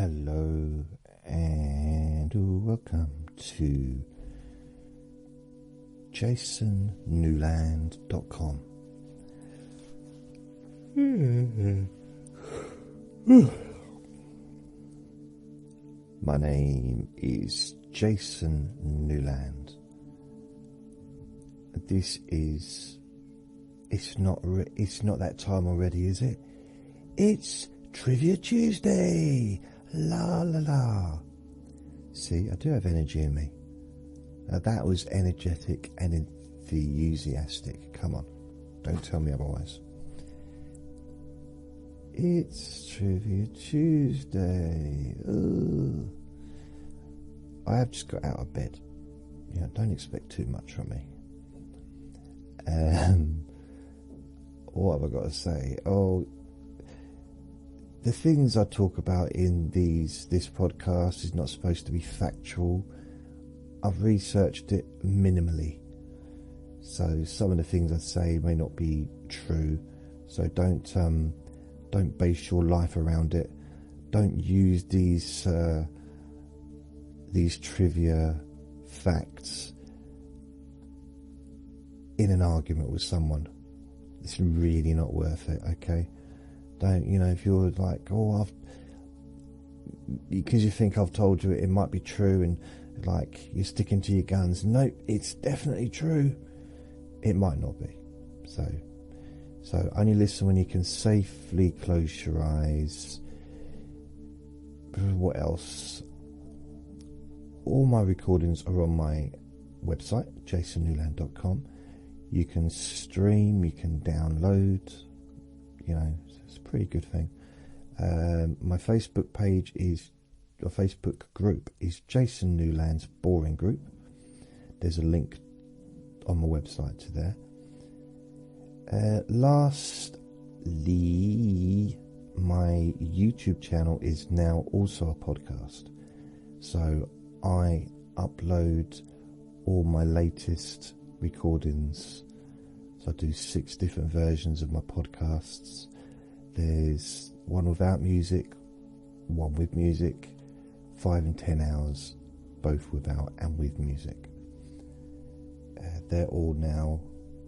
Hello and welcome to jasonnewland.com. My name is Jason Newland. This is... It's not that time already, is it? It's Trivia Tuesday! La la la. See, I do have energy in me. Now that was energetic and enthusiastic. Come on, don't tell me otherwise. It's Trivia Tuesday. Ugh. I have just got out of bed. Yeah, don't expect too much from me. What have I got to say? Oh, the things I talk about in this podcast is not supposed to be factual. I've researched it minimally, so some of the things I say may not be true. So don't base your life around it. Don't use these trivia facts in an argument with someone. It's really not worth it. Okay. Don't, if you're like, because you think I've told you it might be true and like you're sticking to your guns. Nope, it's definitely true. It might not be. So only listen when you can safely close your eyes. What else? All my recordings are on my website, jasonnewland.com. You can stream, you can download, it's a pretty good thing. My Facebook page Facebook group is Jason Newland's Boring Group. There's a link on my website to there. Lastly, my YouTube channel is now also a podcast. So I upload all my latest recordings. So I do 6 different versions of my podcasts. There's one without music, one with music, 5 and 10 hours, both without and with music. They're all now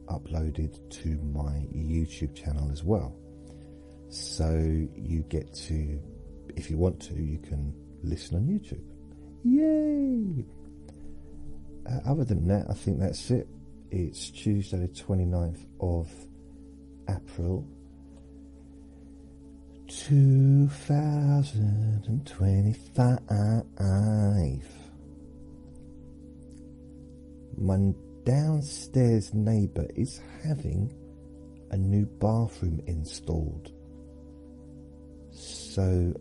uploaded to my YouTube channel as well. So you get to, if you want to, you can listen on YouTube. Yay! Other than that, I think that's it. It's Tuesday the 29th of April 2025. My downstairs neighbour is having a new bathroom installed. So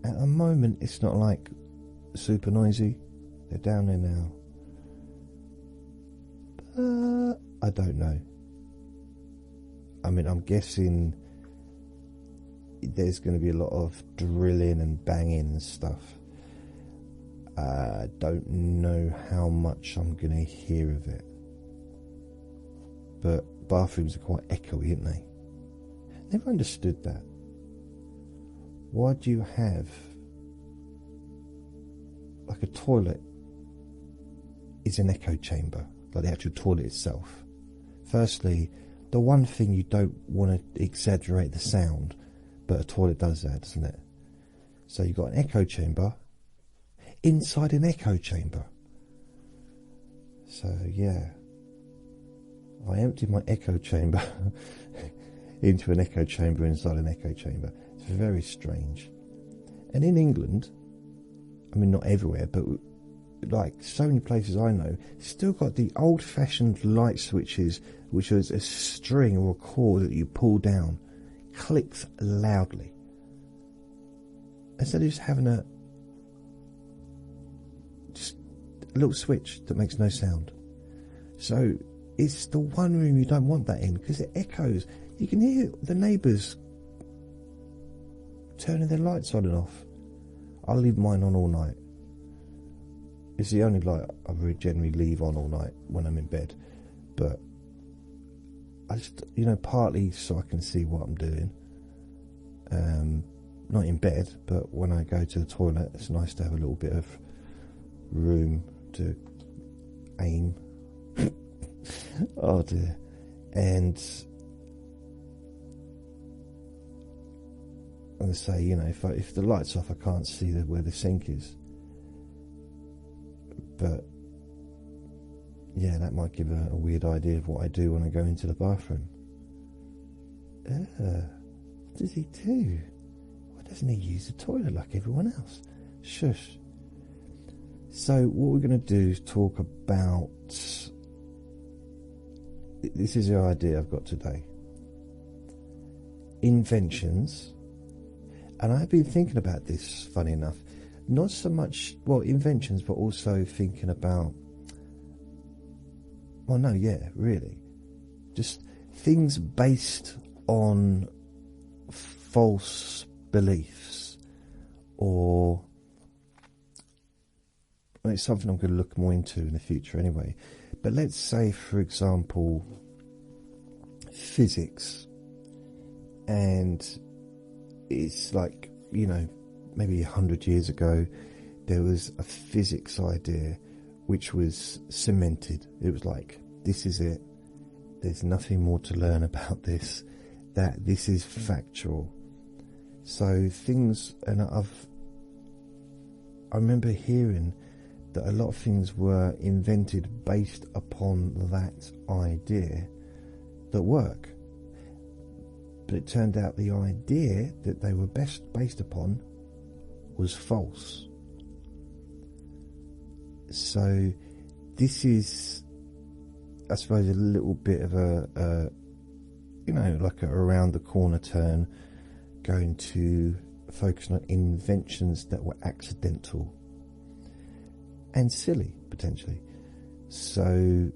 at the moment it's not like super noisy. They're down there now. I don't know. I mean, I'm guessing there's going to be a lot of drilling and banging and stuff. I don't know how much I'm going to hear of it. But bathrooms are quite echoey, aren't they? Never understood that. Why do you have like a toilet is an echo chamber, like the actual toilet itself? Firstly, the one thing you don't want to exaggerate the sound, but a toilet does that, doesn't it? So you've got an echo chamber inside an echo chamber. So yeah, I emptied my echo chamber into an echo chamber inside an echo chamber. It's very strange. And in England, I mean not everywhere, but like so many places I know, still got the old-fashioned light switches, which is a string or a cord that you pull down, clicks loudly, instead of just having a little switch that makes no sound. So it's the one room you don't want that in, because it echoes. You can hear the neighbours turning their lights on and off. I leave mine on all night. It's the only light I really generally leave on all night when I'm in bed. But I just, partly so I can see what I'm doing. not in bed, but when I go to the toilet, it's nice to have a little bit of room to aim. Oh dear. And I say, you know, if the light's off, I can't see where the sink is. But yeah, that might give a weird idea of what I do when I go into the bathroom. What does he do? Why doesn't he use the toilet like everyone else? Shush. So what we're going to do is talk about, this is the idea I've got today, inventions. And I've been thinking about this, funny enough, not so much, well, inventions, but also thinking about, well, no, yeah, really, just things based on false beliefs, or, well, it's something I'm going to look more into in the future anyway. But let's say, for example, physics, and it's like, you know, maybe 100 years ago, there was a physics idea which was cemented. It was like, this is it. There's nothing more to learn about this. That this is factual. So things, and I remember hearing that a lot of things were invented based upon that idea that work. But it turned out the idea that they were based upon was false. So this is, I suppose, a little bit of a you know, like a around the corner turn, going to focus on inventions that were accidental and silly, potentially. So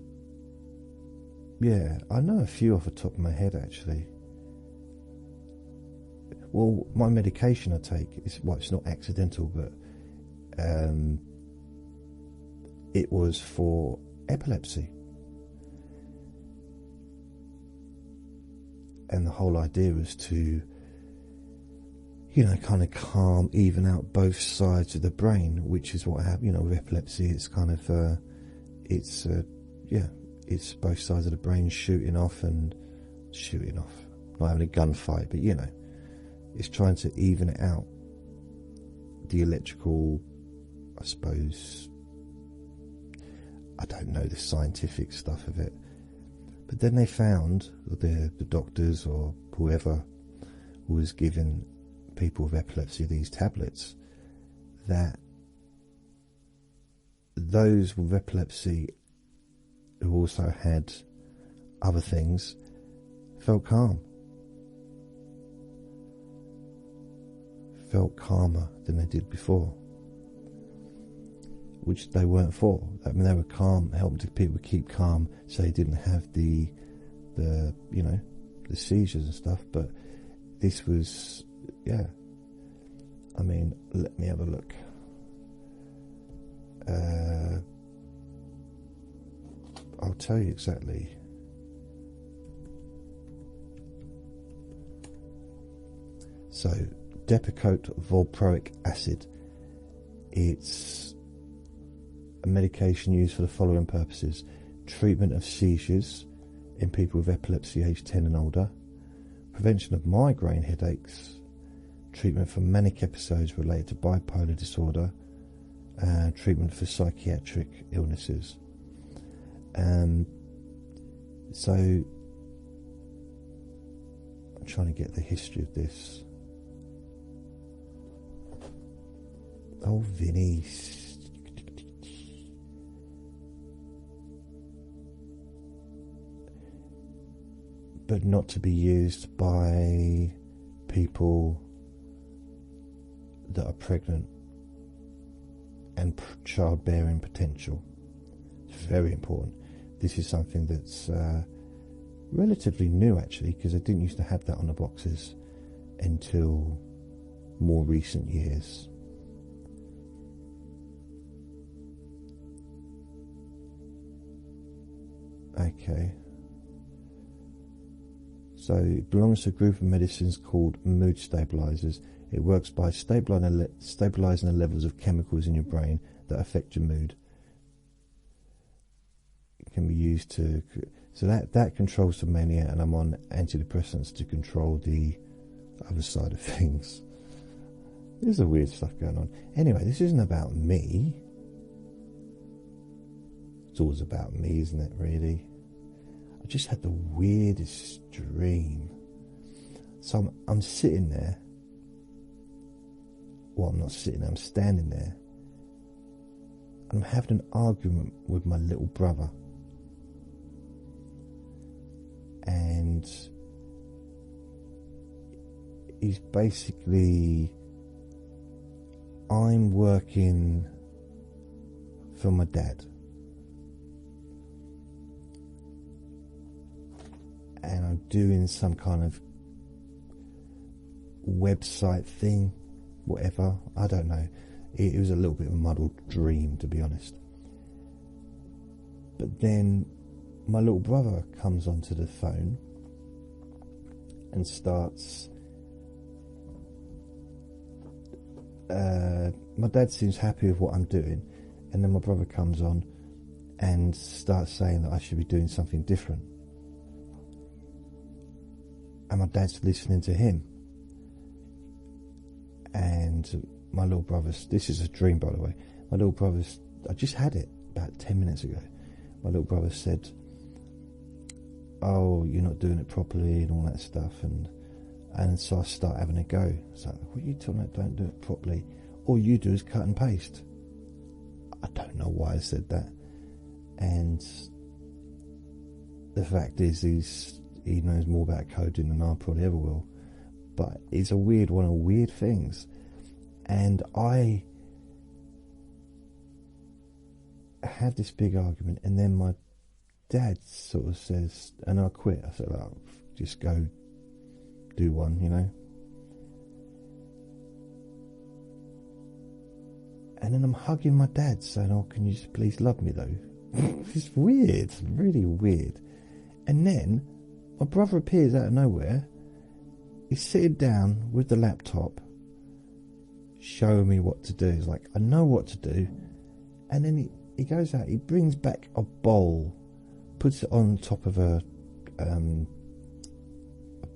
yeah, I know a few off the top of my head, actually. Well, my medication I take is, well, it's not accidental, but it was for epilepsy. And the whole idea was to, you know, kind of calm, even out both sides of the brain, which is what happened, you know, with epilepsy. It's kind of, yeah, it's both sides of the brain shooting off, not having a gunfight, but, you know, it's trying to even it out. The electrical, I suppose, I don't know the scientific stuff of it. But then they found, the doctors or whoever was giving people with epilepsy these tablets, that those with epilepsy who also had other things felt calm. Felt calmer than they did before, which they weren't for. I mean, they were calm, helping people keep calm, so they didn't have the you know, the seizures and stuff. But this was, yeah. I mean, let me have a look. I'll tell you exactly. So, Depakote valproic acid. It's a medication used for the following purposes: treatment of seizures in people with epilepsy aged 10 and older, prevention of migraine headaches, treatment for manic episodes related to bipolar disorder, and treatment for psychiatric illnesses. So I'm trying to get the history of this. Oh, Vinny. But not to be used by people that are pregnant and childbearing potential. It's very important. This is something that's relatively new, actually, because I didn't used to have that on the boxes until more recent years. Okay. So it belongs to a group of medicines called mood stabilizers. It works by stabilizing the levels of chemicals in your brain that affect your mood. It can be used to... So that controls the mania, and I'm on antidepressants to control the other side of things. There's a weird stuff going on. Anyway, this isn't about me. It's always about me, isn't it, really? I just had the weirdest dream. So I'm sitting there. Well, I'm not sitting there, I'm standing there. And I'm having an argument with my little brother. And he's basically... I'm working for my dad. And I'm doing some kind of website thing, whatever, I don't know. It was a little bit of a muddled dream, to be honest. But then my little brother comes onto the phone and starts... my dad seems happy with what I'm doing, and then my brother comes on and starts saying that I should be doing something different. And my dad's listening to him. And my little brother's... This is a dream, by the way. My little brother's... I just had it about 10 minutes ago. My little brother said, oh, you're not doing it properly and all that stuff. And so I start having a go. It's like, what are you talking about? Don't do it properly. All you do is cut and paste. I don't know why I said that. And the fact is, he knows more about coding than I probably ever will. But it's a weird one of weird things. And I had this big argument, and then my dad sort of says, and I quit. I said, oh, just go do one, you know. And then I'm hugging my dad, saying, oh, can you just please love me, though? It's weird, it's really weird. And then my brother appears out of nowhere. He's sitting down with the laptop, showing me what to do. He's like, I know what to do. And then he goes out, he brings back a bowl, puts it on top of a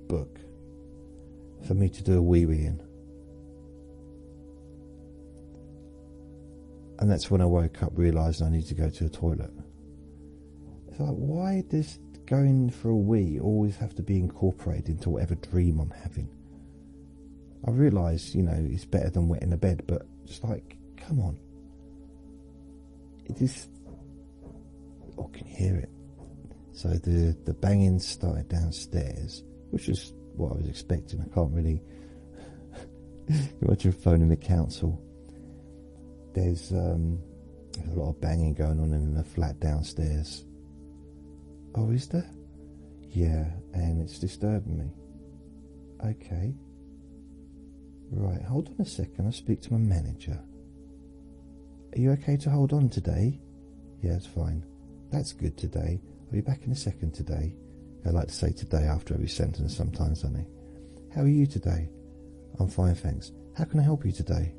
book for me to do a wee-wee in. And that's when I woke up, realising I need to go to the toilet. It's like, why does going for a wee always have to be incorporated into whatever dream I'm having? I realise, you know, it's better than wet in the bed, but just like, come on. It is... Oh, can you hear it? So the banging started downstairs, which is what I was expecting. I can't really... Imagine phoning the council. There's a lot of banging going on in the flat downstairs. Oh, is there? Yeah, and it's disturbing me. Okay. Right, hold on a second, I'll speak to my manager. Are you okay to hold on today? Yeah, it's fine. That's good today. I'll be back in a second today. I like to say today after every sentence sometimes, don't I? How are you today? I'm fine, thanks. How can I help you today?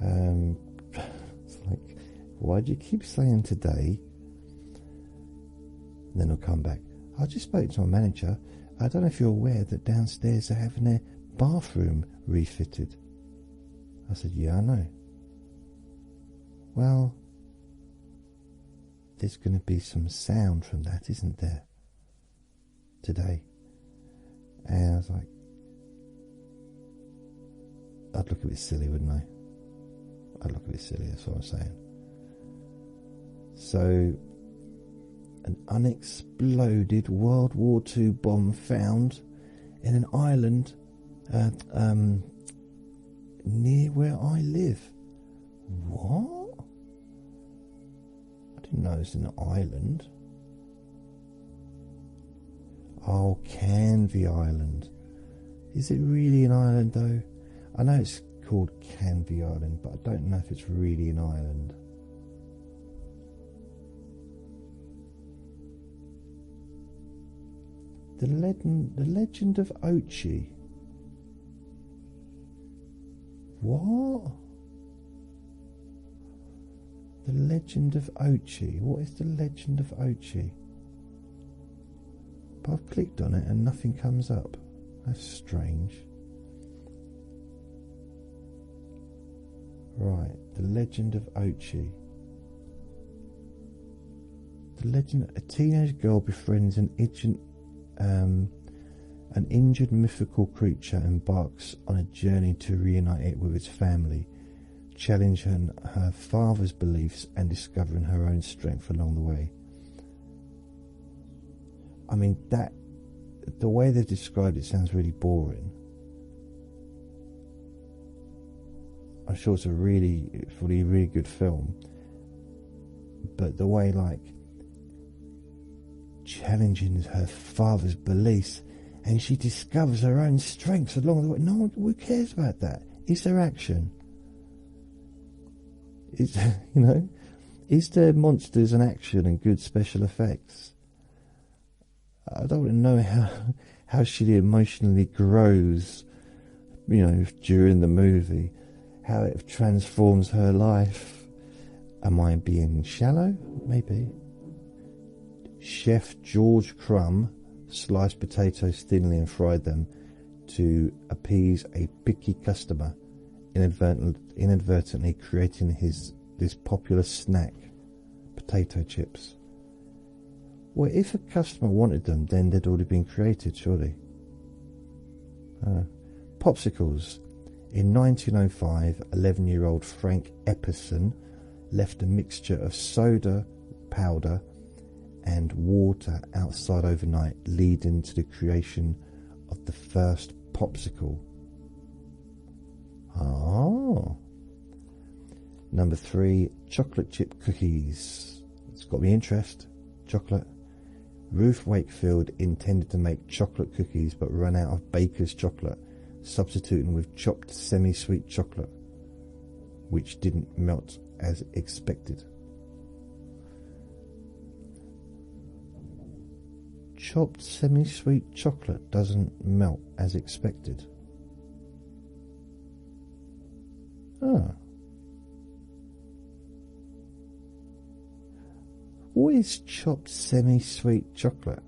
It's like, why do you keep saying today? And then I'll come back. I just spoke to my manager. I don't know if you're aware that downstairs they're having their bathroom refitted. I said, yeah, I know. Well, there's going to be some sound from that, isn't there? Today. And I was like, I'd look a bit silly, wouldn't I? I'd look a bit silly, that's what I'm saying. So, an unexploded World War II bomb found in an island near where I live. What? I didn't know it was an island. Oh, Canvey Island. Is it really an island though? I know it's called Canvey Island, but I don't know if it's really an island. The Legend of Ochi. What? The Legend of Ochi. What is the Legend of Ochi? But I've clicked on it and nothing comes up. That's strange. Right, the Legend of Ochi. The legend: a teenage girl befriends an injured mythical creature and embarks on a journey to reunite it with its family, challenging her father's beliefs and discovering her own strength along the way. I mean, the way they've described it sounds really boring. I'm sure it's a really good film, but the way, like, challenging her father's beliefs, and she discovers her own strengths along the way. No one, who cares about that? Is there action? Is is there monsters and action and good special effects? I don't want to know how she emotionally grows, during the movie, how it transforms her life. Am I being shallow? Maybe. Chef George Crumb sliced potatoes thinly and fried them to appease a picky customer, inadvertently creating this popular snack, potato chips. Well, if a customer wanted them, then they'd already been created, surely. Popsicles. In 1905, 11-year-old Frank Epperson left a mixture of soda powder and water outside overnight, leading to the creation of the first popsicle. Oh. Number 3, chocolate chip cookies. It's got me interest. Chocolate. Ruth Wakefield intended to make chocolate cookies but ran out of baker's chocolate, substituting with chopped semi-sweet chocolate, which didn't melt as expected. Chopped semi-sweet chocolate doesn't melt as expected. Ah. What is chopped semi-sweet chocolate?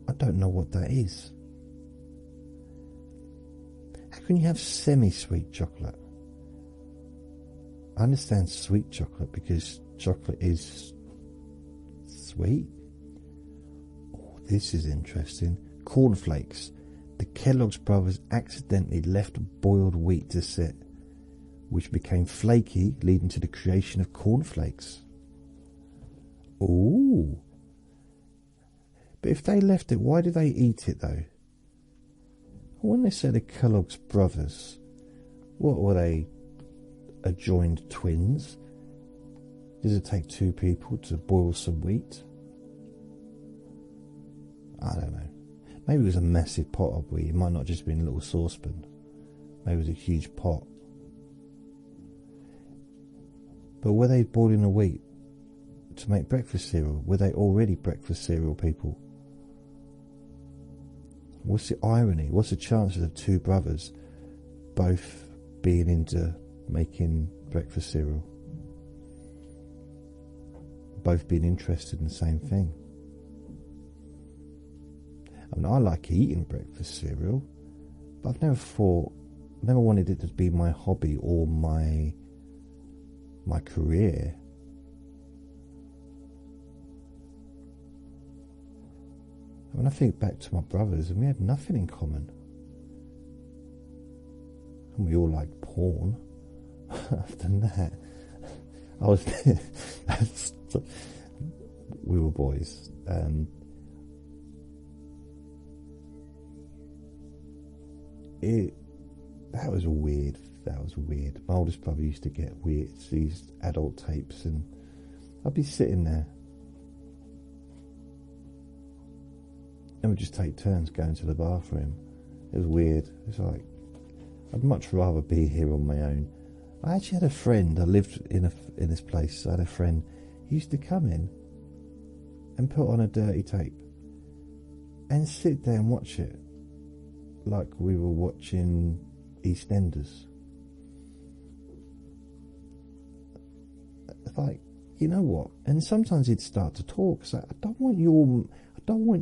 I don't know what that is. How can you have semi-sweet chocolate? I understand sweet chocolate because chocolate is sweet. Oh, this is interesting. Cornflakes. The Kellogg's brothers accidentally left boiled wheat to sit, which became flaky, leading to the creation of cornflakes. Ooh. But if they left it, why did they eat it though? When they say the Kellogg's brothers, what were they? Adjoined twins? Does it take two people to boil some wheat? I don't know. Maybe it was a massive pot of wheat. It might not just be in a little saucepan. Maybe it was a huge pot. But were they boiling the wheat to make breakfast cereal? Were they already breakfast cereal people? What's the irony? What's the chances of two brothers both being into making breakfast cereal? Both being interested in the same thing. I mean, I like eating breakfast cereal, but I've never wanted it to be my hobby or my career. When I think back to my brothers, and we had nothing in common. And we all liked porn. Other than that, we were boys. That was weird. My oldest brother used to get these adult tapes, and I'd be sitting there, and we'd just take turns going to the bathroom. It was weird. It's like, I'd much rather be here on my own. I actually had a friend. I lived in this place. I had a friend. He used to come in and put on a dirty tape, and sit there and watch it like we were watching EastEnders. Like, you know what? And sometimes he'd start to talk. So I don't want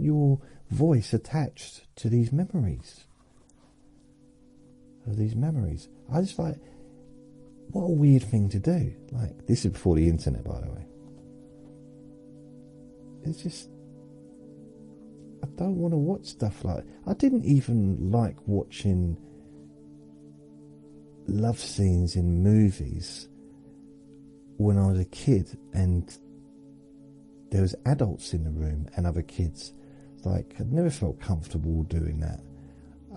your voice attached to these memories. I just like, what a weird thing to do. Like, this is before the internet, by the way. It's just, I don't want to watch stuff like, I didn't even like watching love scenes in movies when I was a kid and there was adults in the room and other kids. Like, I'd never felt comfortable doing that.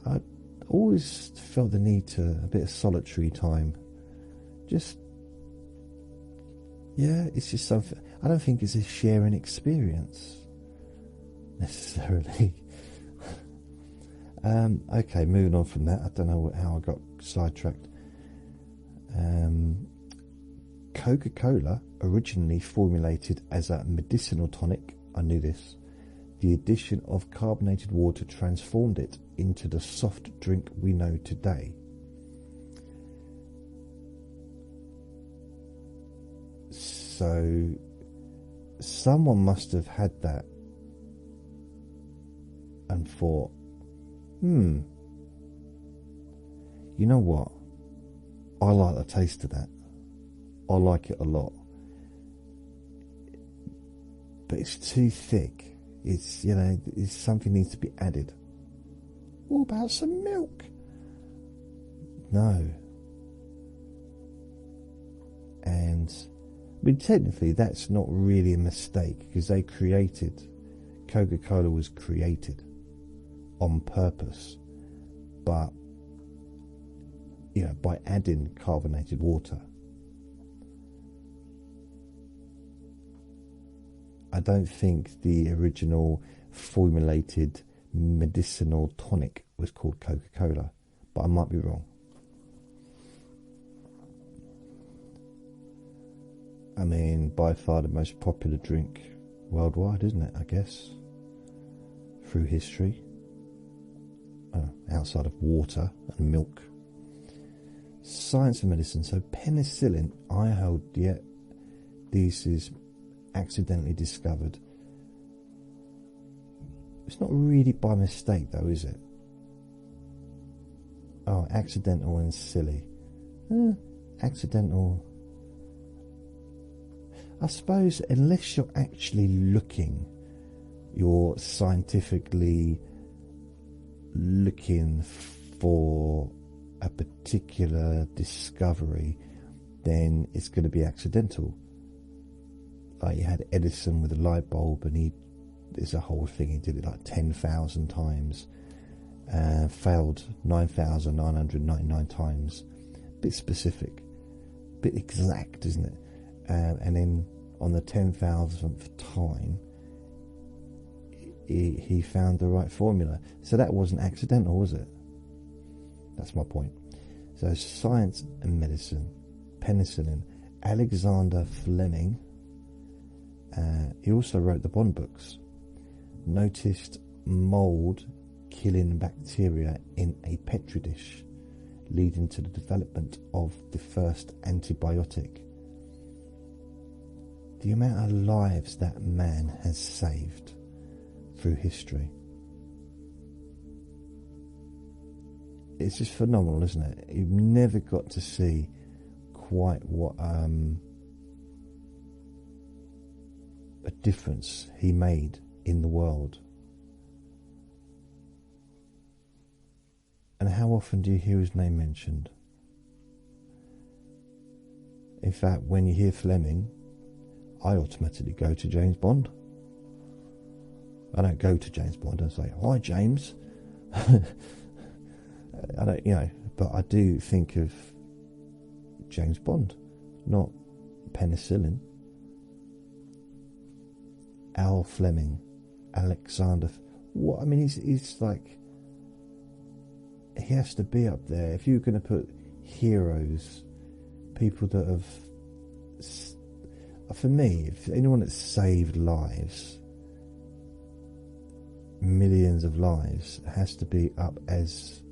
I always felt the need to a bit of solitary time. Just, yeah, it's just something. I don't think it's a sharing experience necessarily. Okay, moving on from that. I don't know how I got sidetracked. Coca-Cola, originally formulated as a medicinal tonic, I knew this. The addition of carbonated water transformed it into the soft drink we know today. So someone must have had that and thought, you know what? I like the taste of that. I like it a lot. But it's too thick. It's, you know, it's something needs to be added. What about some milk? No. And, I mean, technically that's not really a mistake, because they created, Coca-Cola was created on purpose, but, you know, by adding carbonated water. I don't think the original formulated medicinal tonic was called Coca-Cola, but I might be wrong. I mean, by far the most popular drink worldwide, isn't it, I guess, through history, outside of water and milk. Science and medicine. So penicillin, I hold, this is accidentally discovered. It's not really by mistake though, is it? Oh, accidental and silly. Accidental. I suppose unless you're actually looking, you're scientifically looking for a particular discovery, then it's going to be accidental. Like you had Edison with a light bulb, and there's a whole thing, he did it like 10,000 times, failed 9,999 times. Bit specific, bit exact, isn't it? And then on the 10,000th time, he found the right formula. So that wasn't accidental, was it? That's my point. So science and medicine, penicillin, Alexander Fleming. He also wrote the Bond books. Noticed mould killing bacteria in a petri dish, leading to the development of the first antibiotic. The amount of lives that man has saved through history, it's just phenomenal, isn't it? You've never got to see quite what a difference he made in the world. And how often do you hear his name mentioned? In fact, when you hear Fleming, I automatically go to James Bond. I don't go to James Bond and say, "Hi, James." I don't, but I do think of James Bond, not penicillin. Al Fleming, Alexander. What I mean, he's like, he has to be up there. If you're going to put heroes, people that have, for me, if anyone that's saved lives, millions of lives has to be up as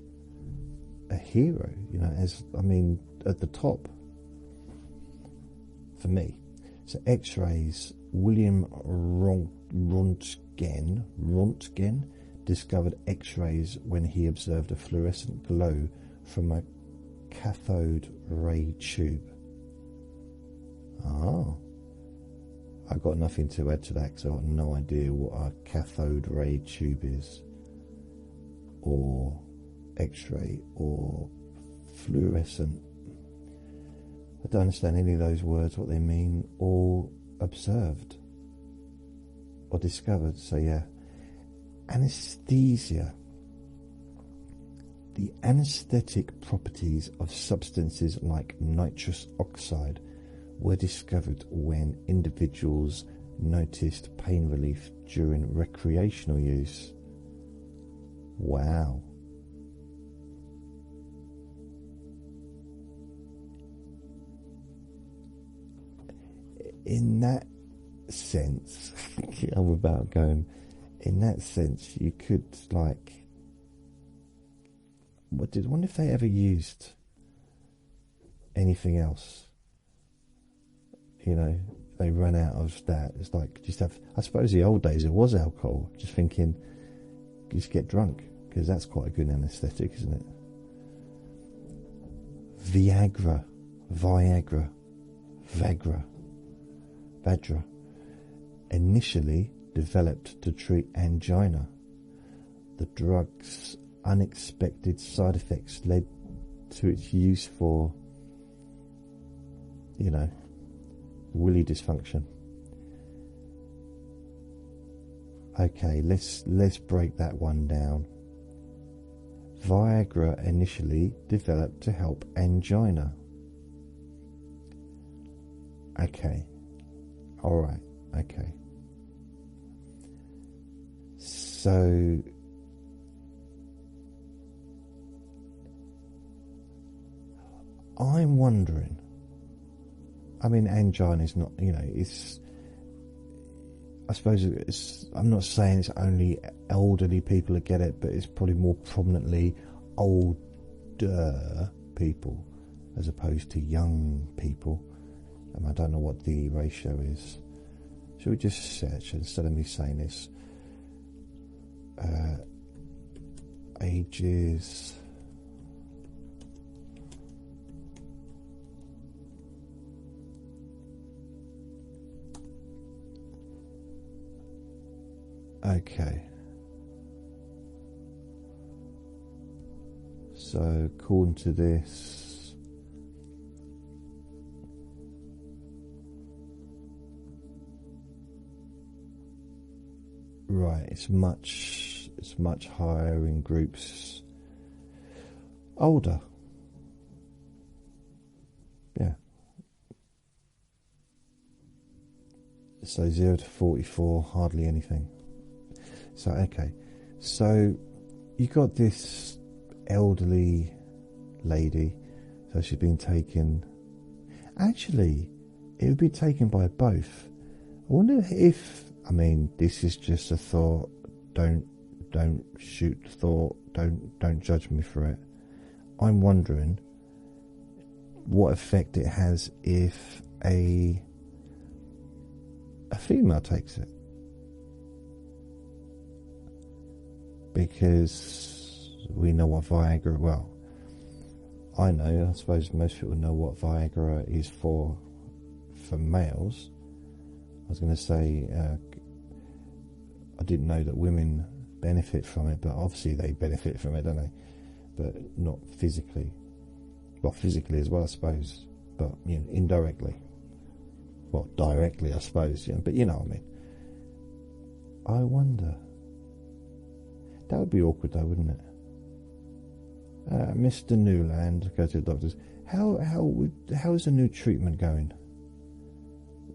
a hero, you know, as, I mean, at the top for me. So X-rays, William Röntgen discovered X-rays when he observed a fluorescent glow from a cathode ray tube. Oh, I got nothing to add to that because I have no idea what a cathode ray tube is, or X-ray, or fluorescent. I don't understand any of those words, what they mean, or observed or discovered. So yeah, anesthesia. The anesthetic properties of substances like nitrous oxide were discovered when individuals noticed pain relief during recreational use. Wow. In that sense, I'm about going, in that sense, you could, like, wonder if they ever used anything else. You know, they run out of that. It's like, just have, I suppose the old days it was alcohol. Just thinking, just get drunk, because that's quite a good anaesthetic, isn't it? Viagra, initially developed to treat angina. The drug's unexpected side effects led to its use for, you know, willy dysfunction. Okay, let's break that one down. Viagra initially developed to help angina. Okay. Alright, okay. So I'm wondering, I mean, angina is not, you know, it's, I suppose it's, I'm not saying it's only elderly people that get it, but it's probably more prominently older people as opposed to young people. I don't know what the ratio is. Should we just search instead of me saying this? Ages. Okay. So according to this, right, it's much higher in groups older. Yeah. So 0 to 44, hardly anything. So okay, so you got this elderly lady, so she's been taken. Actually, it would be taken by both. I wonder if, I mean, this is just a thought. Don't shoot the thought. Don't judge me for it. I'm wondering what effect it has if a female takes it, because we know what Viagra. Well, I know. I suppose most people know what Viagra is for males. I was going to say, I didn't know that women benefit from it, but obviously they benefit from it, don't they? But not physically. Well, physically as well, I suppose, but you know, indirectly. Well, directly, I suppose, you know, but you know what I mean. I wonder. That would be awkward, though, wouldn't it? Mr. Newland, go to the doctors. How is the new treatment going?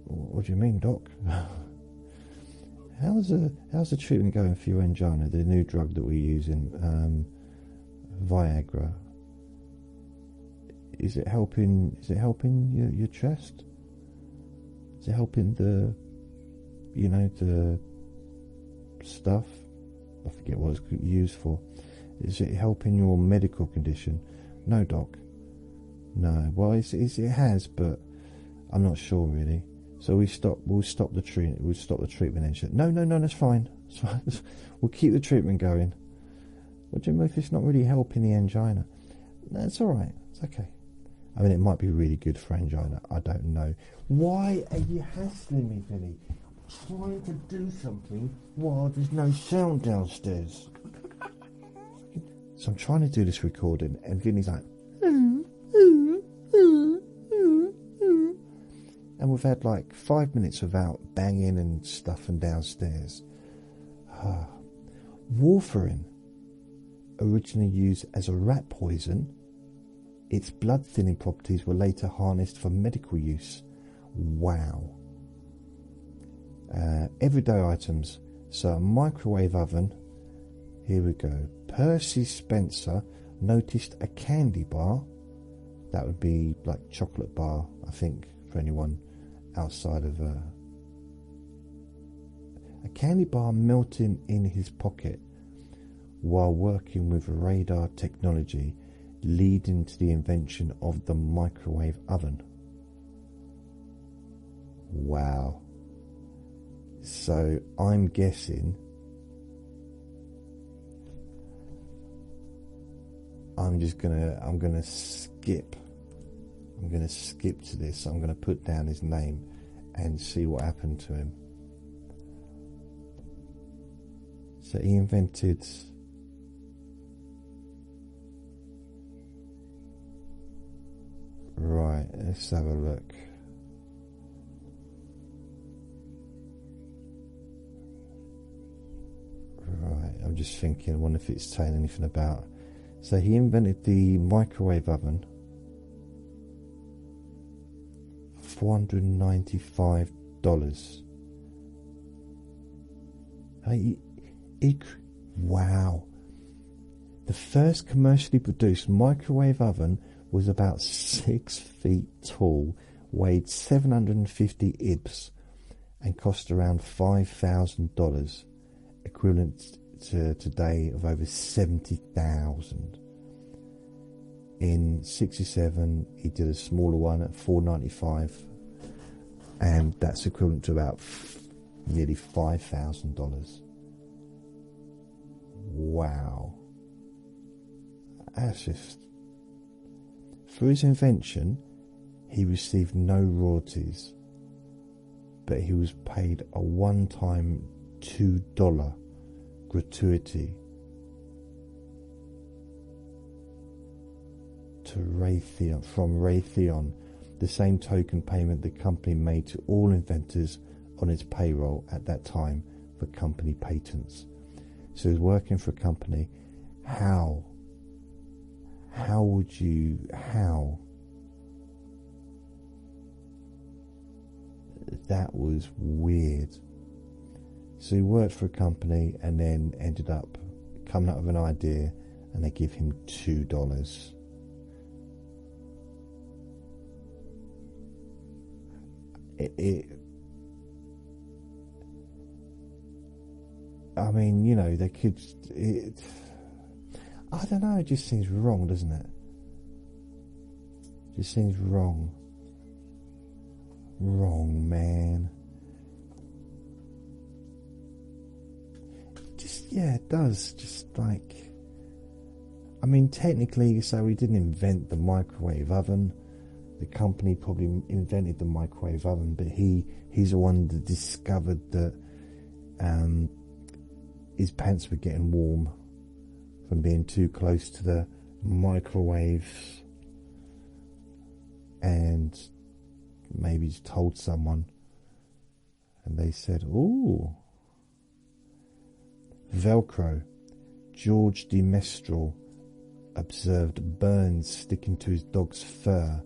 What do you mean, Doc? How's the treatment going for your angina? The new drug that we're using, Viagra. Is it helping? Is it helping your chest? Is it helping the, you know, the stuff? I forget what it's used for. Is it helping your medical condition? No, doc. No. Well, it has, but I'm not sure really. So we'll stop the treatment. We'll stop the treatment and shit. No, that's fine. It's fine. We'll keep the treatment going. What do you mean if it's not really helping the angina? No, it's all right. It's okay. I mean, it might be really good for angina. I don't know. Why are you hassling me, Vinny? I'm trying to do something while there's no sound downstairs. So I'm trying to do this recording, and Vinny's like, and we've had like 5 minutes without banging and stuffing downstairs. Warfarin, originally used as a rat poison, its blood thinning properties were later harnessed for medical use. Wow. Everyday items. So a microwave oven. Here we go. Percy Spencer noticed a candy bar. That would be like chocolate bar, I think, for anyone outside of a candy bar melting in his pocket while working with radar technology, leading to the invention of the microwave oven. Wow. So I'm guessing I'm gonna skip to this. I'm gonna put down his name and see what happened to him. So he invented right, let's have a look. Right, I'm just thinking, I wonder if it's saying anything about. So he invented the microwave oven. $495. Wow. The first commercially produced microwave oven was about 6 feet tall, weighed 750 ibs, and cost around $5,000, equivalent to today of over 70,000. In '67, he did a smaller one at $495, and that's equivalent to about nearly $5,000. Wow. That's just... For his invention, he received no royalties, but he was paid a one-time $2 gratuity to from Raytheon, the same token payment the company made to all inventors on its payroll at that time for company patents. So he was working for a company. How would you... That was weird. So he worked for a company and then ended up coming up with an idea, and they give him $2. I mean, you know, they could... I don't know, it just seems wrong, doesn't it? It just seems wrong. Wrong, man. Just, yeah, it does. Just like... I mean, technically, you say we didn't invent the microwave oven. The company probably invented the microwave oven, but he's the one that discovered that his pants were getting warm from being too close to the microwaves, and maybe just told someone, and they said, "Ooh, Velcro." George de Mestral observed burns sticking to his dog's fur,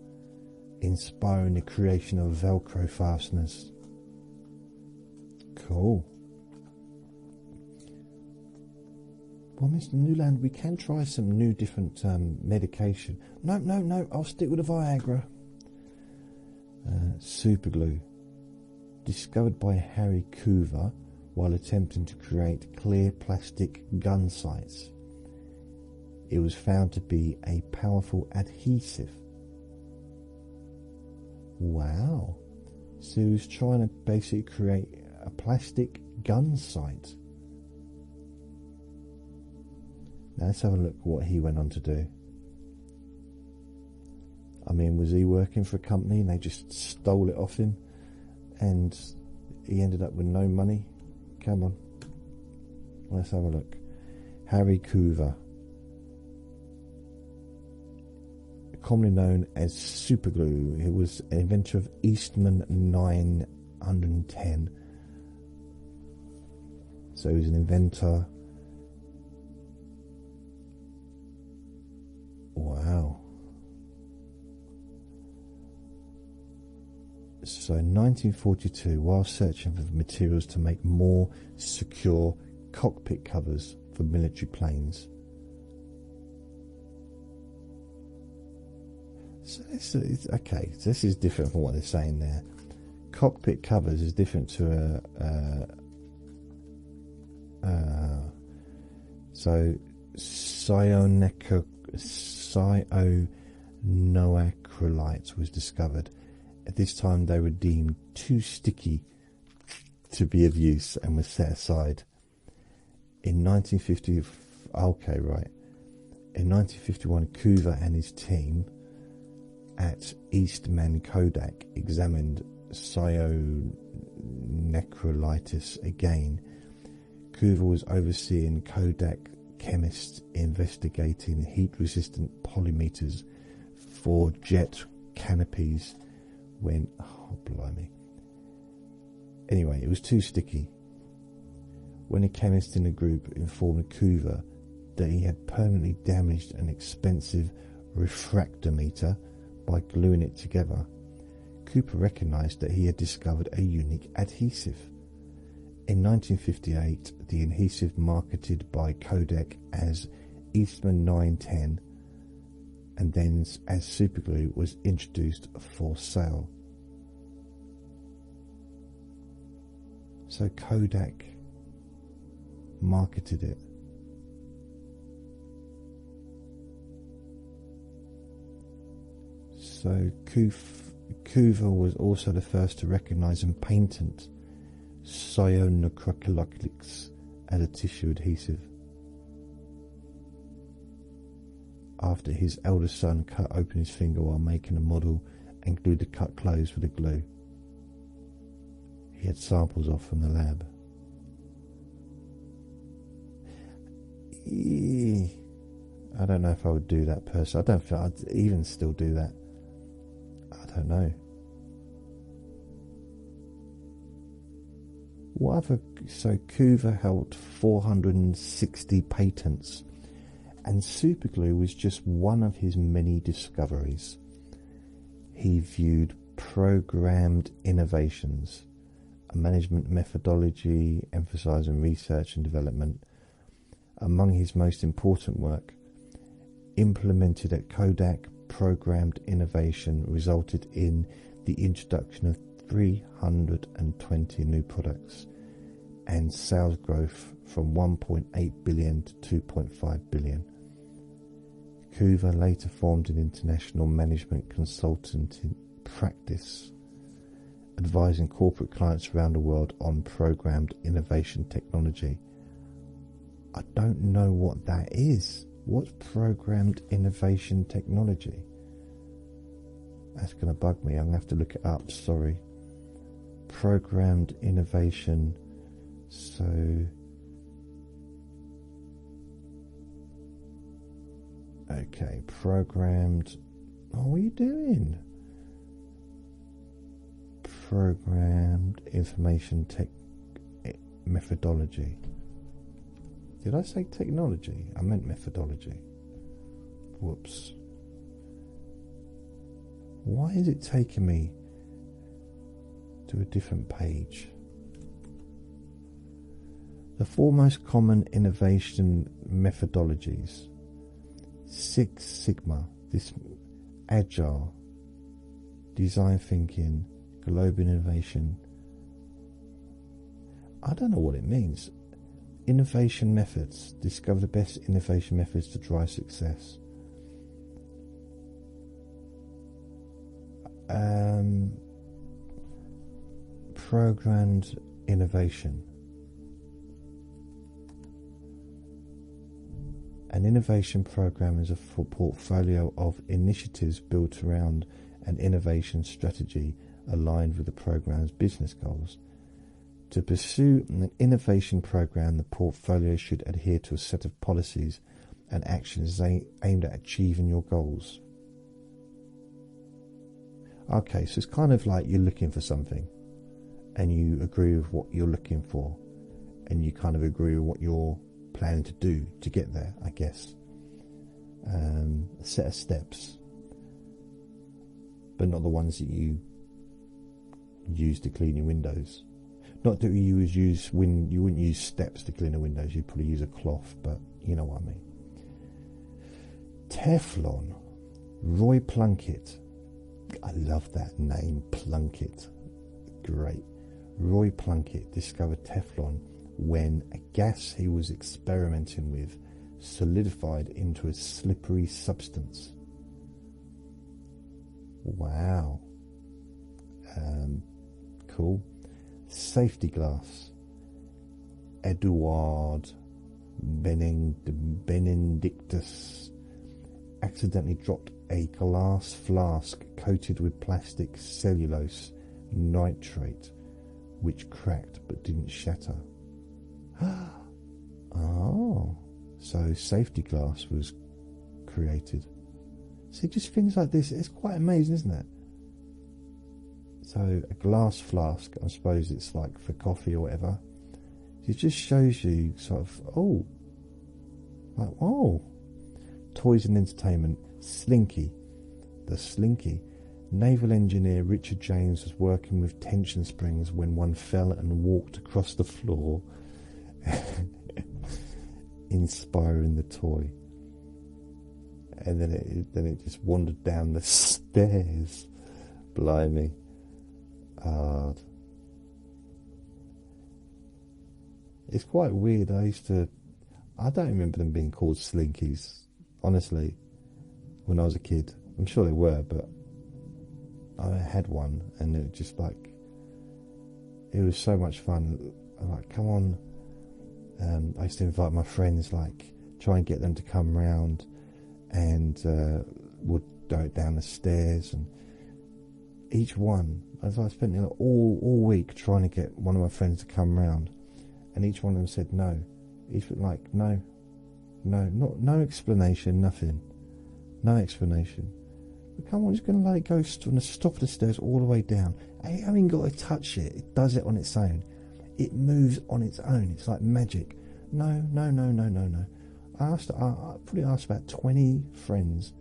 inspiring the creation of Velcro fasteners. Cool. Well, Mr. Newland, we can try some new different medication. No, I'll stick with the Viagra. Super glue. Discovered by Harry Coover, while attempting to create clear plastic gun sights. It was found to be a powerful adhesive. Wow. So he was trying to basically create a plastic gun sight. Now let's have a look at what he went on to do. I mean, was he working for a company and they just stole it off him and he ended up with no money? Come on. Let's have a look. Harry Coover, commonly known as Superglue. He was an inventor of Eastman 910. So he was an inventor. Wow. So in 1942, while searching for materials to make more secure cockpit covers for military planes. So this is different from what they're saying there. Cockpit covers is different to so cyanoacrylates was discovered. At this time they were deemed too sticky to be of use and were set aside. In 1951, Coover and his team at Eastman Kodak examined cyanoacrylates again. Coover was overseeing Kodak chemists investigating heat-resistant polymeters for jet canopies when... oh, blimey. Anyway, it was too sticky. When a chemist in the group informed Coover that he had permanently damaged an expensive refractometer by gluing it together, Cooper recognized that he had discovered a unique adhesive. In 1958, the adhesive marketed by Kodak as Eastman 910 and then as Superglue was introduced for sale. So Kodak marketed it. So Coover was also the first to recognise and patent cyanoacrylates as a tissue adhesive, after his eldest son cut open his finger while making a model and glued the cut closed with the glue. He had samples off from the lab. I don't know if I would do that personally. I don't think I'd even still do that. I don't know. So Coover held 460 patents, and superglue was just one of his many discoveries. He viewed programmed innovations, a management methodology emphasizing research and development, among his most important work. Implemented at Kodak, programmed innovation resulted in the introduction of 320 new products and sales growth from 1.8 billion to 2.5 billion. Coover later formed an international management consulting practice, advising corporate clients around the world on programmed innovation technology. I don't know what that is. What's programmed innovation technology? That's going to bug me. I'm going to have to look it up. Sorry. Programmed innovation. So... okay, programmed... oh, what are you doing? Programmed information tech methodology. Did I say technology? I meant methodology. Whoops. Why is it taking me to a different page? The four most common innovation methodologies: Six Sigma, this agile, design thinking, global innovation. I don't know what it means. Innovation methods. Discover the best innovation methods to drive success. Programmed innovation. An innovation program is a portfolio of initiatives built around an innovation strategy aligned with the program's business goals. To pursue an innovation program, the portfolio should adhere to a set of policies and actions aimed at achieving your goals. Okay, so it's kind of like you're looking for something and you agree with what you're looking for and you kind of agree with what you're planning to do to get there, I guess. A set of steps, but not the ones that you use to clean your windows. Not that you wouldn't use steps to clean the windows, you'd probably use a cloth, but you know what I mean. Teflon. Roy Plunkett. I love that name, Plunkett. Great. Roy Plunkett discovered Teflon when a gas he was experimenting with solidified into a slippery substance. Wow. Cool. Safety glass. Eduard Benedictus accidentally dropped a glass flask coated with plastic cellulose nitrate, which cracked but didn't shatter. Oh, so safety glass was created. See, just things like this, it's quite amazing, isn't it? So a glass flask, I suppose it's like for coffee or whatever. It just shows you sort of, oh, like, oh. Toys and entertainment. Slinky. The Slinky. Naval engineer Richard James was working with tension springs when one fell and walked across the floor, inspiring the toy. And then it just wandered down the stairs. Blimey. Hard. It's quite weird. I don't remember them being called Slinkies, honestly, when I was a kid. I'm sure they were, but I had one and it just like, it was so much fun. I'm like, come on. I used to invite my friends, like try and get them to come round, and we'd go down the stairs, and each one, as I spent all week trying to get one of my friends to come round, and each one of them said no. Each was like, no, no explanation, nothing, no explanation. But come on, just going to let it go on the top of the stairs all the way down. I haven't got to touch it. It does it on its own. It moves on its own. It's like magic. No. I probably asked about 20 friends.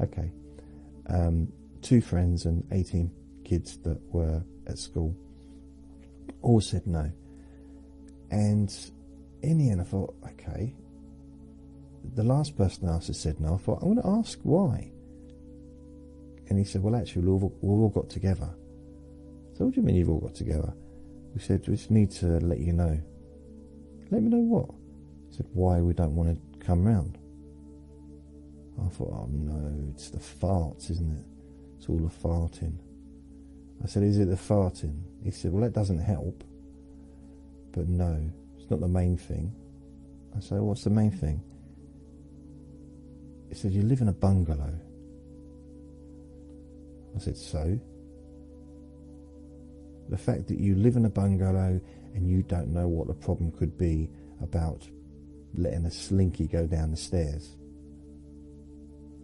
Okay. 2 friends and 18 kids that were at school all said no. And in the end I thought, okay, the last person I asked has said no. I thought, I'm going to ask why. And he said, well, actually we've all got together. So what do you mean you've all got together? We said, we just need to let you know. Let me know what? He said, why we don't want to come round. I thought, oh no, it's the farts, isn't it? It's all the farting. I said, is it the farting? He said, well, that doesn't help. But no, it's not the main thing. I said, what's the main thing? He said, you live in a bungalow. I said, so? The fact that you live in a bungalow and you don't know what the problem could be about letting a slinky go down the stairs.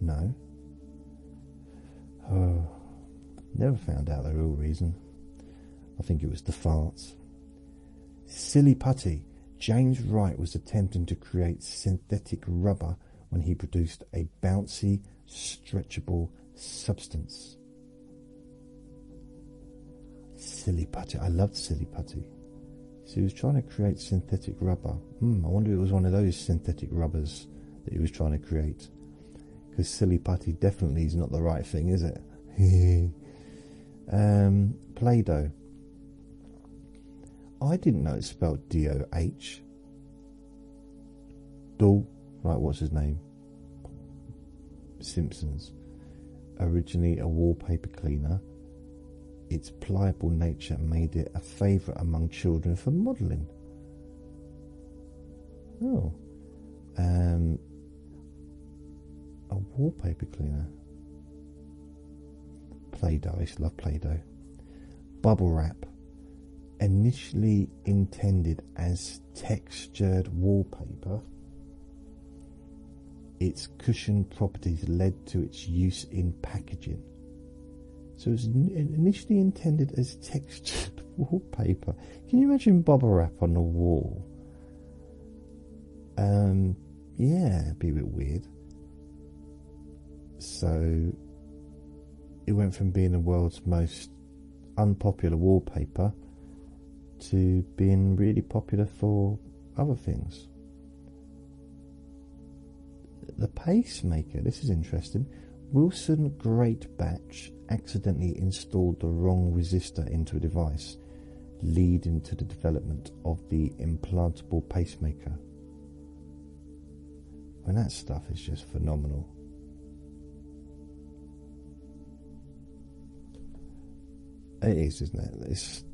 No. Oh, never found out the real reason. I think it was the farts. Silly putty. James Wright was attempting to create synthetic rubber when he produced a bouncy, stretchable substance. Silly putty. I loved silly putty. So he was trying to create synthetic rubber. I wonder if it was one of those synthetic rubbers that he was trying to create. Because silly putty definitely is not the right thing, is it? Play-Doh. I didn't know it's spelled D-O-H. Doll, right, what's his name? Simpsons. Originally a wallpaper cleaner, its pliable nature made it a favourite among children for modelling. Oh. A wallpaper cleaner. Play-Doh, I used to love Play-Doh. Bubble wrap. Initially intended as textured wallpaper, its cushioned properties led to its use in packaging. So it was initially intended as textured wallpaper. Can you imagine bubble wrap on the wall? Yeah, it'd be a bit weird. So it went from being the world's most unpopular wallpaper to being really popular for other things. The pacemaker, this is interesting. Wilson Great Batch accidentally installed the wrong resistor into a device, leading to the development of the implantable pacemaker. And that stuff is just phenomenal. It is, isn't it? It's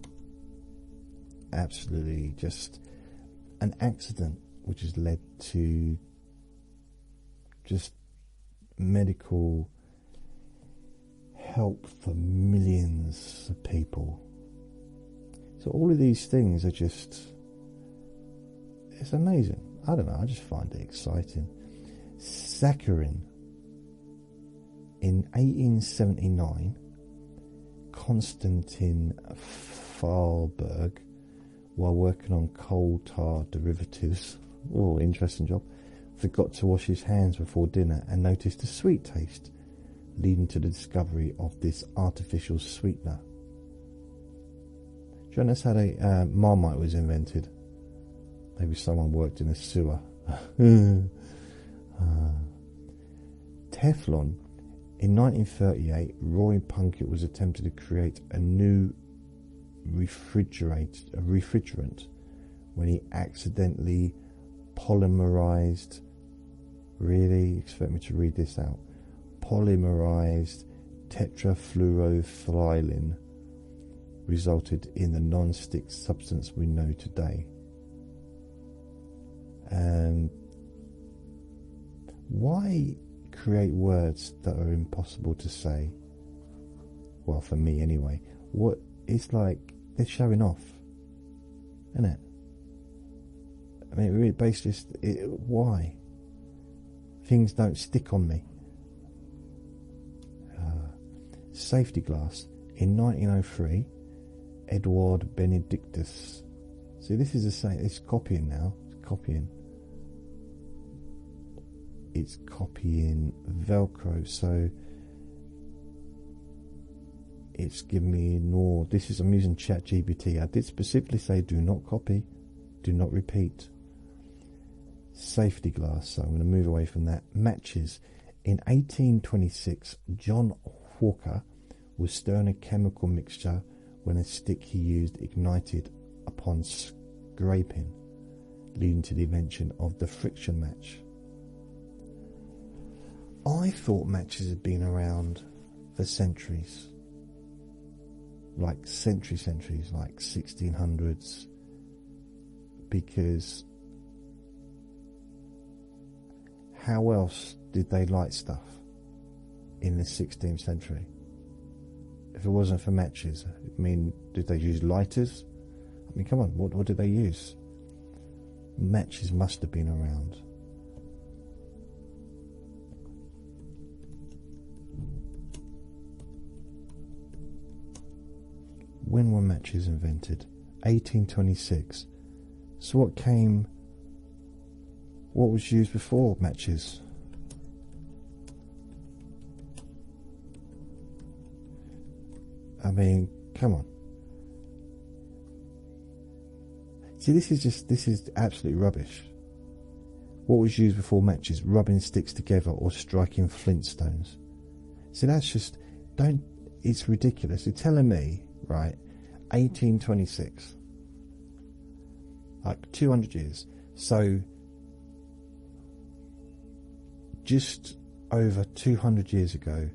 absolutely just an accident which has led to just medical help for millions of people. So all of these things are just, it's amazing. I don't know, I just find it exciting. Saccharin. In 1879, Konstantin Fahlberg, while working on coal tar derivatives, oh, interesting job, forgot to wash his hands before dinner and noticed a sweet taste, leading to the discovery of this artificial sweetener. Do you know that's how Marmite was invented? Maybe someone worked in a sewer. Teflon. In 1938, Roy Puckett was attempting to create a new refrigerant when he accidentally polymerized. Really? Expect me to read this out? Polymerized tetrafluoroethylene resulted in the non-stick substance we know today. Why create words that are impossible to say? Well, for me anyway. What it's like they're showing off, isn't it? I mean, really, basically, why? Things don't stick on me. Safety glass. In 1903, Edward Benedictus. See, this is the same. It's copying now. It's copying. It's copying Velcro. So it's giving me no. This is, I'm using ChatGPT. I did specifically say do not copy, do not repeat. Safety glass. So I'm going to move away from that. Matches. In 1826, John Hawker was stirring a chemical mixture when a stick he used ignited upon scraping, leading to the invention of the friction match. I thought matches had been around for centuries, like centuries, like 1600s, because how else did they light stuff in the 16th century? If it wasn't for matches, I mean, did they use lighters? I mean, come on, what did they use? Matches must have been around. When were matches invented? 1826. So what was used before matches? I mean, come on. See, this is absolutely rubbish. What was used before matches? Rubbing sticks together or striking flintstones. See, that's just, it's ridiculous. You're telling me, right, 1826, like 200 years. So just over 200 years ago,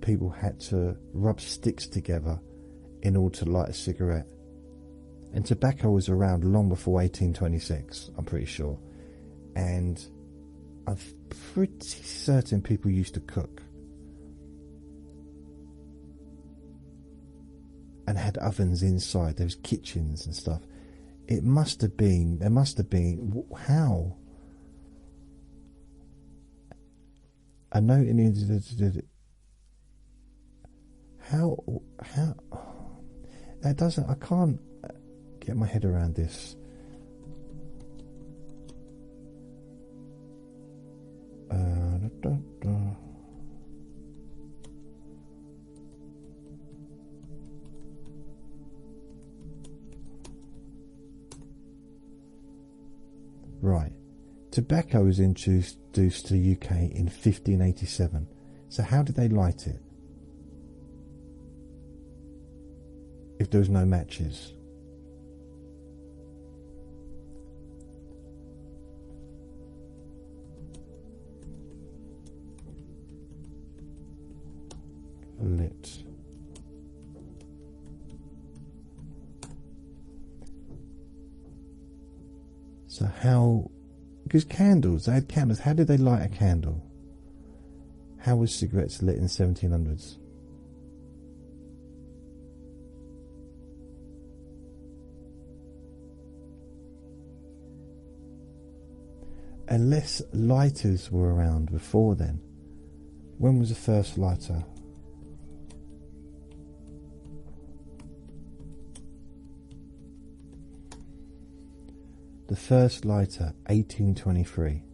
people had to rub sticks together in order to light a cigarette. And tobacco was around long before 1826, I'm pretty sure. And I'm pretty certain people used to cook and had ovens inside. There was kitchens and stuff. There must have been, how? I know in India, how, that doesn't, I can't get my head around this. Right. Tobacco was introduced to the UK in 1587. So how did they light it if there was no matches? Lit. So how, because candles, they had candles, how did they light a candle? How was cigarettes lit in the 1700s? Unless lighters were around before then. When was the first lighter? The first lighter, 1823.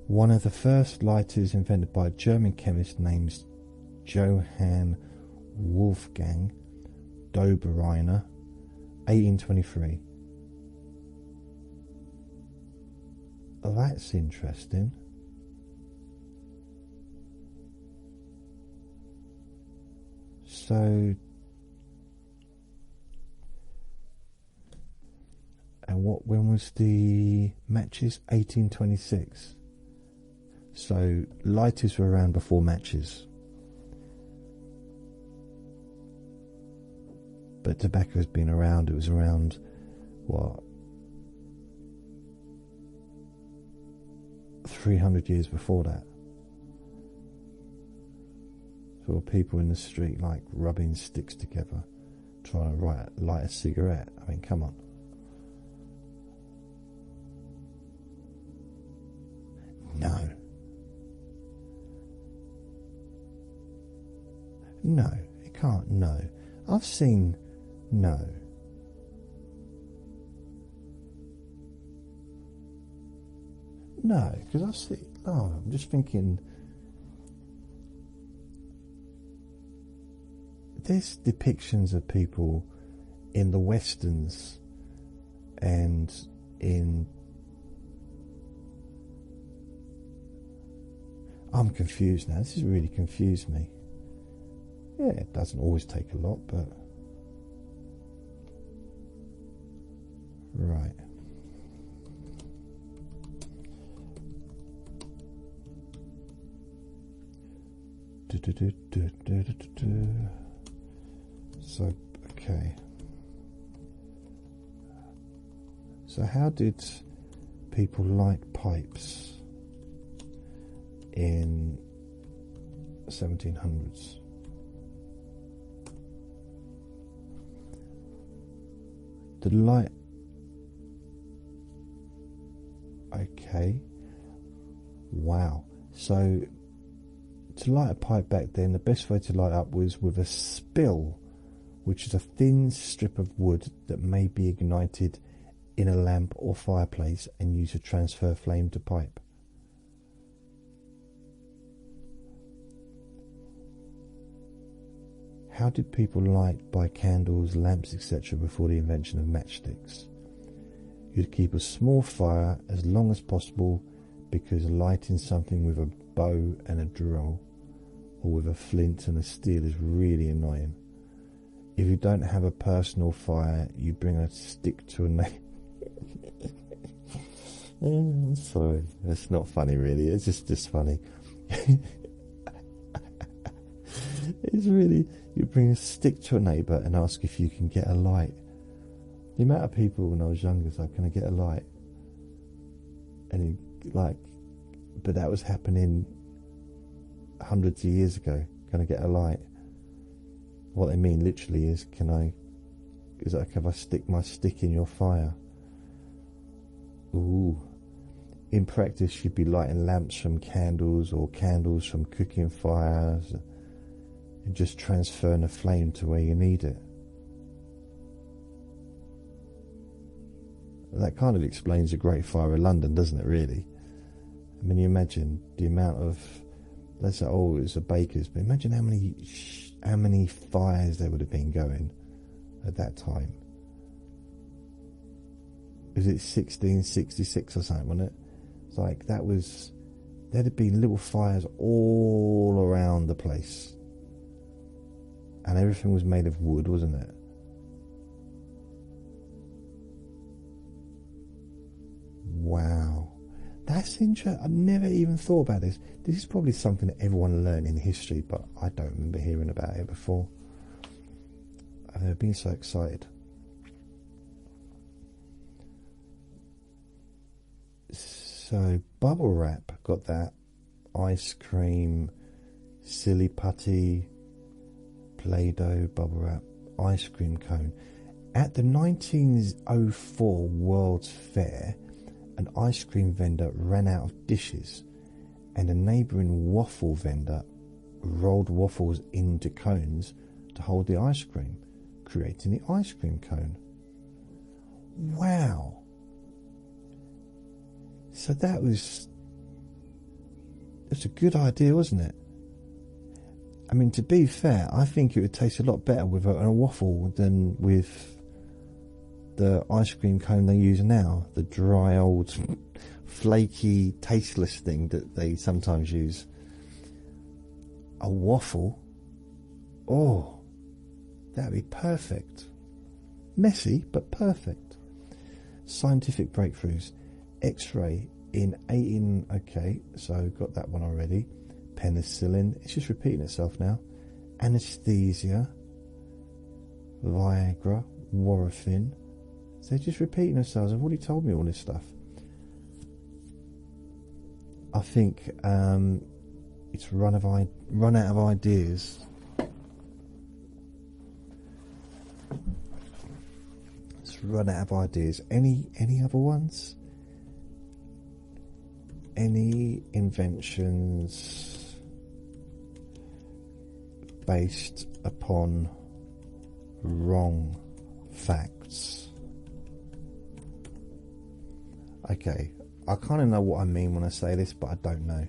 One of the first lighters invented by a German chemist named Johann Wolfgang Dobereiner, 1823. Oh, that's interesting. So, and when was the matches? 1826. So lighters were around before matches, but tobacco has been around. It was around, what, 300 years before that. So people in the street like rubbing sticks together, trying to light a cigarette. I mean, come on. No. No, it can't. No. I've seen. No. No, because I've seen. Oh, I'm just thinking. There's depictions of people in the westerns and in. I'm confused now. This has really confused me. Yeah, it doesn't always take a lot, but right. So, okay. So how did people light pipes in 1700s? The light. Okay. Wow. So to light a pipe back then, the best way to light up was with a spill, which is a thin strip of wood that may be ignited in a lamp or fireplace and use to transfer flame to pipe. How did people light by candles, lamps, etc. before the invention of matchsticks? You'd keep a small fire as long as possible because lighting something with a bow and a drill, or with a flint and a steel, is really annoying. If you don't have a personal fire, you bring a stick to a neighbour. I'm sorry, that's not funny really, it's just funny. It's really, you bring a stick to a neighbour and ask if you can get a light. The amount of people when I was younger was like, can I get a light? And but that was happening hundreds of years ago. Can I get a light? What they mean literally is, is it okay if I stick my stick in your fire? Ooh. In practice, you'd be lighting lamps from candles or candles from cooking fires, and just transferring the flame to where you need it. That kind of explains the Great Fire of London, doesn't it, really? I mean, you imagine the amount of, let's say, oh, it's a baker's, but imagine how many fires there would have been going at that time. Was it 1666 or something, wasn't it? It's like, there'd have been little fires all around the place. And everything was made of wood, wasn't it? Wow. That's interesting. I've never even thought about this. This is probably something that everyone learned in history, but I don't remember hearing about it before. I've never been so excited. So, bubble wrap, got that. Ice cream, silly putty, Play-Doh, bubble wrap, ice cream cone. At the 1904 World's Fair, an ice cream vendor ran out of dishes, and a neighbouring waffle vendor rolled waffles into cones to hold the ice cream, creating the ice cream cone. Wow. So that's a good idea, wasn't it? I mean, to be fair, I think it would taste a lot better with a waffle than with the ice cream cone they use now, the dry old flaky tasteless thing that they sometimes use. A waffle, oh, that'd be perfect. Messy but perfect. Scientific breakthroughs. X-ray in 18, okay, so got that one already. Penicillin, it's just repeating itself now. Anesthesia, Viagra, Warfarin. So they're just repeating themselves. I've already told me all this stuff. I think it's run out of ideas. It's run out of ideas. Any other ones? Any inventions based upon wrong facts? Okay, I kind of know what I mean when I say this, but I don't know.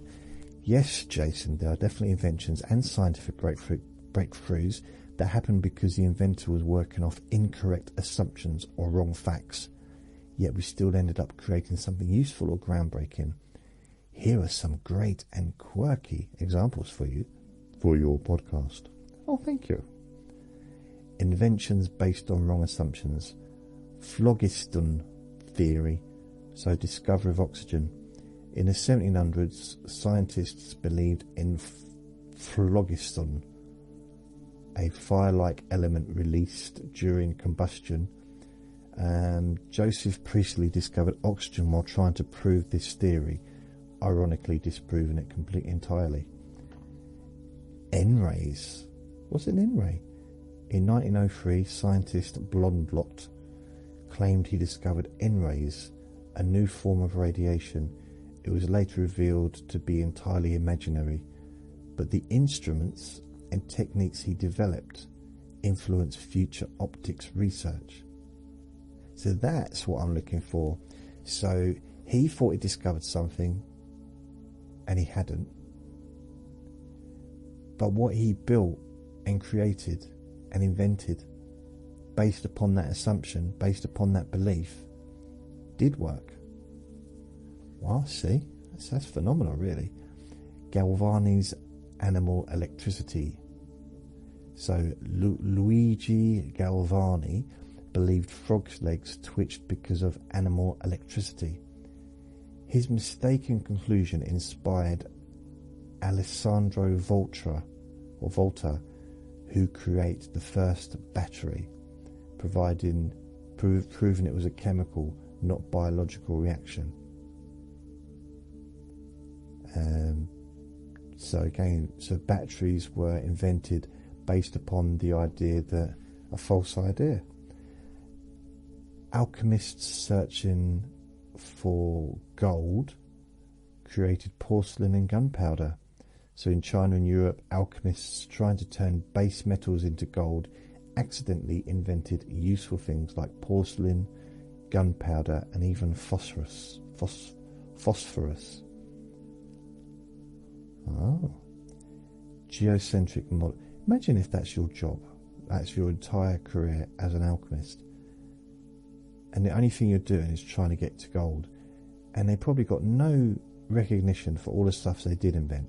Yes, Jason, there are definitely inventions and scientific breakthroughs that happened because the inventor was working off incorrect assumptions or wrong facts, yet we still ended up creating something useful or groundbreaking. Here are some great and quirky examples for you for your podcast. Oh, thank you. Inventions based on wrong assumptions. Phlogiston theory, so discovery of oxygen. In the 1700s, scientists believed in phlogiston, a fire-like element released during combustion. Joseph Priestley discovered oxygen while trying to prove this theory, ironically disproving it completely entirely. N-rays. What's an N-ray? In 1903, scientist Blondlot claimed he discovered N-rays, a new form of radiation. It was later revealed to be entirely imaginary, but the instruments and techniques he developed influenced future optics research. So that's what I'm looking for. So he thought he discovered something, and he hadn't. But what he built and created and invented based upon that assumption, based upon that belief, did work. Well, see, That's phenomenal, really. Galvani's animal electricity. So Luigi Galvani believed frogs' legs twitched because of animal electricity. His mistaken conclusion inspired Alessandro Volta, who created the first battery, proving it was a chemical, not biological reaction. So batteries were invented based upon the idea that a false idea. Alchemists searching for gold created porcelain and gunpowder. So in China and Europe, alchemists trying to turn base metals into gold accidentally invented useful things like porcelain, gunpowder, and even phosphorus. Oh. Geocentric model. Imagine if that's your job. That's your entire career as an alchemist. And the only thing you're doing is trying to get to gold. And they probably got no recognition for all the stuff they did invent.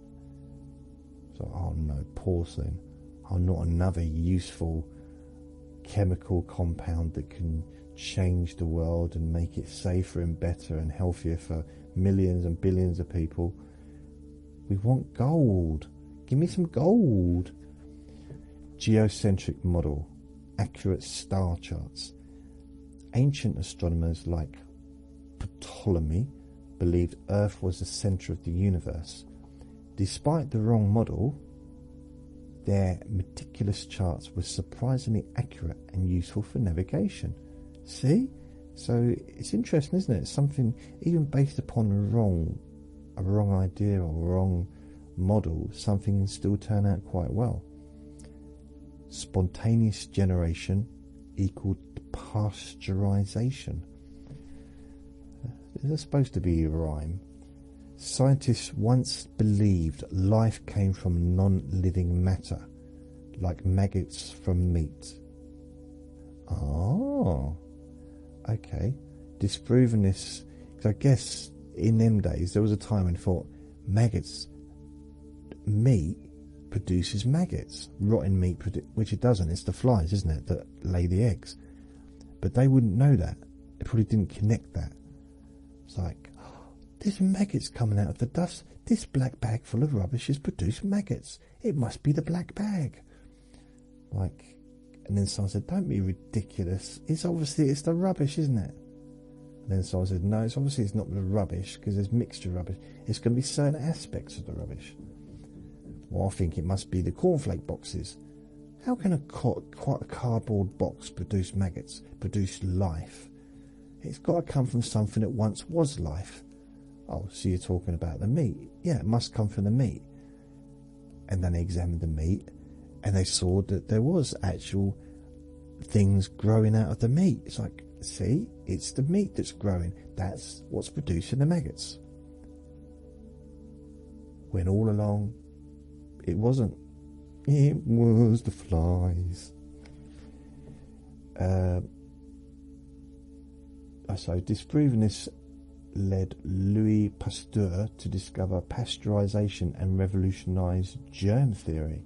So, oh no, porcelain. Oh, not another useful chemical compound that can change the world and make it safer and better and healthier for millions and billions of people. We want gold. Give me some gold. Geocentric model. Accurate star charts. Ancient astronomers like Ptolemy believed Earth was the centre of the universe. Despite the wrong model, their meticulous charts were surprisingly accurate and useful for navigation. See? So it's interesting, isn't it? It's something, even based upon a wrong idea or wrong model, something can still turn out quite well. Spontaneous generation equaled pasteurization. Is that supposed to be a rhyme? Scientists once believed life came from non-living matter, like maggots from meat. Oh, okay. Disproven this, because I guess in them days there was a time when they thought meat produces maggots. Rotten meat, which it doesn't. It's the flies, isn't it, that lay the eggs. But they wouldn't know that. They probably didn't connect that. It's like, there's maggots coming out of the dust. This black bag full of rubbish has produced maggots. It must be the black bag. Like, and then someone said, don't be ridiculous. It's the rubbish, isn't it? And then someone said, no, it's not the rubbish, because there's mixture of rubbish. It's going to be certain aspects of the rubbish. Well, I think it must be the cornflake boxes. How can a cardboard box produce maggots, produce life? It's got to come from something that once was life. Oh, so you're talking about the meat. Yeah, it must come from the meat. And then they examined the meat, and they saw that there was actual things growing out of the meat. It's like, see, it's the meat that's growing. That's what's producing the maggots. When all along, it wasn't. It was the flies. So disproving this led Louis Pasteur to discover pasteurization and revolutionise germ theory.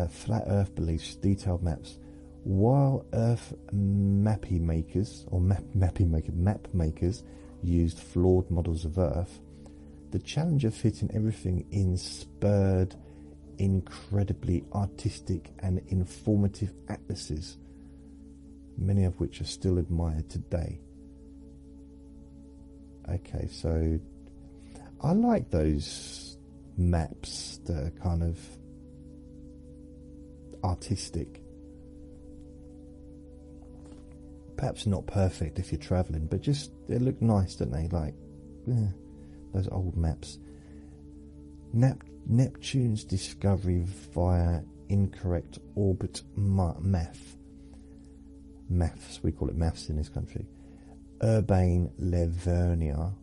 Flat Earth beliefs, detailed maps. While Earth map makers used flawed models of Earth, the challenge of fitting everything in spurred incredibly artistic and informative atlases, many of which are still admired today. Okay, so I like those maps that are kind of artistic. Perhaps not perfect if you're travelling, but just they look nice, don't they? Like those old maps. Neptune's discovery via incorrect orbit maths, we call it maths in this country. Urban Leverrier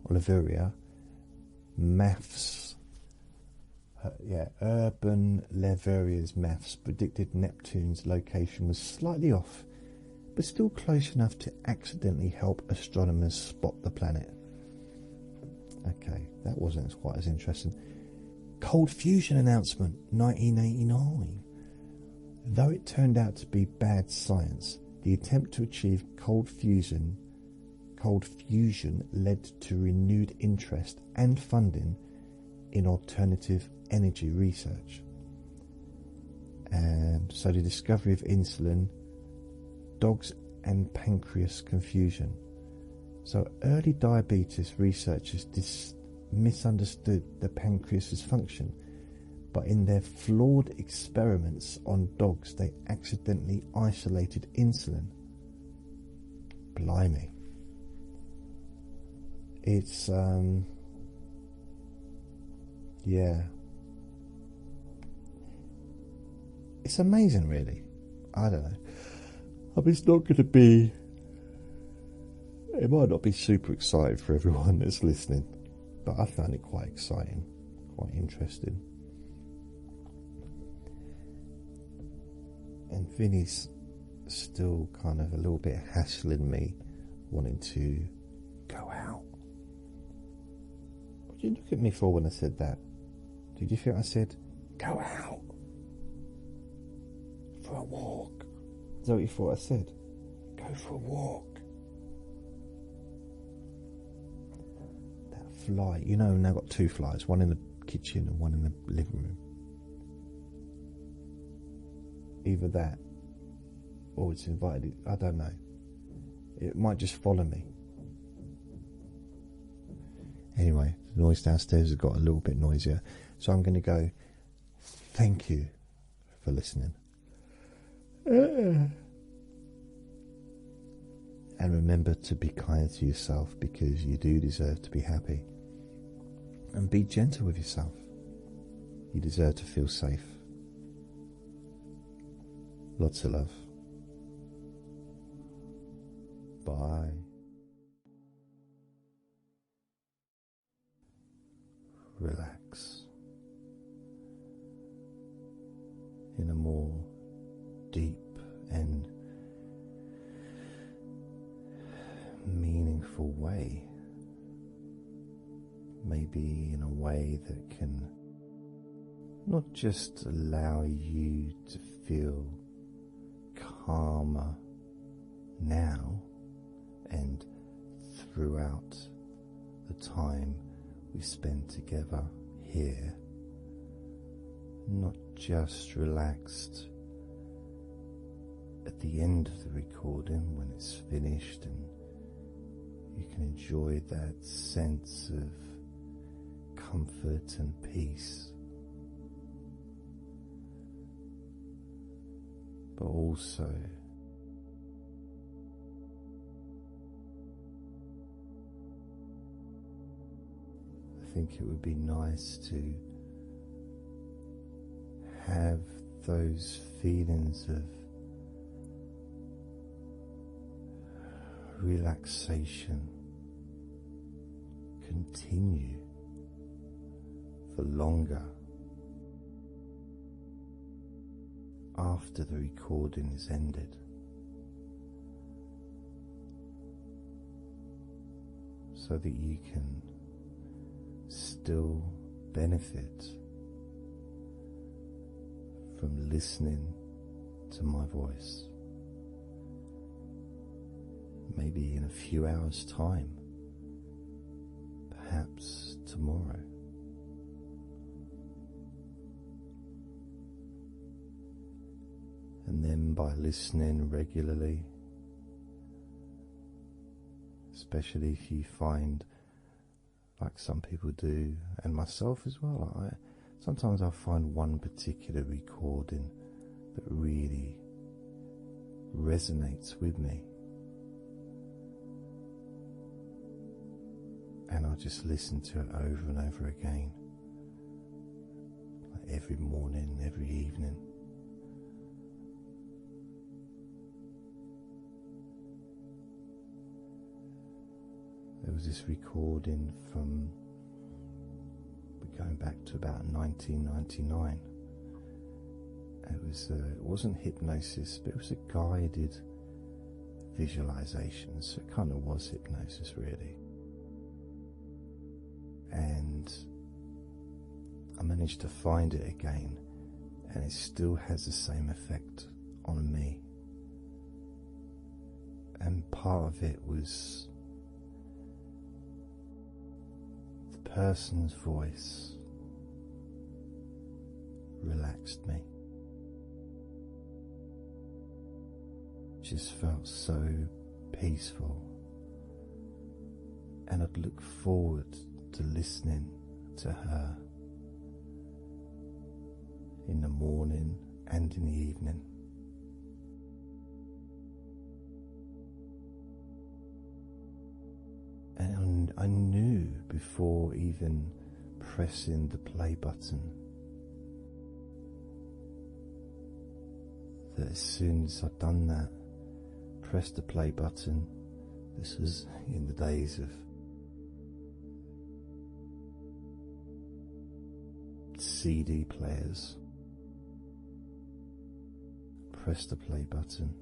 maths. Urban Leverrier's maths predicted Neptune's location was slightly off, but still close enough to accidentally help astronomers spot the planet. Okay, that wasn't quite as interesting. Cold fusion announcement, 1989. Though it turned out to be bad science, the attempt to achieve cold fusion led to renewed interest and funding in alternative energy research. And so the discovery of insulin, dogs and pancreas confusion. So early diabetes researchers misunderstood the pancreas's function, but in their flawed experiments on dogs they accidentally isolated insulin. Blimey. It's yeah, it's amazing, really. I don't know. I mean, it's not going to be, it might not be super exciting for everyone that's listening, but I found it quite exciting, quite interesting. And Vinny's still kind of a little bit hassling me, wanting to go out. What did you look at me for when I said that? Did you think I said, go out for a walk? Is that what you thought I said? Go for a walk. That fly, you know, I've now got two flies, one in the kitchen and one in the living room. Either that or it's invited, I don't know. It might just follow me. Anyway, the noise downstairs has got a little bit noisier, so I'm going to go, thank you for listening. And remember to be kind to yourself, because you do deserve to be happy. And be gentle with yourself. You deserve to feel safe. Lots of love. Bye. Relax in a more deep and meaningful way. Maybe in a way that can not just allow you to feel calmer now and throughout the time we spend together here, not just relaxed at the end of the recording when it's finished and you can enjoy that sense of comfort and peace, but also I think it would be nice to have those feelings of relaxation continue for longer after the recording is ended, so that you can still benefit from listening to my voice. Maybe in a few hours' time, perhaps tomorrow. And then by listening regularly, especially if you find, like some people do, and myself as well, sometimes I find one particular recording that really resonates with me, and I'll just listen to it over and over again, like every morning, every evening. There was this recording from, going back to about 1999. It wasn't hypnosis, but it was a guided visualization, so it kind of was hypnosis really. I managed to find it again, and it still has the same effect on me. And part of it was the person's voice relaxed me. Just felt so peaceful, and I'd look forward to listening to her in the morning and in the evening. And I knew before even pressing the play button that as soon as I'd done that, pressed the play button, this was in the days of CD players, press the play button.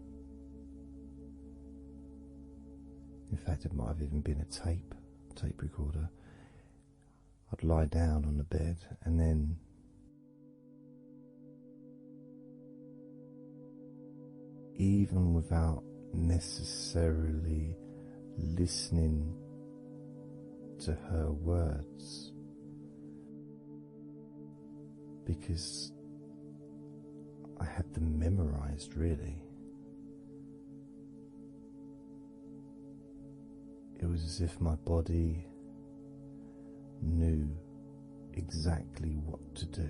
In fact, it might have even been a tape recorder. I'd lie down on the bed, and then even without necessarily listening to her words, because I had them memorized really, it was as if my body knew exactly what to do.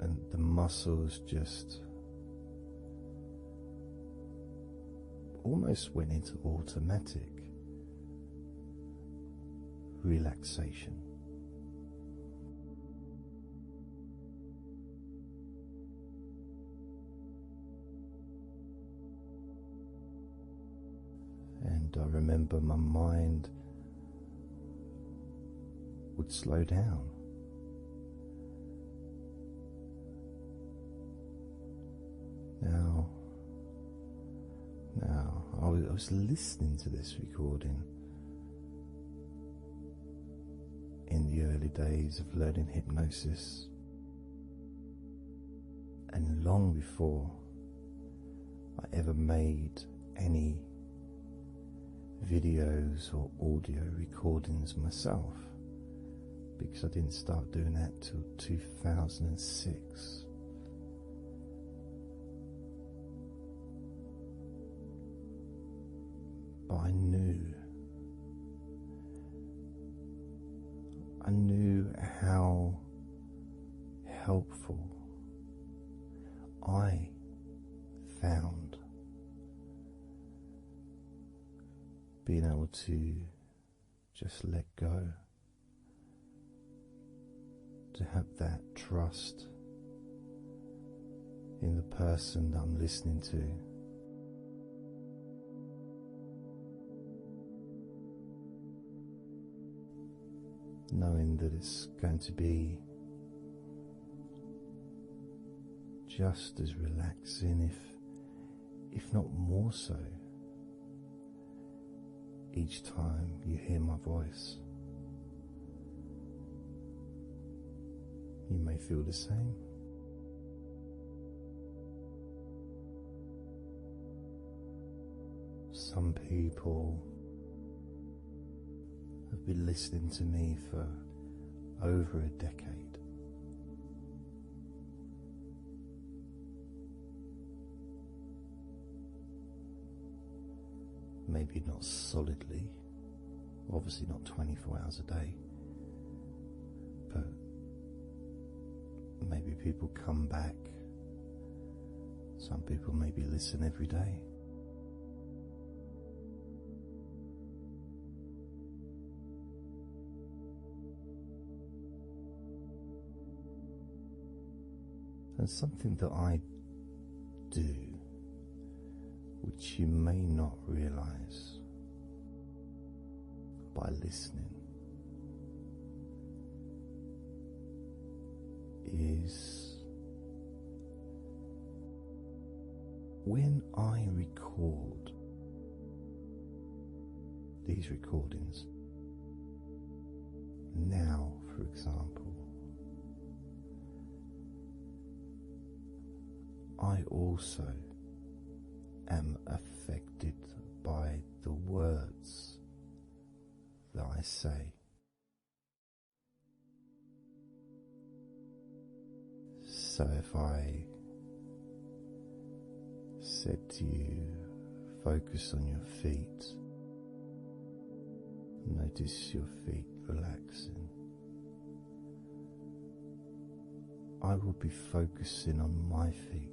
And the muscles just almost went into automatic relaxation. And I remember my mind would slow down. Now, I was listening to this recording in the early days of learning hypnosis, and long before I ever made any videos or audio recordings myself, because I didn't start doing that till 2006. But I knew how helpful I found being able to just let go, to have that trust in the person that I'm listening to. Knowing that it's going to be just as relaxing, if not more so, each time you hear my voice. You may feel the same. Some people have been listening to me for over a decade. Maybe not solidly, obviously not 24 hours a day, but maybe people come back. Some people maybe listen every day. And something that I do, which you may not realize by listening, is when I record these recordings, Now, for example, I also am affected by the words that I say. So if I said to you, focus on your feet, notice your feet relaxing, I will be focusing on my feet.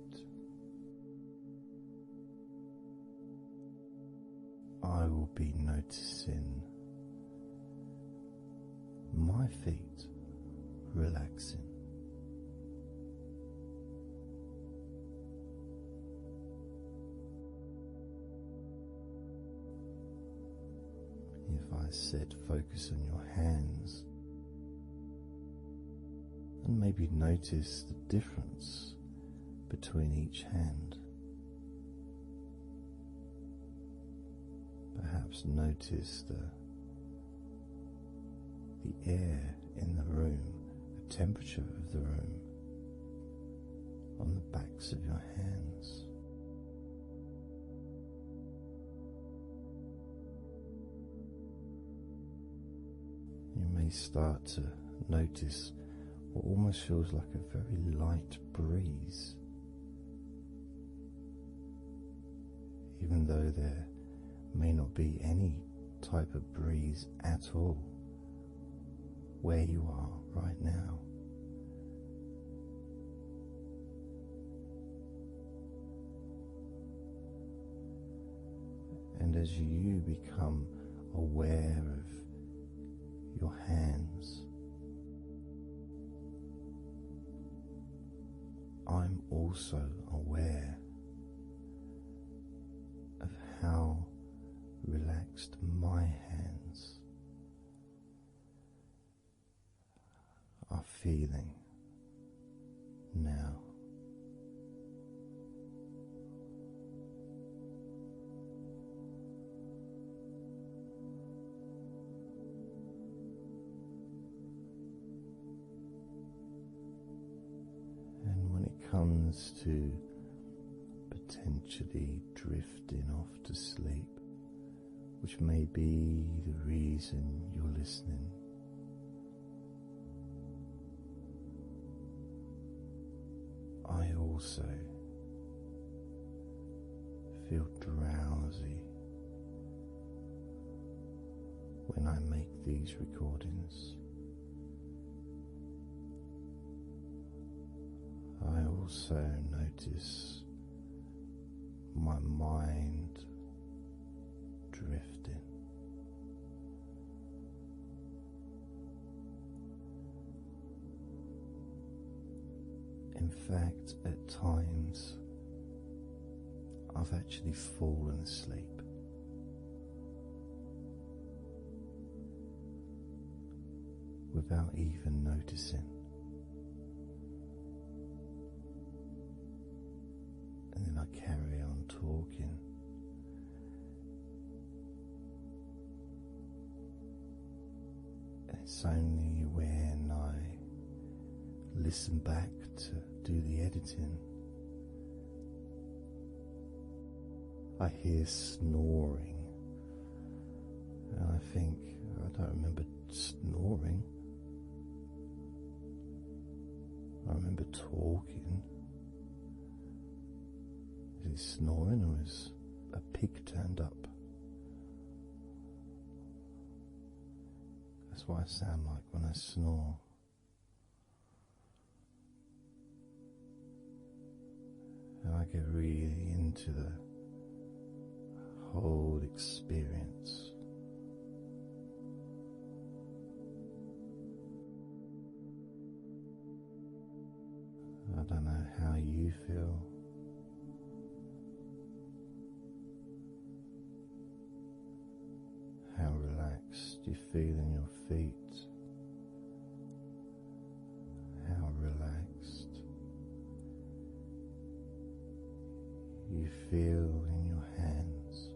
I will be noticing my feet relaxing. If I said focus on your hands, and maybe notice the difference between each hand. Perhaps notice the air in the room, the temperature of the room on the backs of your hands. You may start to notice what almost feels like a very light breeze, even though there may not be any type of breeze at all where you are right now. And as you become aware of your hands, I'm also aware of how relaxed my hands are feeling now. And when it comes to potentially drifting off to sleep, which may be the reason you're listening, I also feel drowsy when I make these recordings. I also notice my mind drifting. In fact, at times I've actually fallen asleep. Without even noticing. And then I carry on talking. And it's only when I listen back to do the editing, I hear snoring, and I think, I don't remember snoring. I remember talking. Is it snoring, or is a pig turned up? That's what I sound like when I snore. And I get really into the whole experience. I don't know how you feel. How relaxed you feel in your feet. How relaxed you feel in your hands.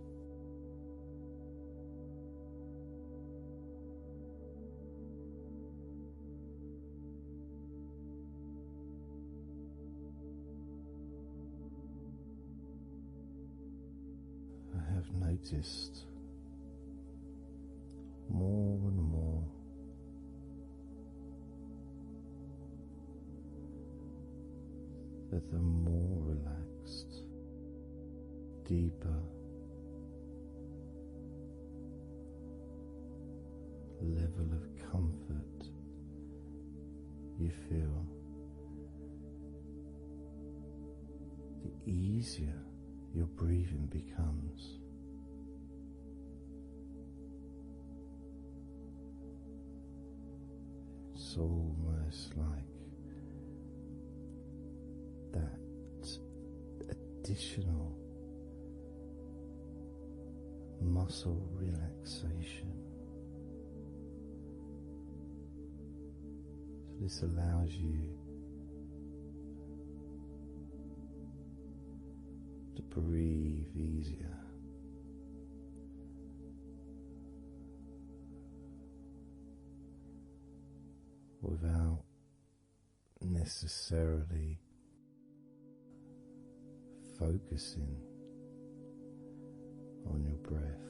have noticed more and more that the more relaxed, deeper level of comfort you feel, the easier your breathing becomes. It's almost like that additional muscle relaxation. So this allows you to breathe easier. Without necessarily focusing on your breath.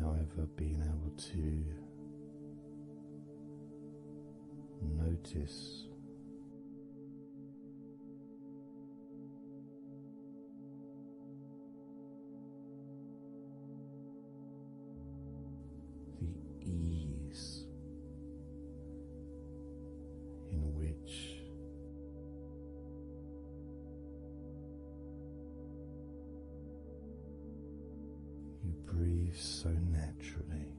However, being able to notice the ease in which you breathe so naturally.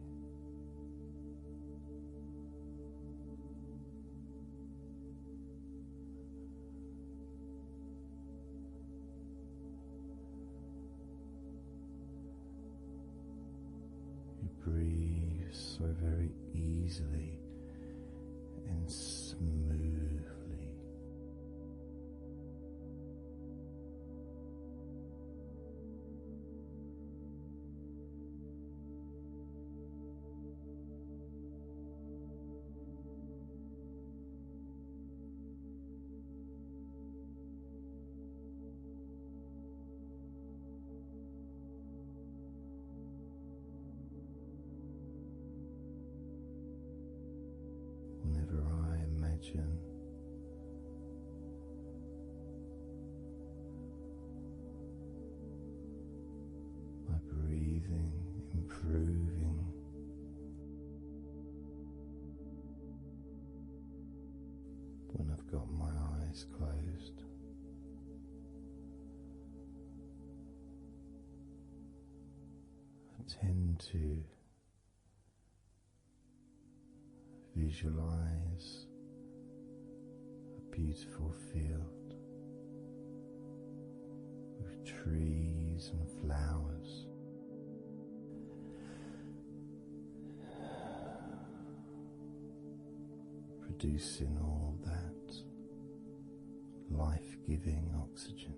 Breathe so very easily and smoothly. Whenever I imagine my breathing improving, when I've got my eyes closed, I tend to visualize a beautiful field with trees and flowers, producing all that life-giving oxygen.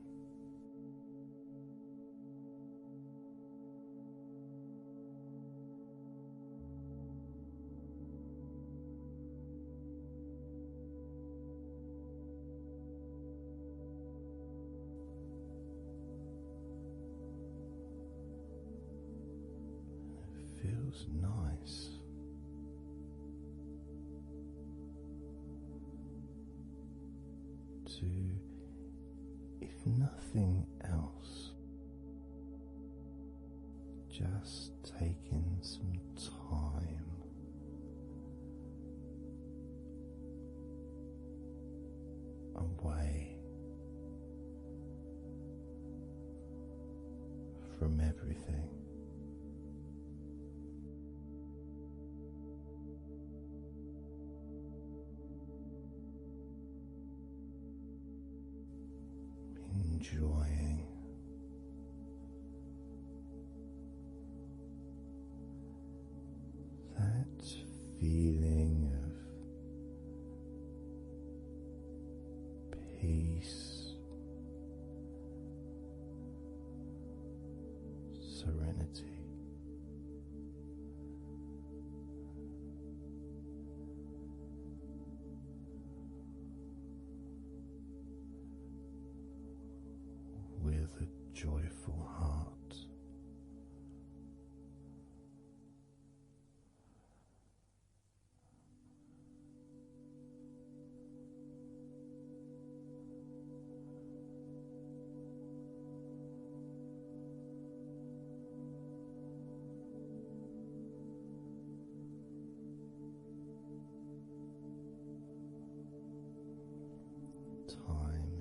Feels nice to, if nothing else, just taking some time away from everything. Enjoying that feeling of peace, serenity.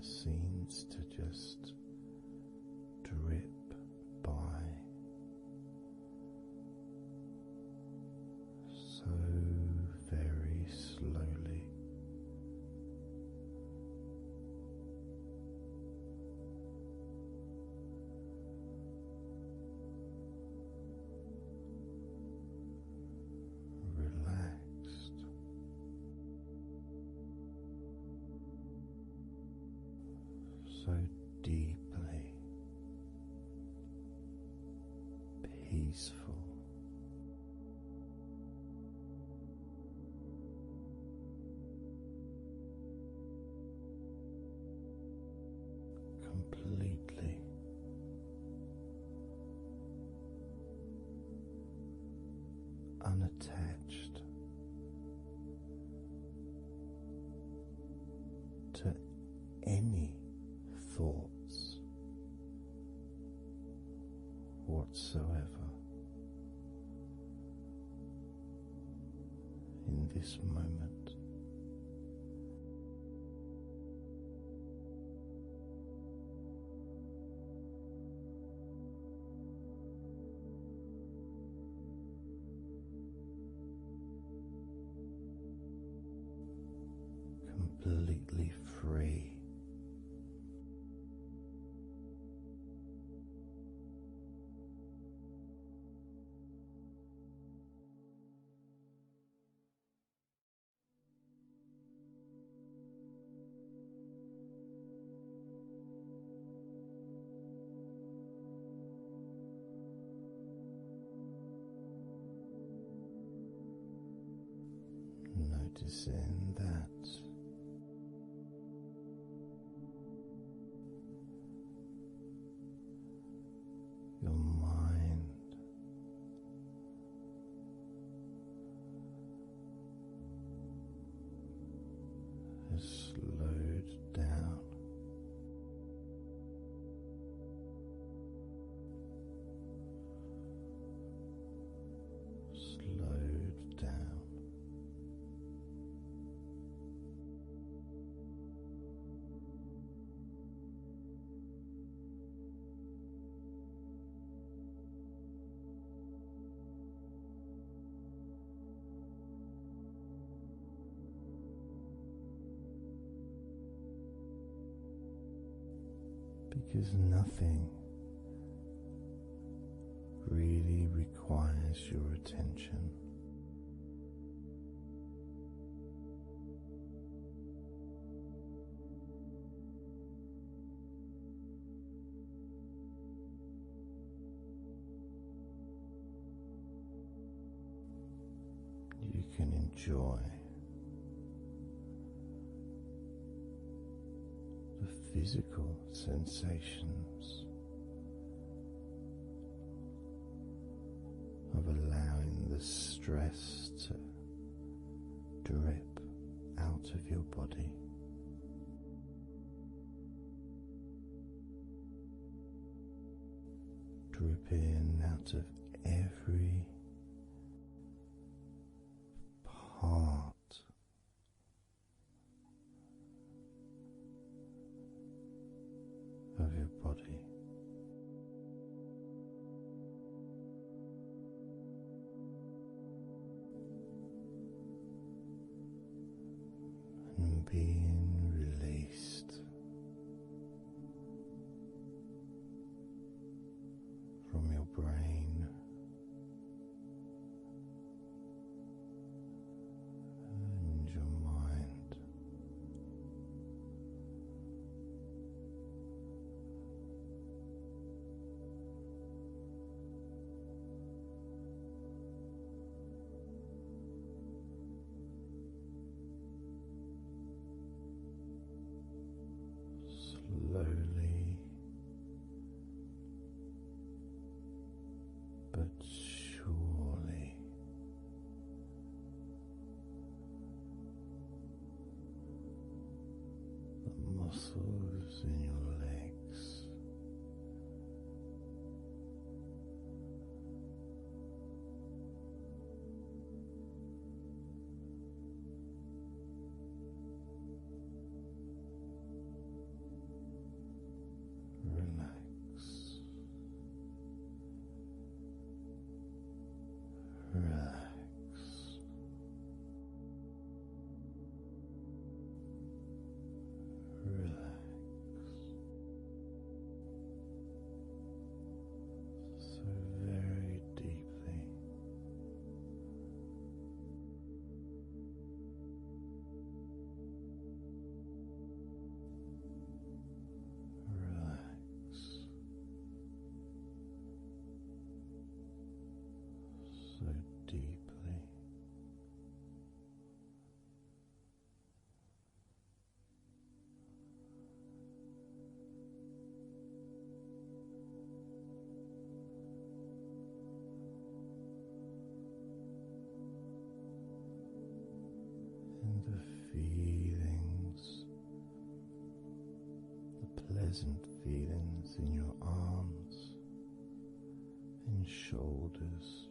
seems to just drip by so very slowly. Relaxed, so deeply peaceful. Completely unattached to any thoughts whatsoever in this moment. Completely free. Noticing that your mind has slowed down. Slowed down. Because nothing really requires your attention. You can enjoy the physical sensations of allowing the stress to drip out of your body. Dripping out of every part of your body. And being released from your brain and your mind. Slowly but surely the muscles in your legs the feelings, the pleasant feelings in your arms and shoulders.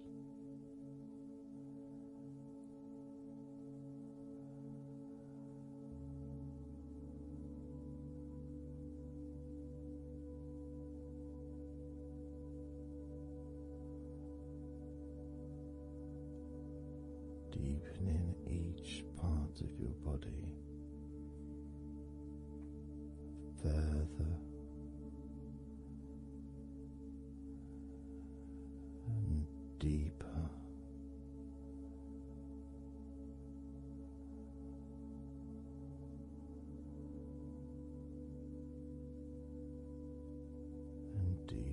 Deepening each part of your body further and deeper. And deeper.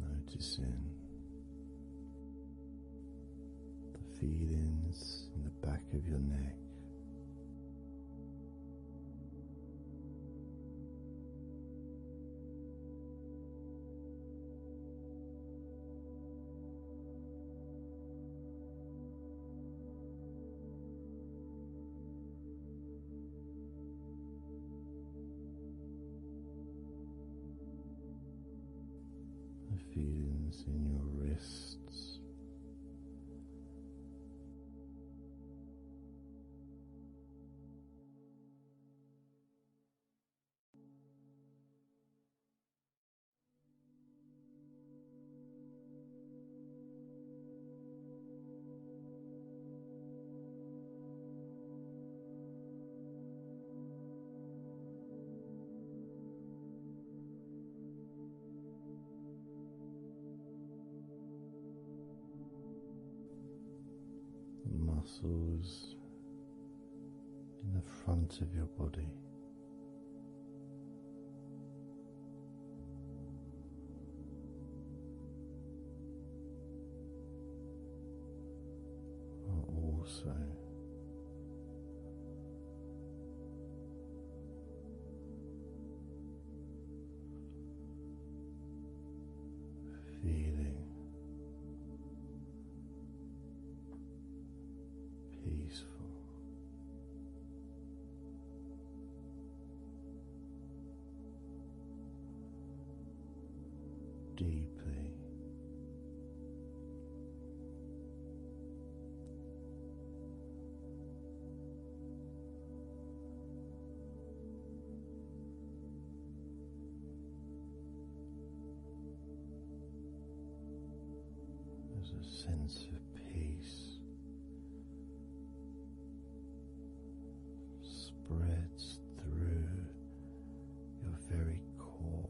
Noticing the feelings in the back of your neck, the feelings in your wrists, the muscles in the front of your body, are also feeling peaceful. Deeply there's a sense of peace spreads through your very core.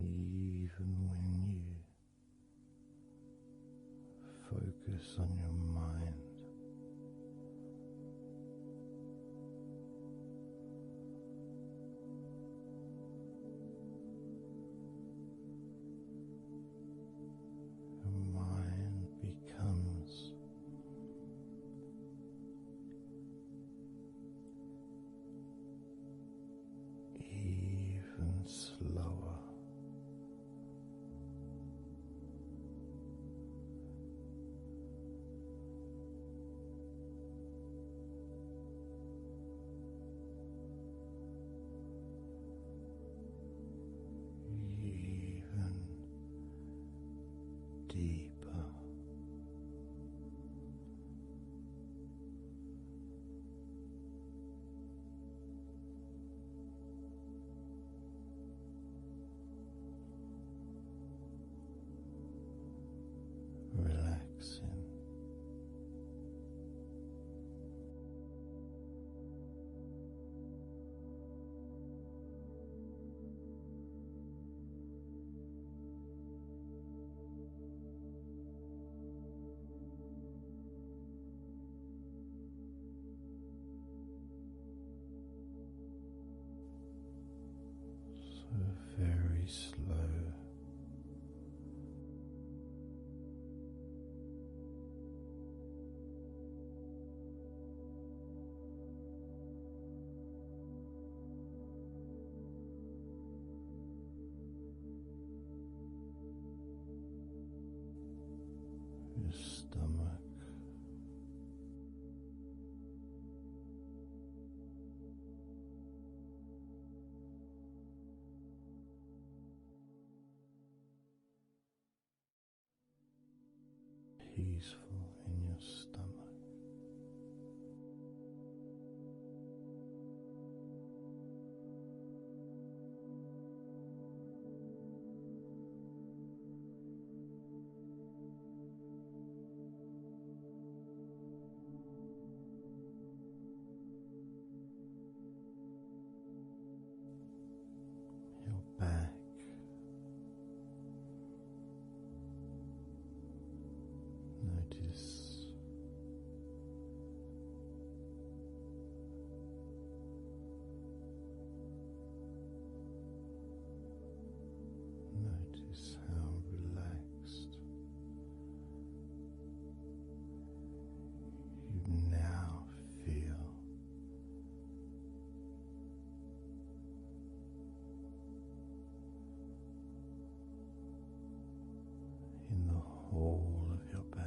Even when you focus on your mind, your mind becomes even slower. Even deeper. peaceful in your stomach. Your back, notice how relaxed you now feel. In the whole of your back.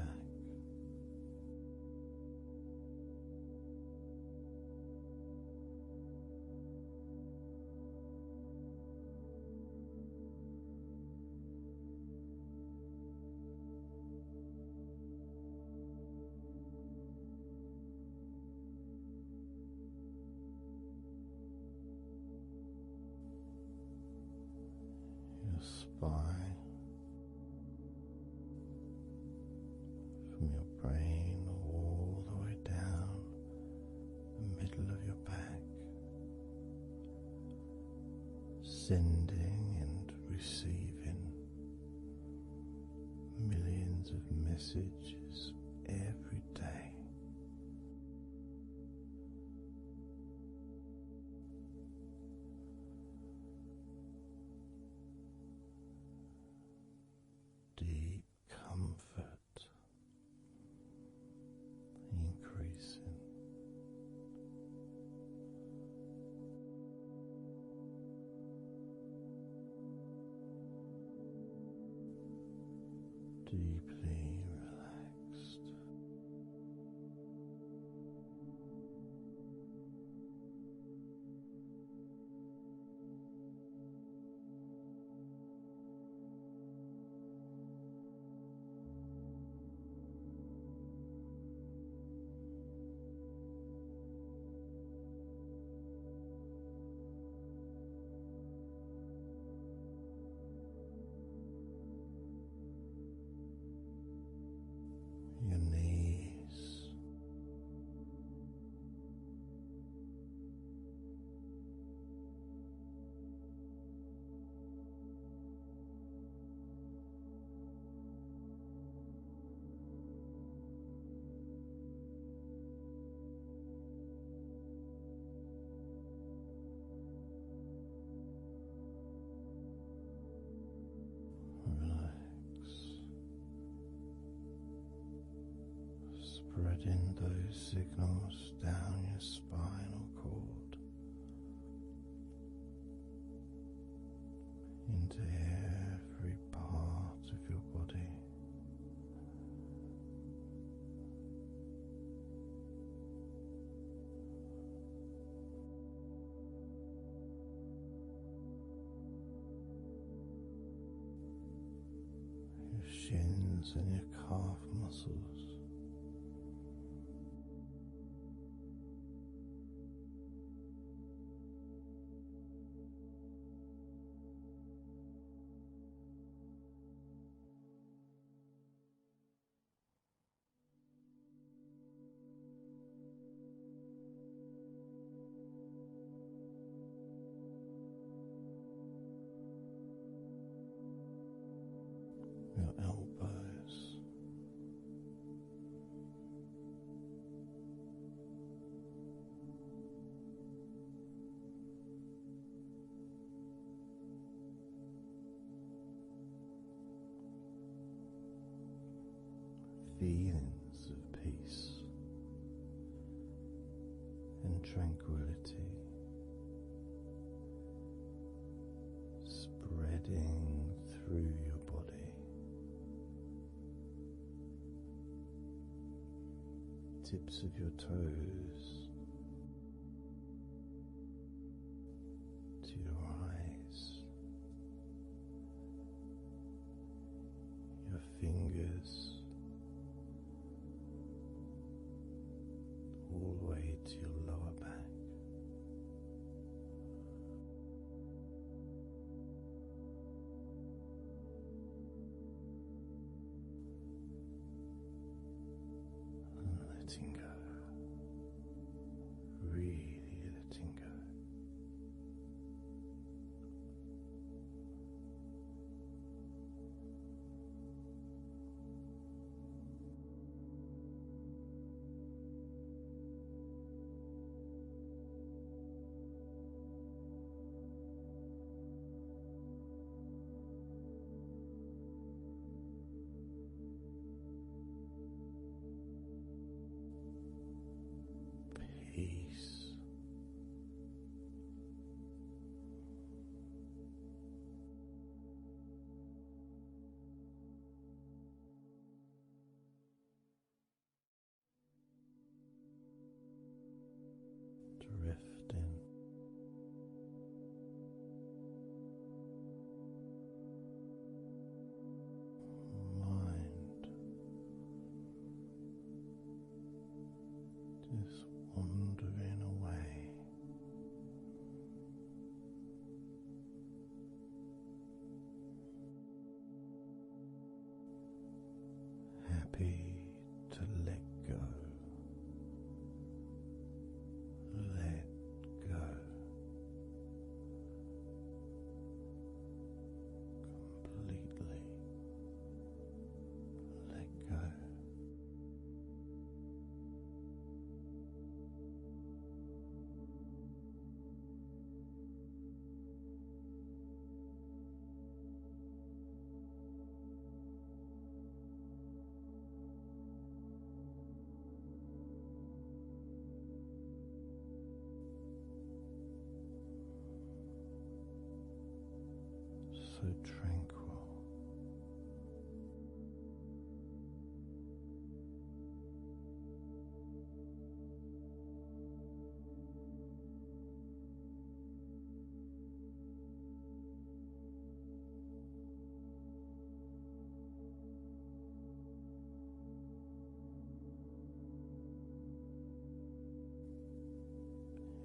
Your spine, from your brain all the way down the middle of your back, sending and receiving millions of messages every day. Deep comfort increasing. Deeply relaxed. Your knees, relax, spreading those signals down your spinal cord into every part of your body. Your shins and your calf muscles. Your elbows, feelings of peace and tranquility spreading through your body. Tips of your toes to your eyes, your fingers to your lower back. And letting go, really letting go. Peace. Drifting. Mind just wandering away. Happy to let go. Let go. Completely let go. So tranquil.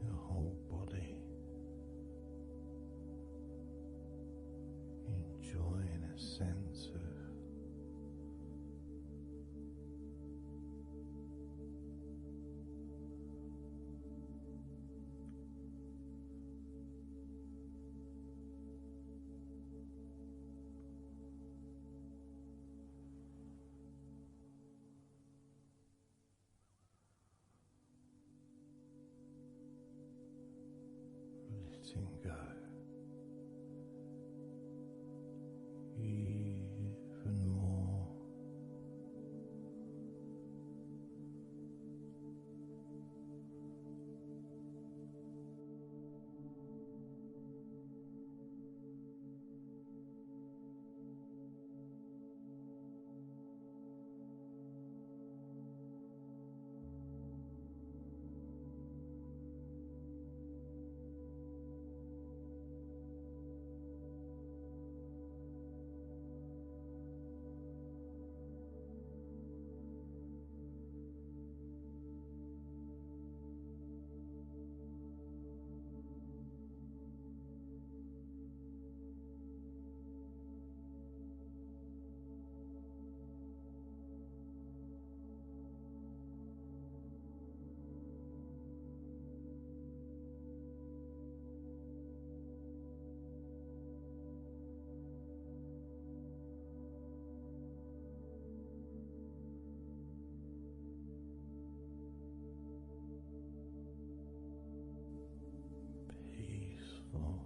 Your whole body enjoying a sense of letting go even more. Peaceful.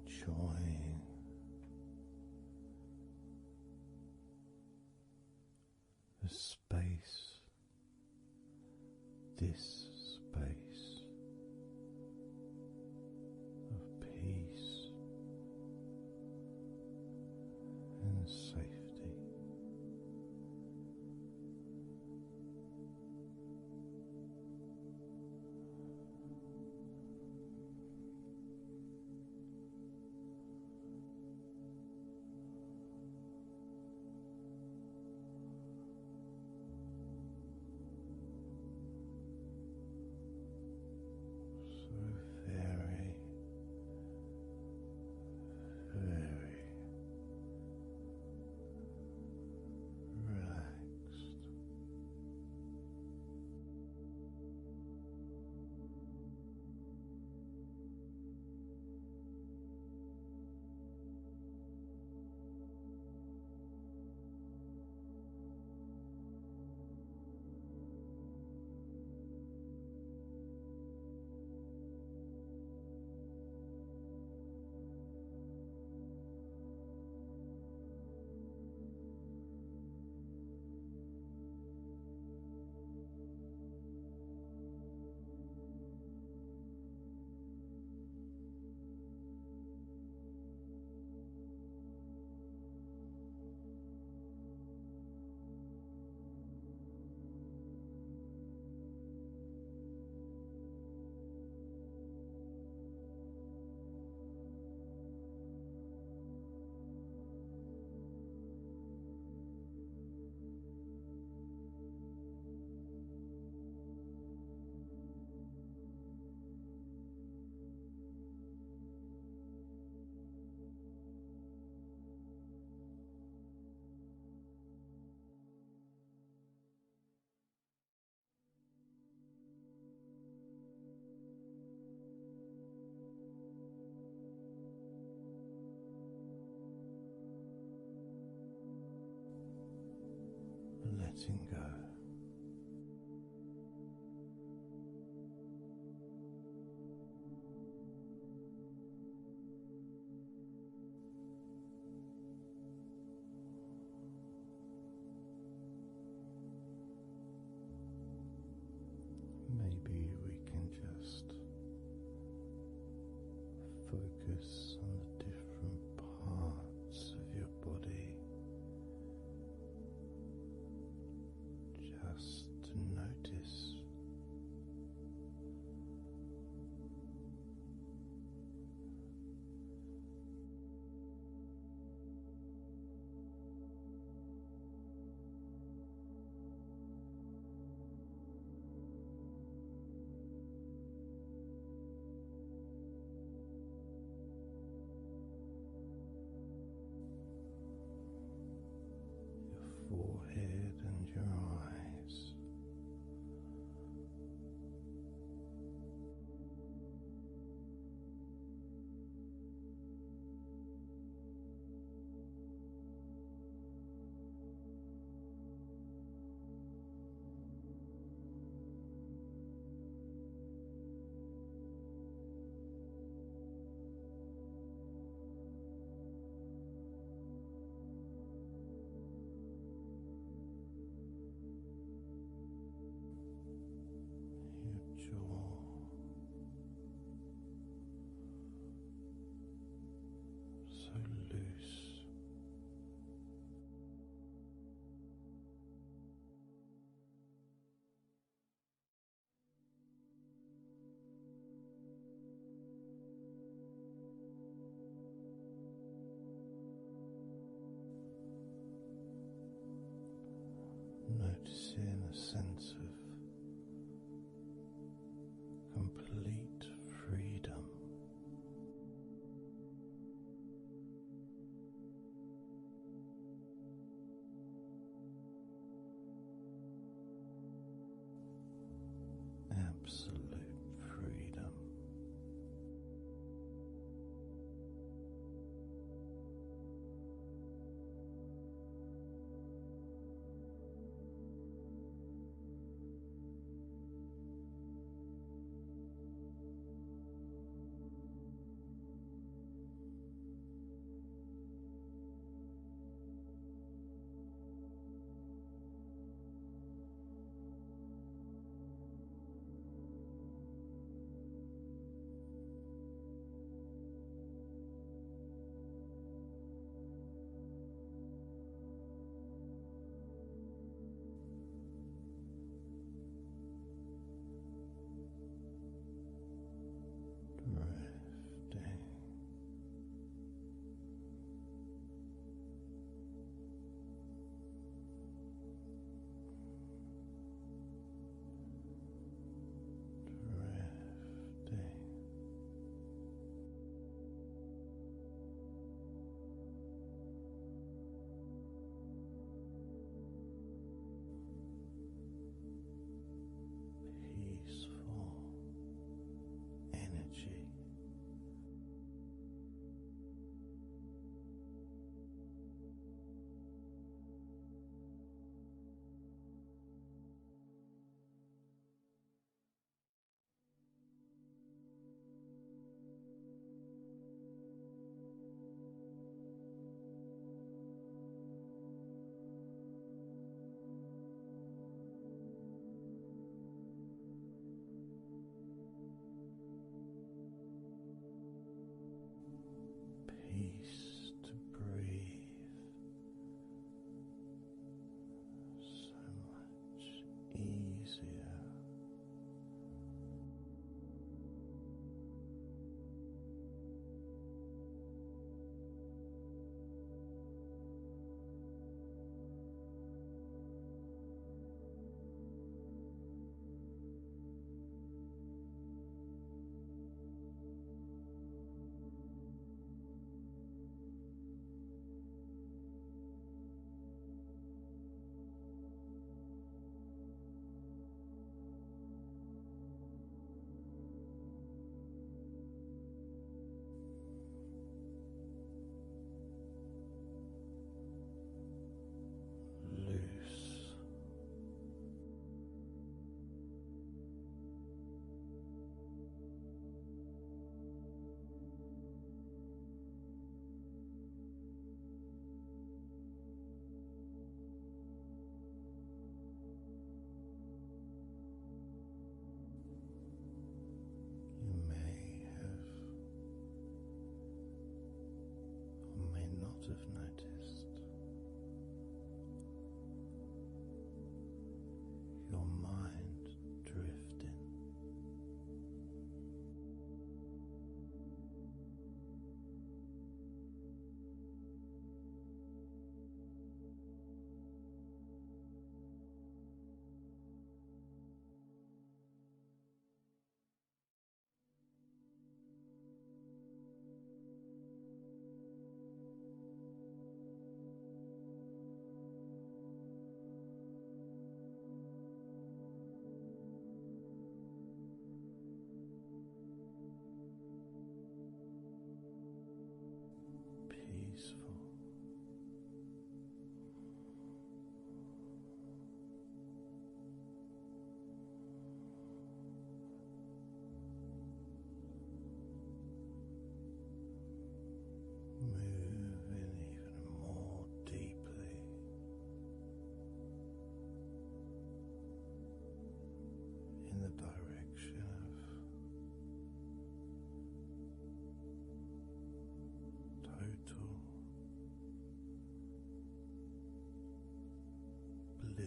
Enjoying the space this space of peace and safety. Very relaxed. Letting go. Maybe we can just focus on the different parts of your body, just to notice your forehead and your eyes. Your jaw, so loose. Noticing a sense of complete freedom. Absolute freedom.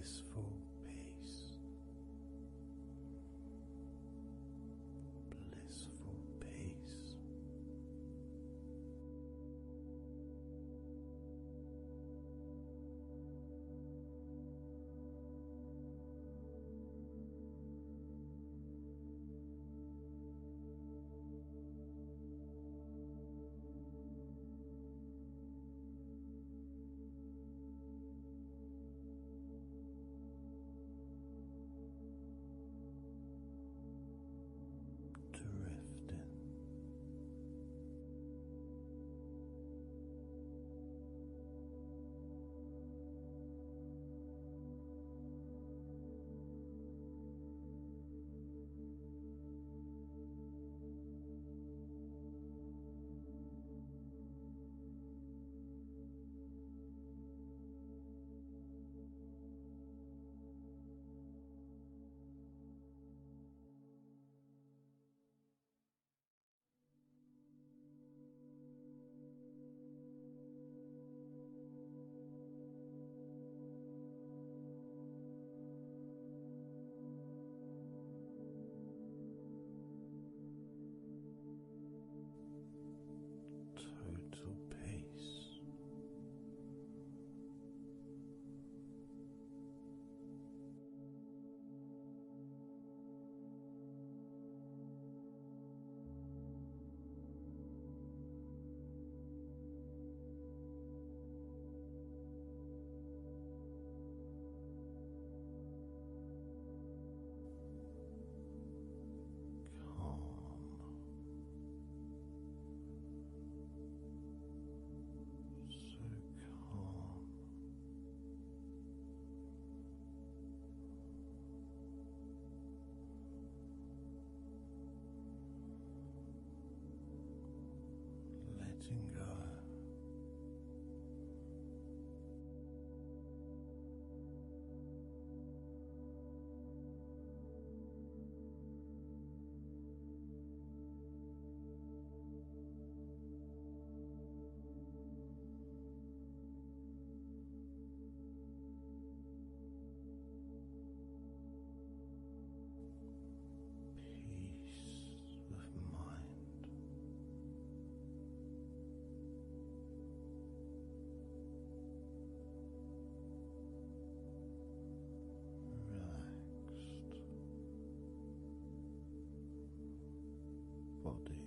blissful peace, blissful peace. Drifting, total peace. Calm, so calm, letting go. Peace of mind, relaxed body,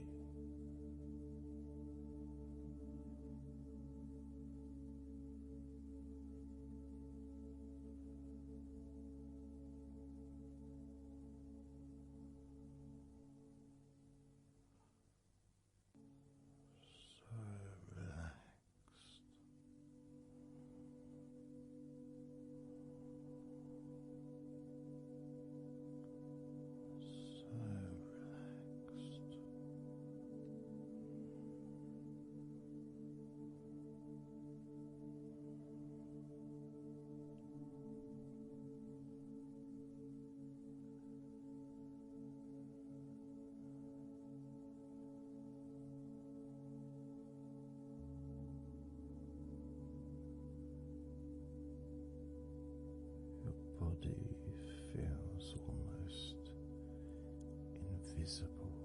so relaxed, so relaxed. Your body feels almost invisible.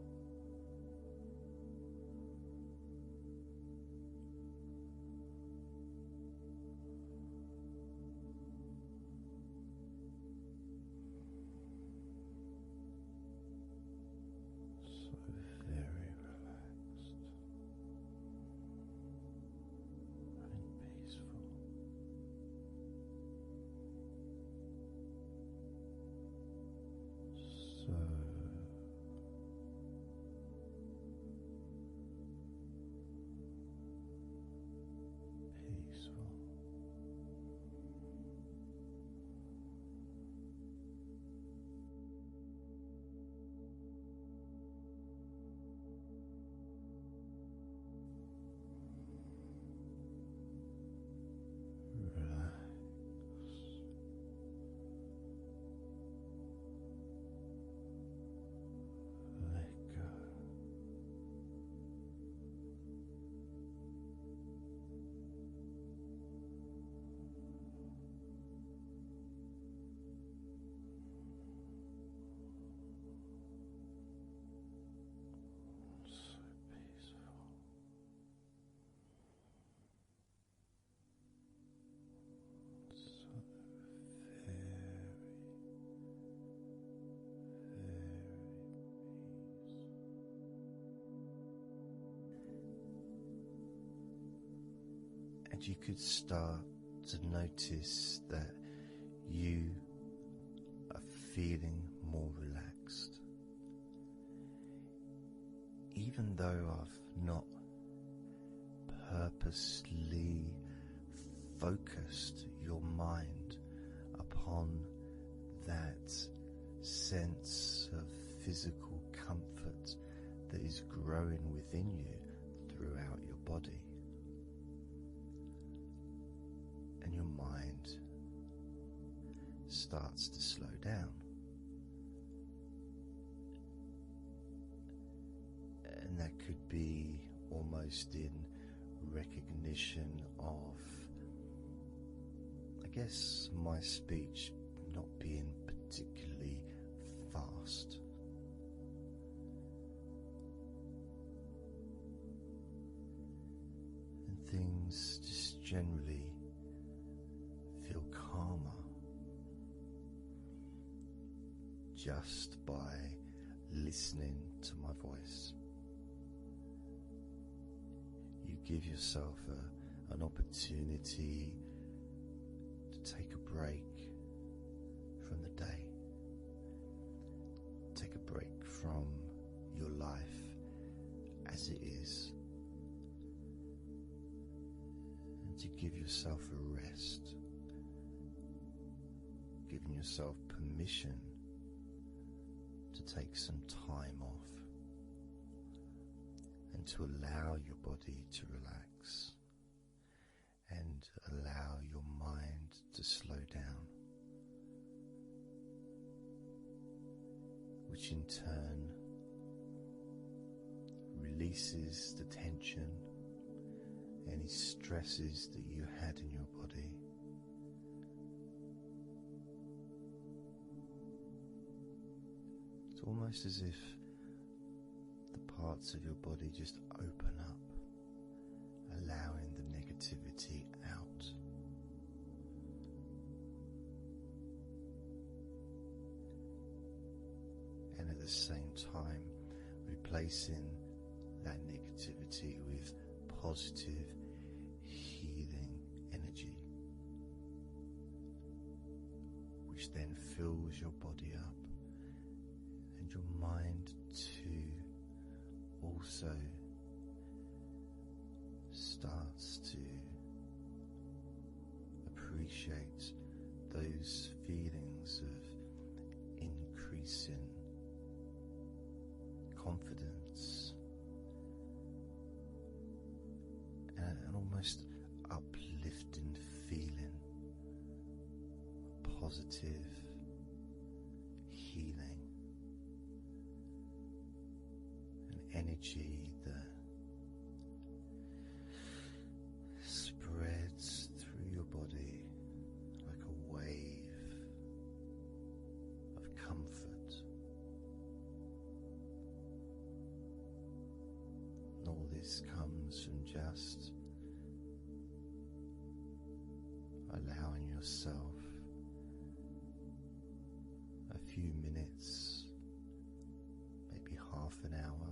So very relaxed and peaceful. So And you could start to notice that you are feeling more relaxed. Even though I've not purposely focused your mind upon that sense of physical comfort that is growing within you throughout your body. And your mind starts to slow down. And that could be almost in recognition of, I guess, my speech not being particularly fast. And things just generally feel calmer just by listening to my voice. You give yourself an opportunity to take a break from the day, take a break from your life as it is, and to give yourself a rest, giving yourself permission to take some time off and to allow your body to relax and allow your mind to slow down, which in turn releases the tension, any stresses that you had in your body. It's almost as if the parts of your body just open up, allowing the negativity out. And at the same time, replacing that negativity with positive, healing energy, which then fills your body up and your mind too also starts to appreciate those feelings of increasing confidence and an almost uplifting feeling, positive healing, energy that spreads through your body like a wave of comfort. And all this comes from just allowing yourself a few minutes, maybe half an hour,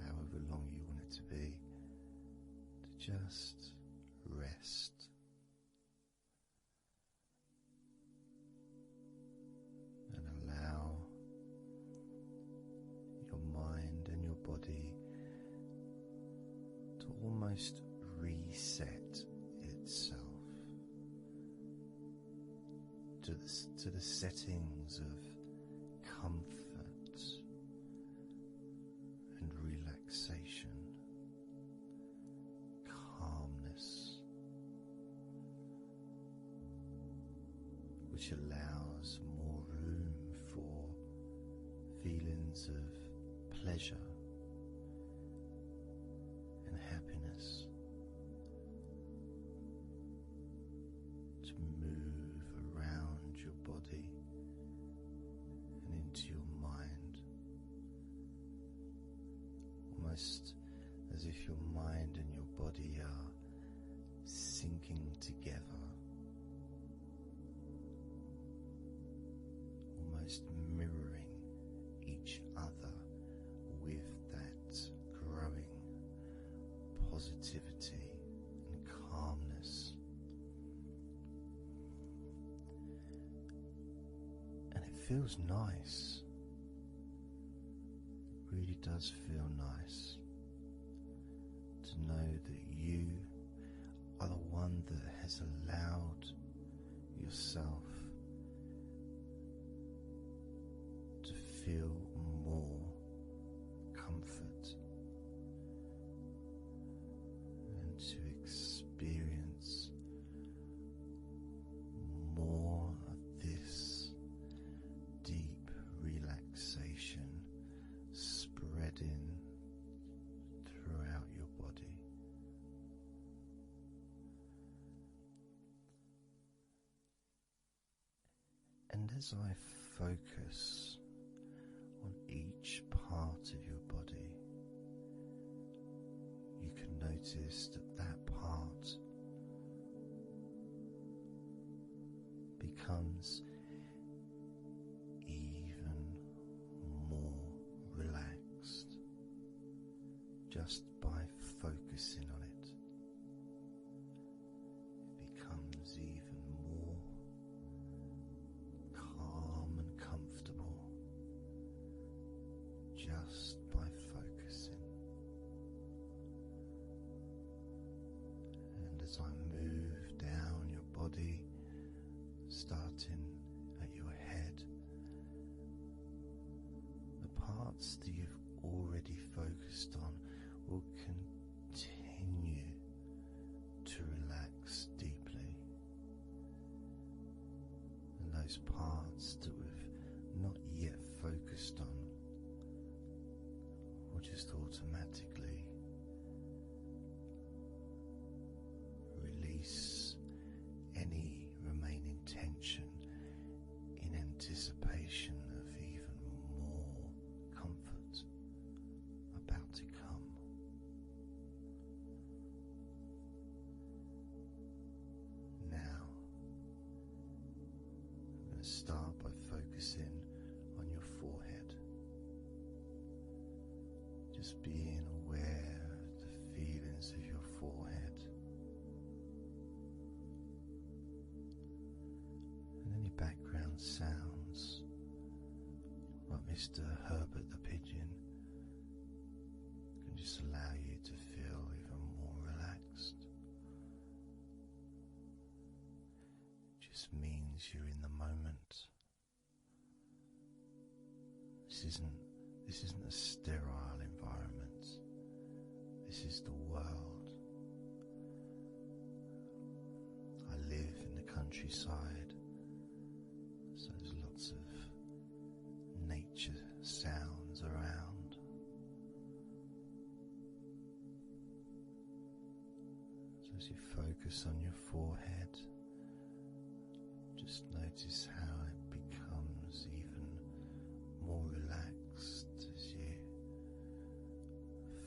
however long you want it to be, to just rest and allow your mind and your body to almost reset itself to the settings of comfort and relaxation, calmness, which allows more room for feelings of pleasure and happiness to move around your body and into your mind, almost as if your mind and your body are sinking together, almost mirroring each other with that growing positivity and calmness feels nice. It really does feel nice to know that you are the one that has allowed yourself to feel more comfort and to experience more of this deep relaxation spreading throughout your body. And as I focus on each part of your body, you can notice that that part becomes even more relaxed just by focusing on it. It becomes even more calm and comfortable just by focusing. And as I move down your body, starting at your head, the parts that you've already focused on will continue to relax deeply, and those parts that we've not yet focused on will just automatically release any remaining tension in anticipation of even more comfort about to come. Now, I'm going to start by focusing on your forehead. Just being aware of the feelings of your forehead. Background sounds like Mr. Herbert the Pigeon can just allow you to feel even more relaxed. It just means you're in the moment. This isn't a sterile environment. This is the world. I live in the countryside. So there's lots of nature sounds around. So as you focus on your forehead, just notice how it becomes even more relaxed as you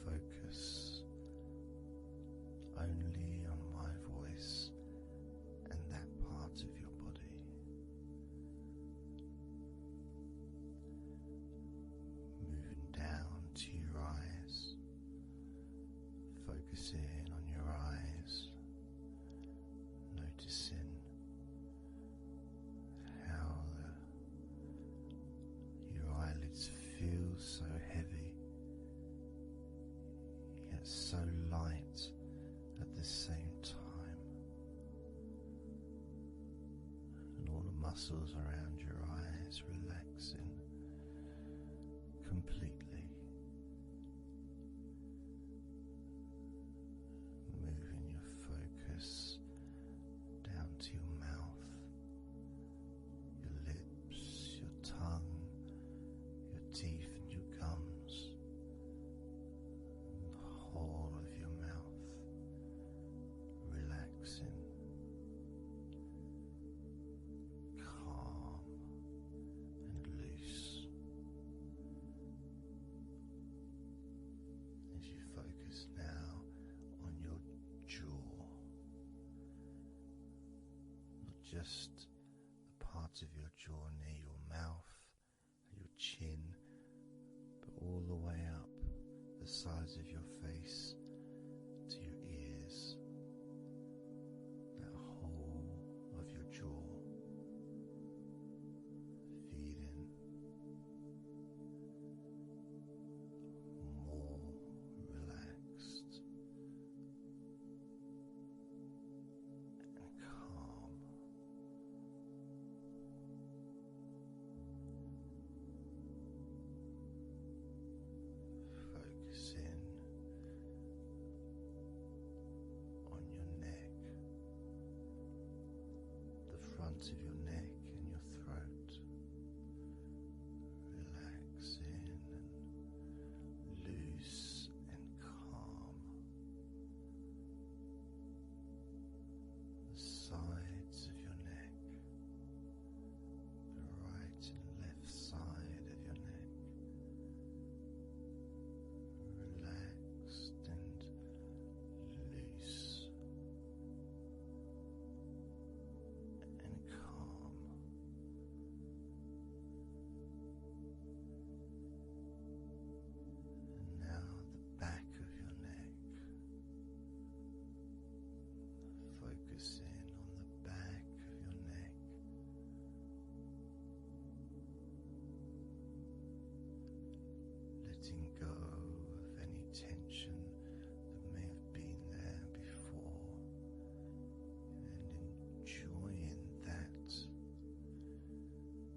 focus only on my voice and that part of your body. To your eyes, focusing on your eyes, noticing how your eyelids feel so heavy, yet so light at the same time, and all the muscles around your eyes relaxing completely. Down to your mouth, your lips, your tongue, your teeth and your gums, and the whole of your mouth, relaxing, calm and loose. As you focus now on your jaw, just the part of your jaw near your mouth, your chin, but all the way up the sides of your face to your ears, that whole of your jaw, feeling front of your neck and your throat. Relaxing and loose and calm. The sides of your neck, the right and left side of your neck, relaxed and loose and calm. And now the back of your neck, focusing on the back of your neck, letting go of any tension that may have been there before, and enjoying that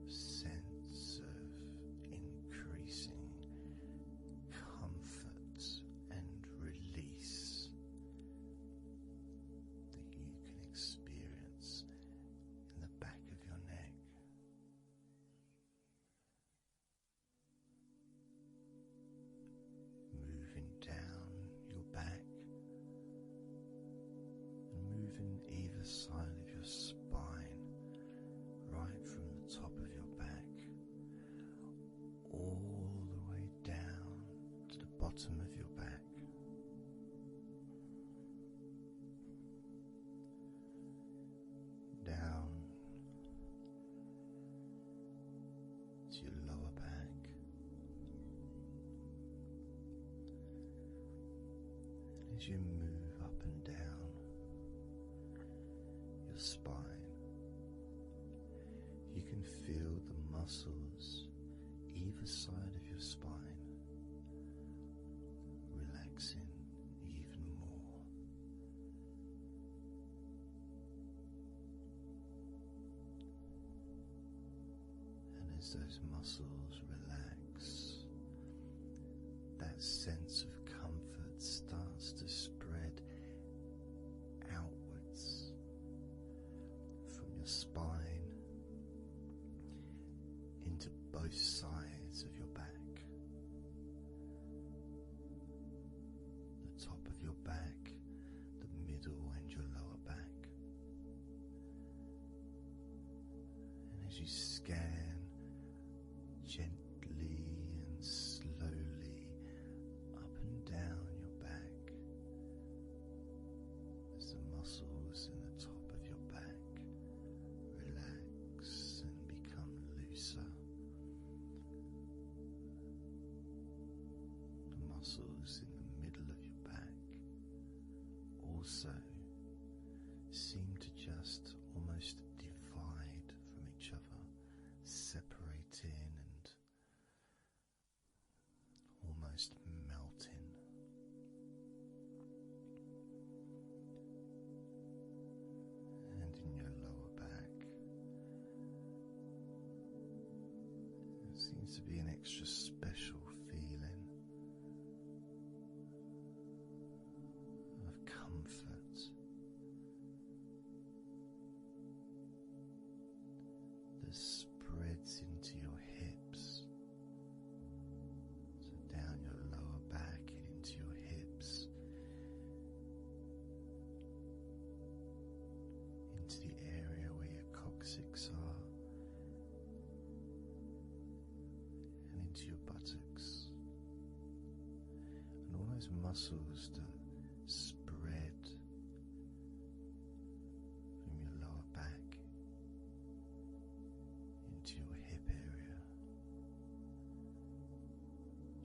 sense of increasing comfort and release that you can experience in the back of your neck. Moving down your back and moving either side of your spine, right from the top of your back all the way down to the bottom of your back. Down to your lower back. And as you move up and down your spine, you can feel the muscles either side of your spine relaxing even more. And as those muscles relax, that sense of comfort starts to spread outwards from your spine into both sides of your back. The top of your back, the middle and your lower back. And as you scan gently and slowly up and down your back, as the muscles in the top of your back relax and become looser, the muscles in the middle of your back also seem to just almost divide from each other, separating and almost melting. And in your lower back, there seems to be an extra special feeling of comfort that spreads into your hips, so down your lower back and into your hips, into the area where your coccyx are, and into your buttocks, and all those muscles that spread from your lower back into your hip area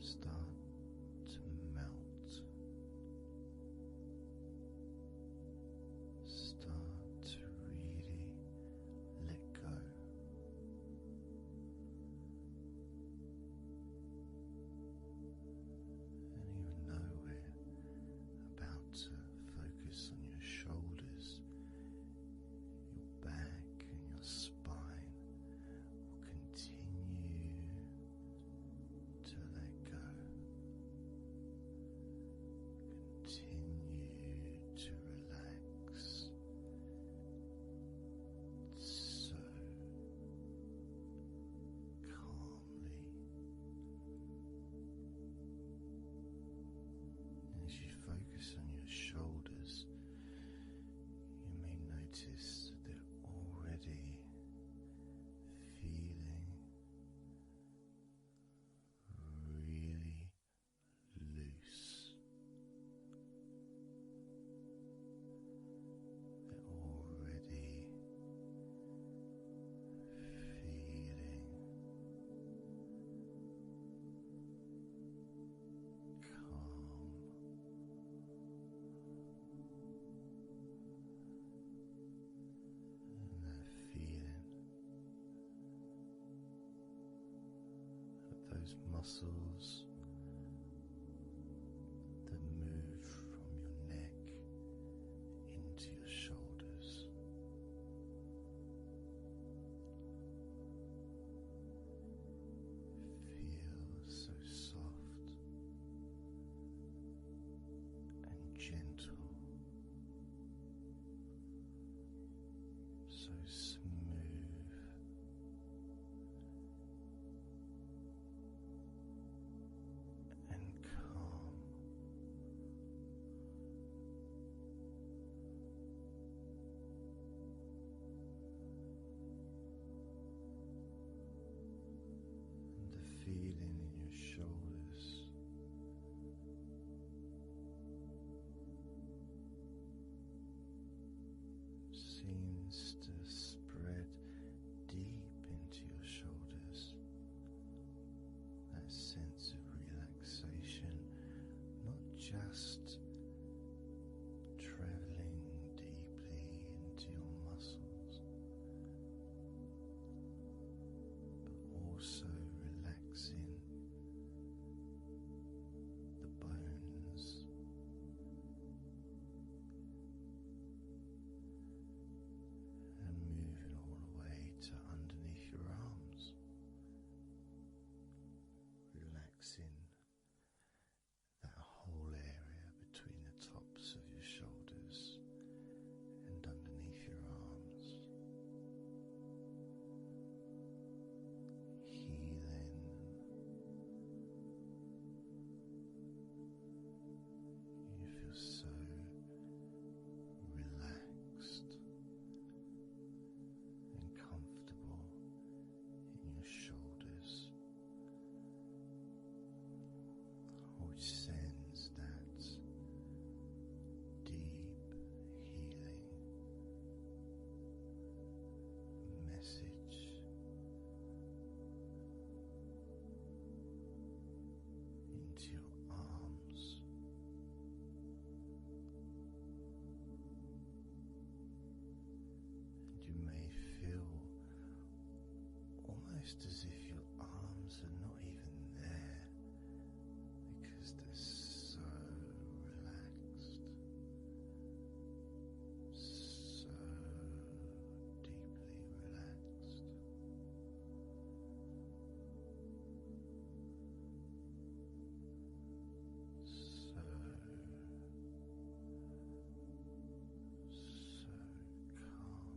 start to melt, start to really let go. And even know where those muscles that move from your neck into your shoulders. Feel so soft and gentle, so smooth, and calm. And the feeling in your shoulders seems to spread deep into your shoulders. That sense of relaxation, not just traveling deeply into your muscles, but also relaxing the bones. And moving all the way to underneath your arms, relaxing that whole area between the tops of your shoulders and underneath your arms, healing. You feel so relaxed and comfortable in your shoulders, which sends that deep healing message into your arms. And you may feel almost as if your arms are not even there, because they're so relaxed, so deeply relaxed. So calm.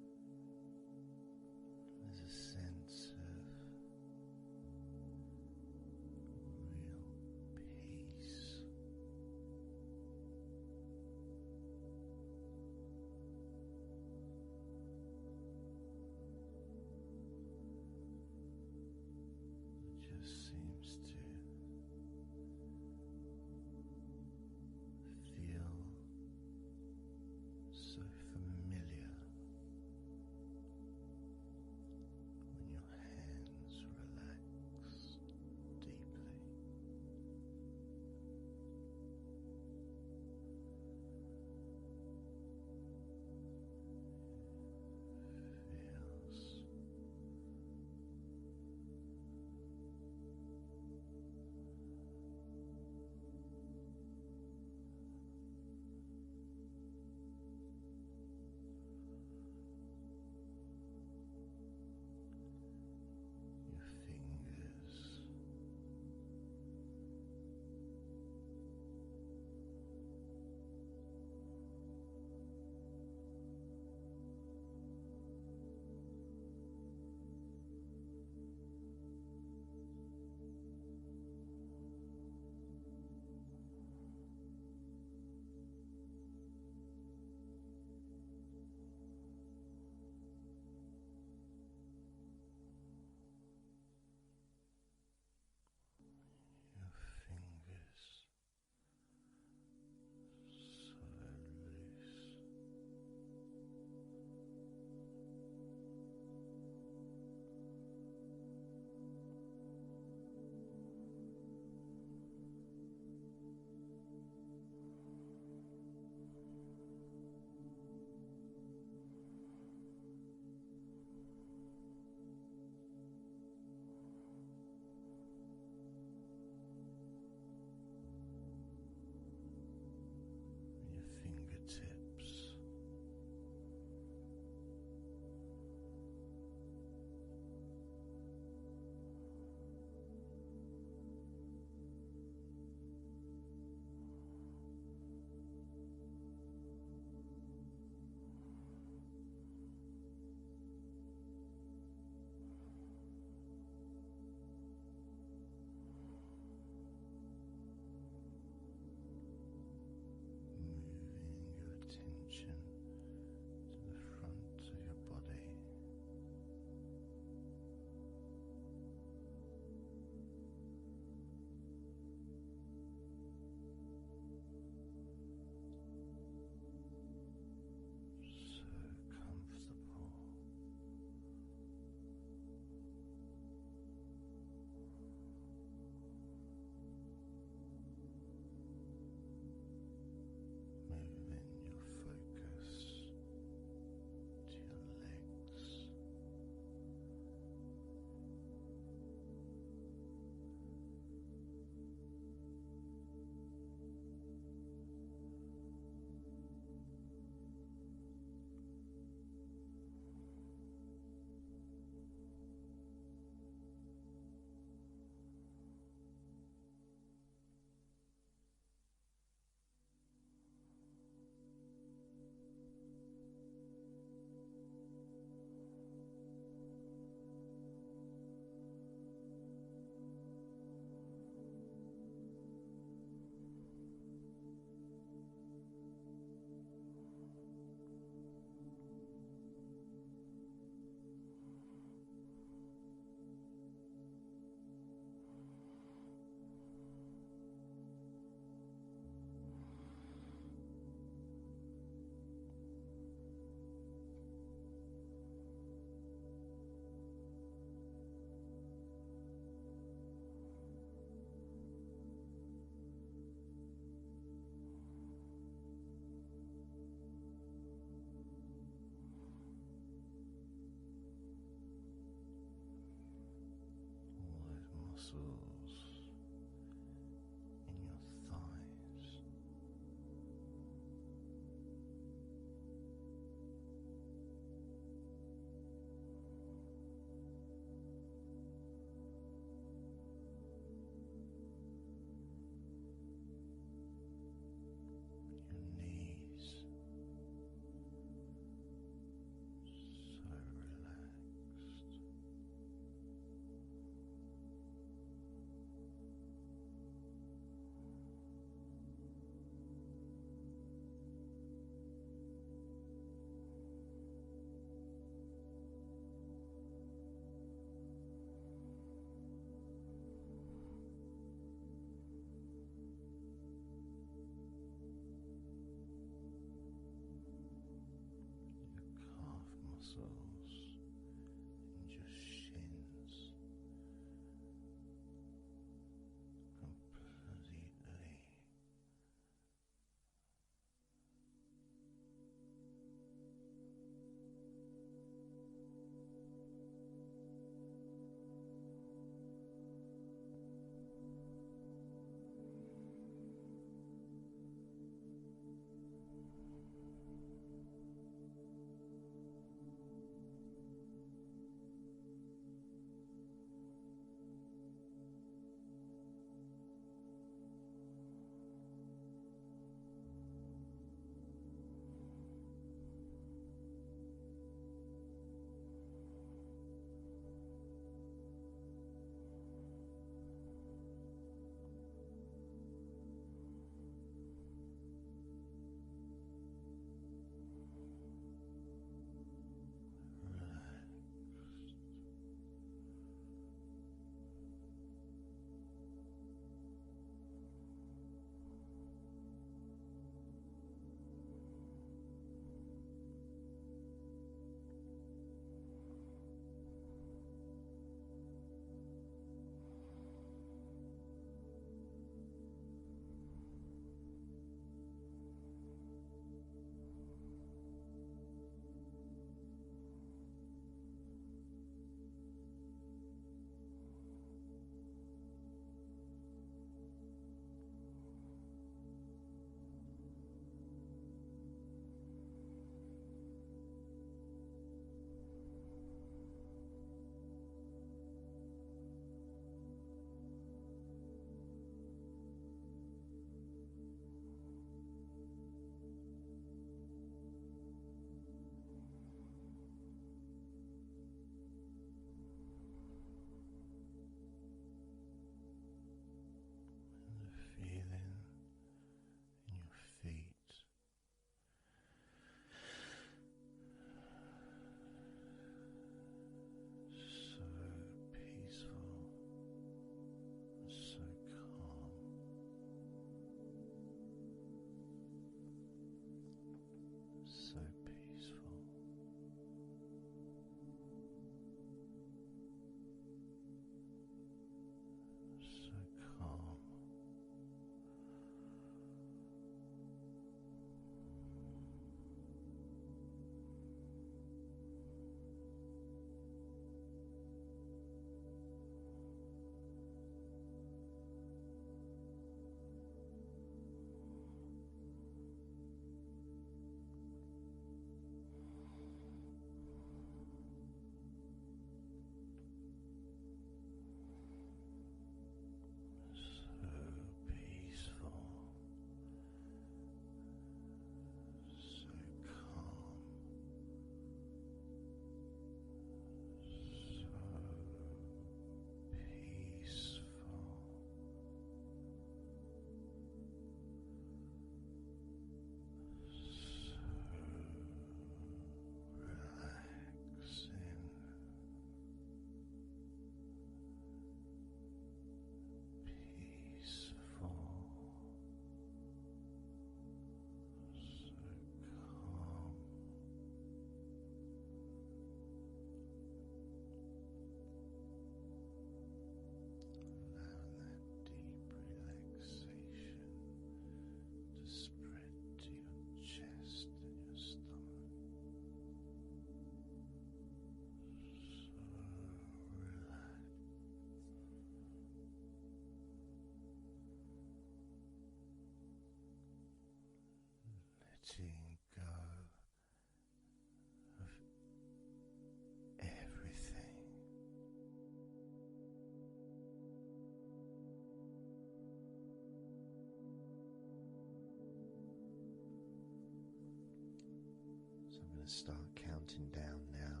to start counting down now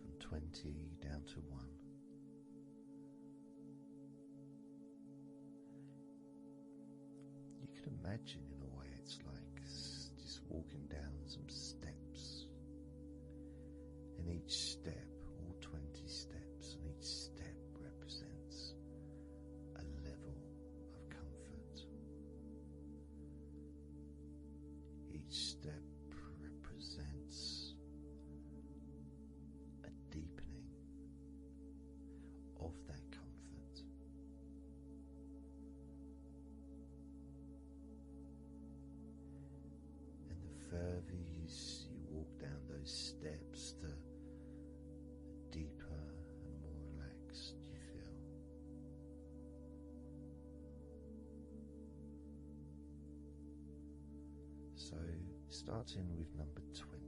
from 20 down to 1. You can imagine, in a way, it's like just walking down some steps, and each step, all 20 steps, and each step represents a level of comfort. Each step represents a deepening of that comfort. And the further you walk down those steps, the deeper and more relaxed you feel. So, starting with number 20.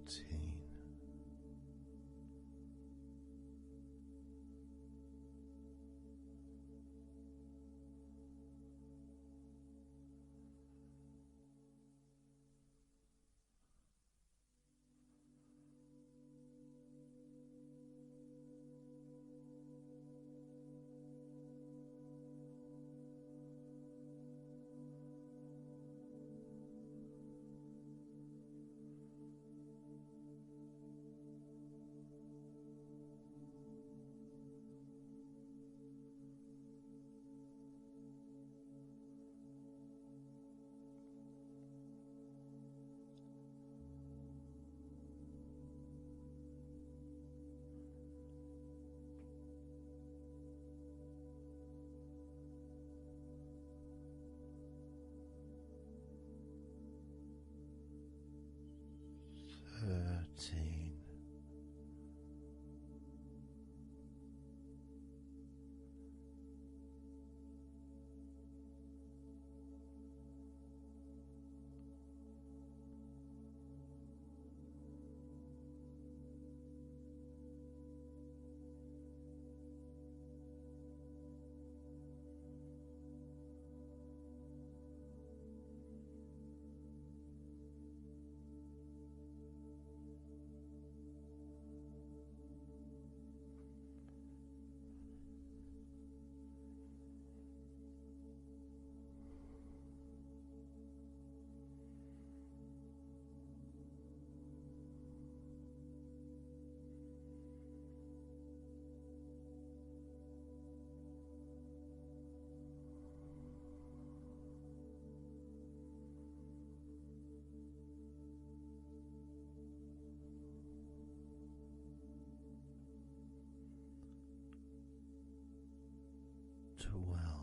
14. 13. 12. 11.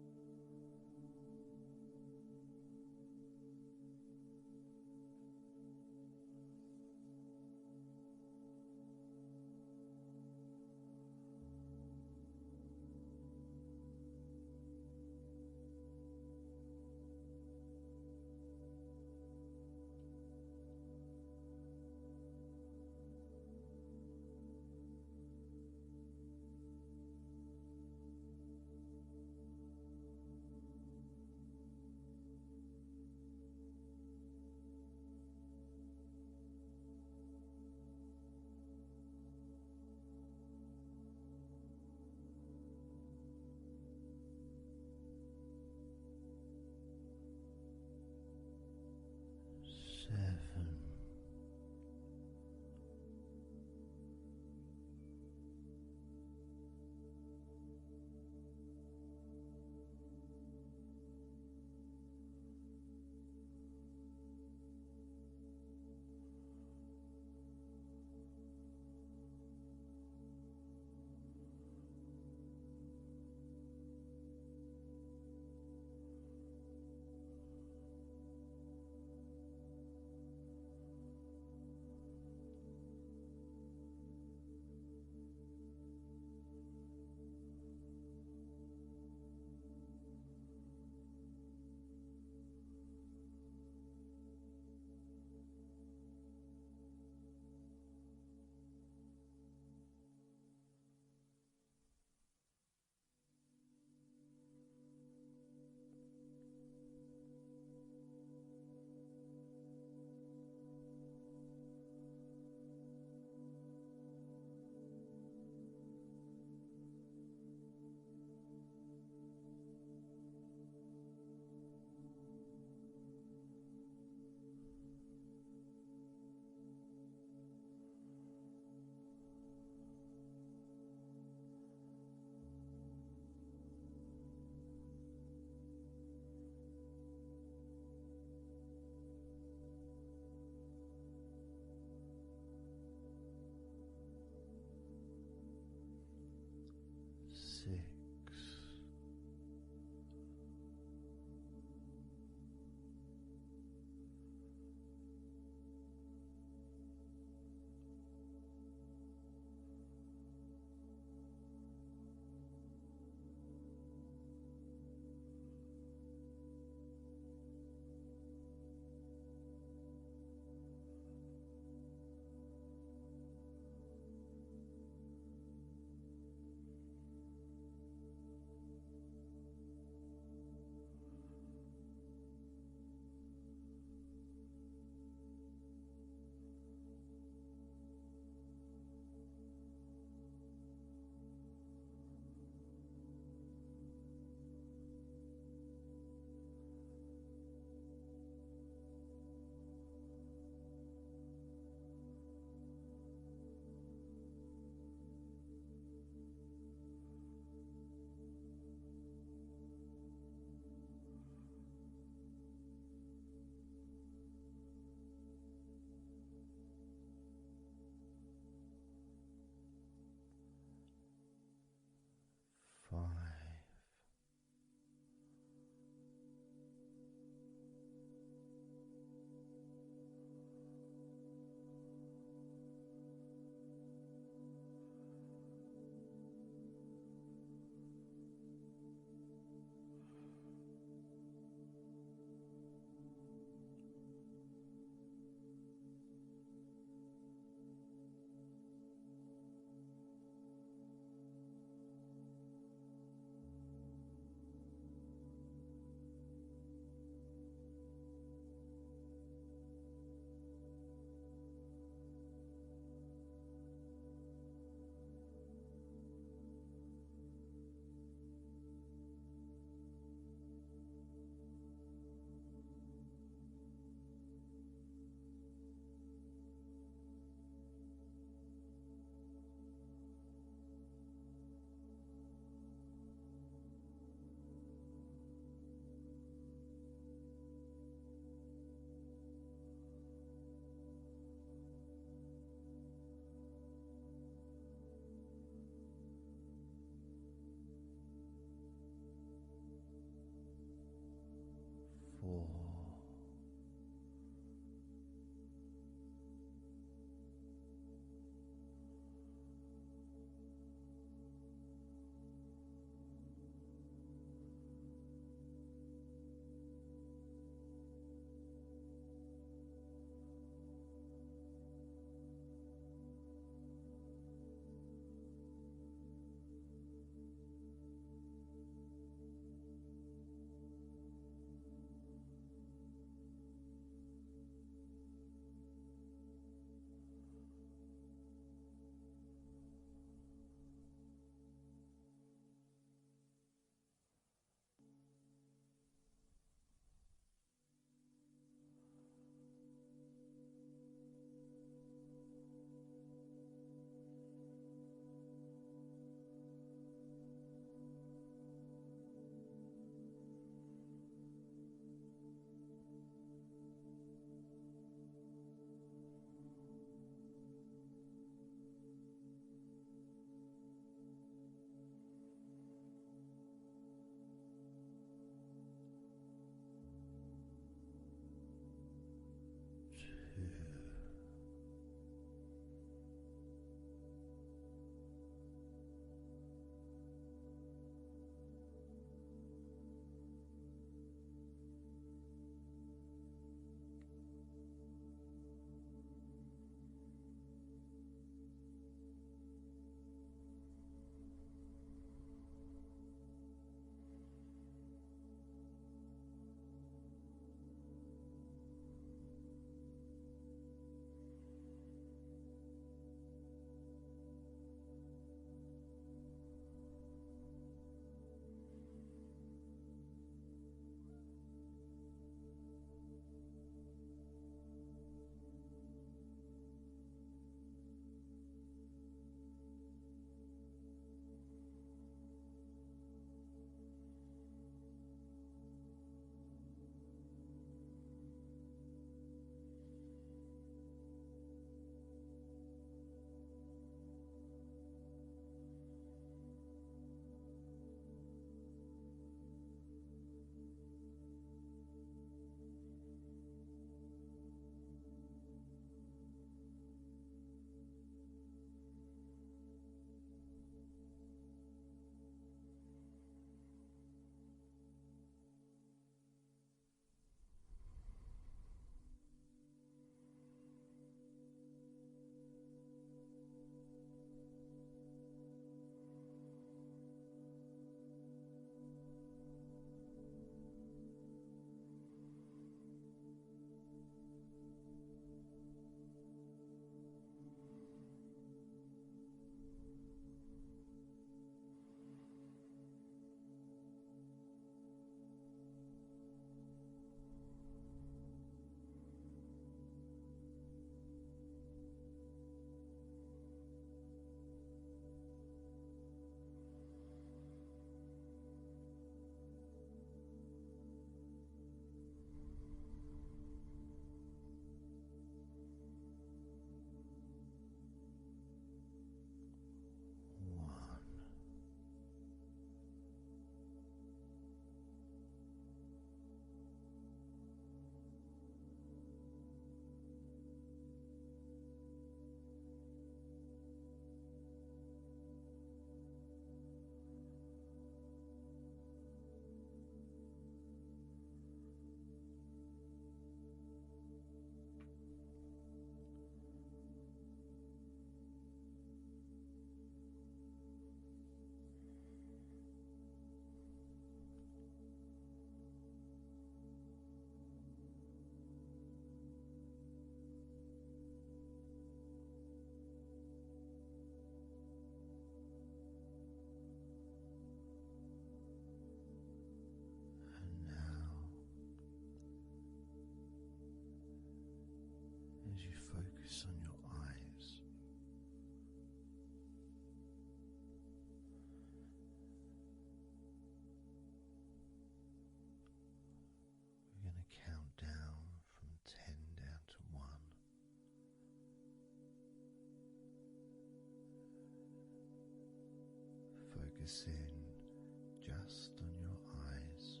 focus in just on your eyes,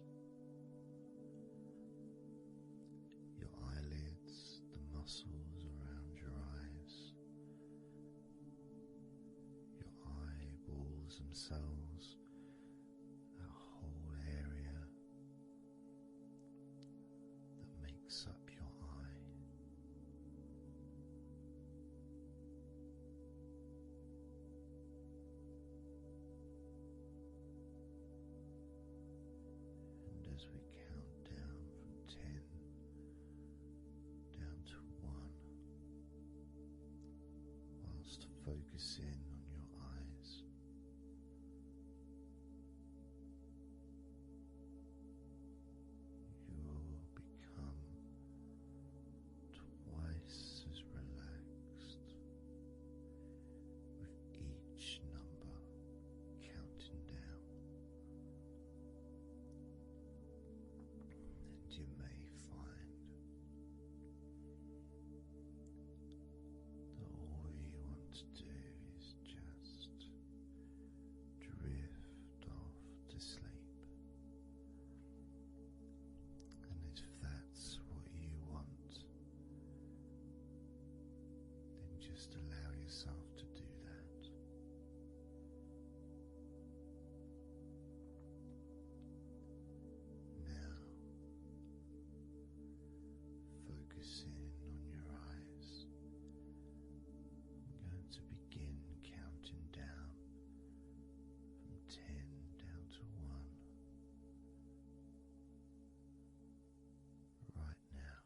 your eyelids, the muscles around your eyes, your eyeballs themselves, that whole area that makes up your eye. And as we count down from 10 down to 1, whilst focusing on your eyes, you will become twice as relaxed with each number counting down. And you may find that all you want to do is just drift off to sleep. And if that's what you want, then just allow yourself to do that. Now, focusing on your eyes, I'm going to begin counting down from 10 down to 1 right now.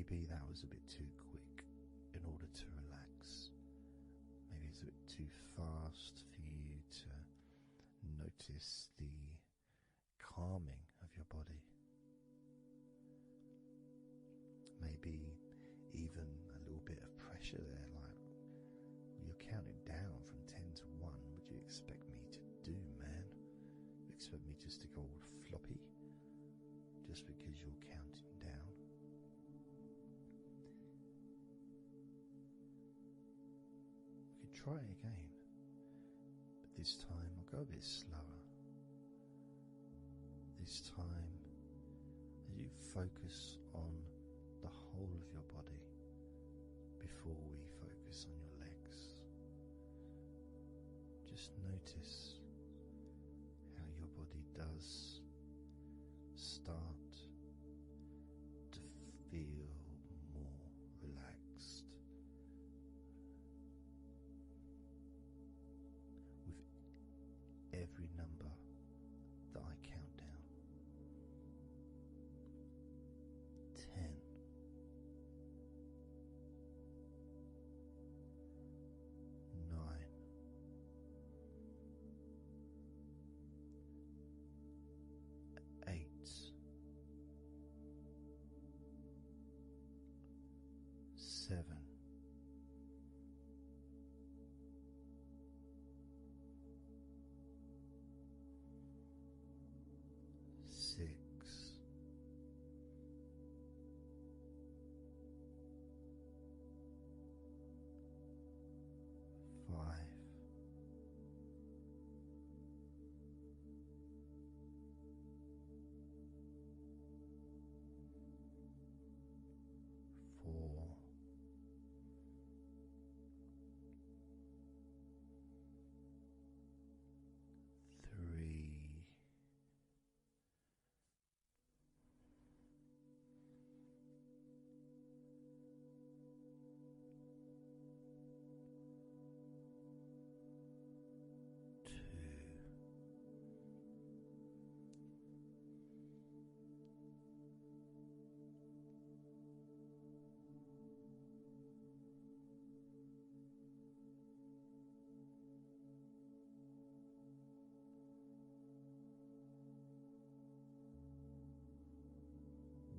maybe that was a bit too quick in order to relax. Maybe it's a bit too fast for you to notice the calming of your body. Maybe even a little bit of pressure there, like you're counting down from 10 to 1. What do you expect me to do, man? You expect me just to go all floppy just because you're counting down? We could try again, but this time I'll go a bit slower. This time, as you focus on the whole of your body before we focus on your legs, just notice how your body does start to feel more relaxed with every number that I count down. 10, 9, 8, 7, 6, 5, 4, 3, 2,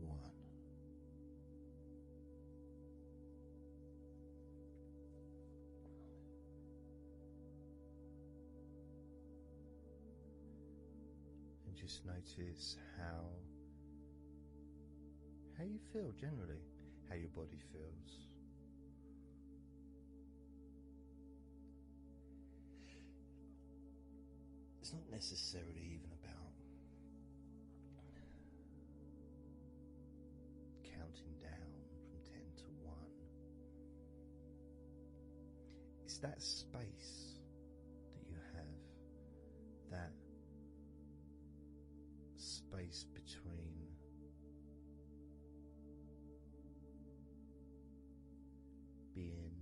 1. And just notice how you feel generally, how your body feels. It's not necessarily even about counting down from 10 to 1. It's that space that you have, that space between being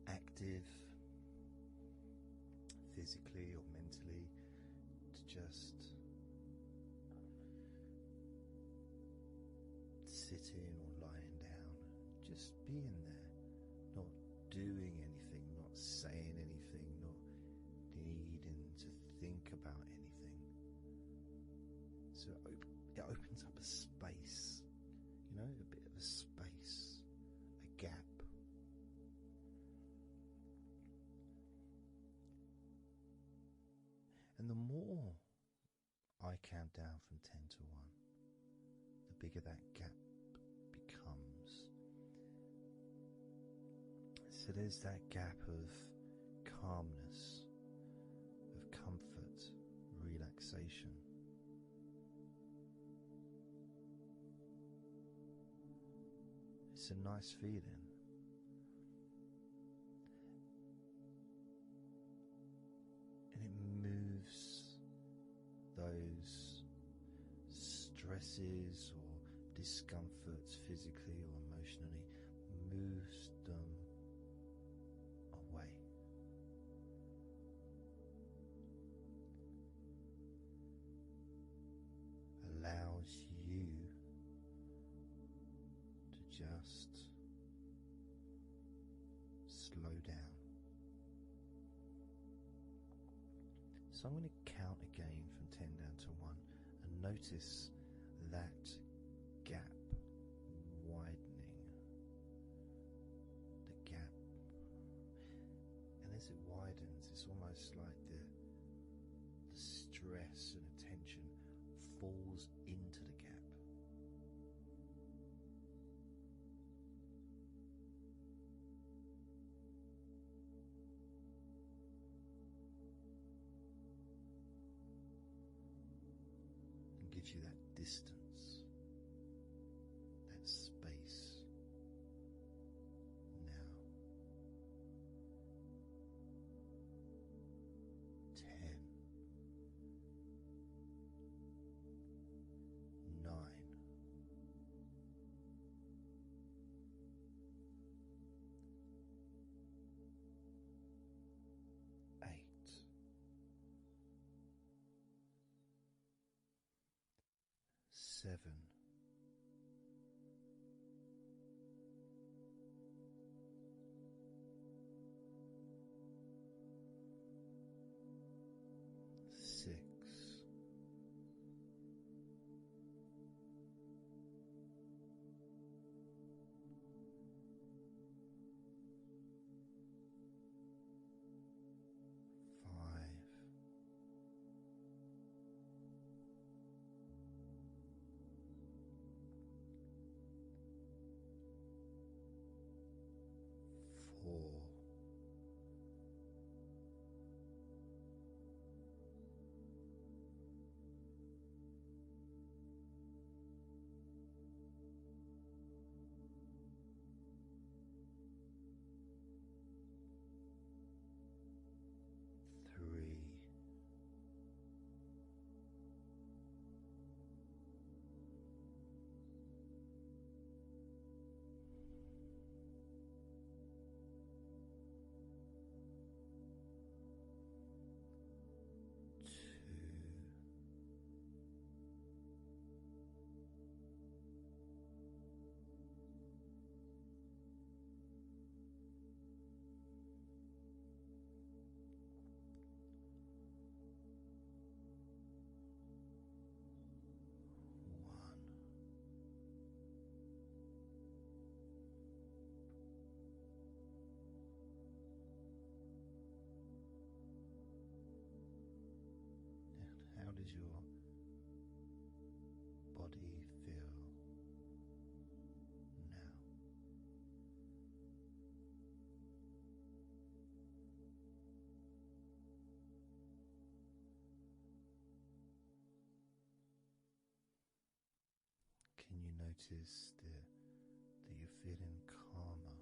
active physically or mentally to just sitting or lying down, just being there, not doing anything, not saying anything, not needing to think about anything. So it opens up a space, a bit of a space, a gap. And the more I count down from 10 to 1, the bigger that gap becomes. So there's that gap of calmness, of comfort, relaxation. It's a nice feeling. And it moves those stresses or discomforts physically or emotionally, moves them away. Allows you just slow down. So I'm going to count again from 10 down to 1 and notice that gap widening. The gap. And as it widens, it's almost like the stress and attention falls into the gap. And gives you that distance, that space. Now, 10, 9, 8, 7, 6, 5, 4, 3, 2, 1. And how does your body feel now? Can you notice that you're feeling calmer?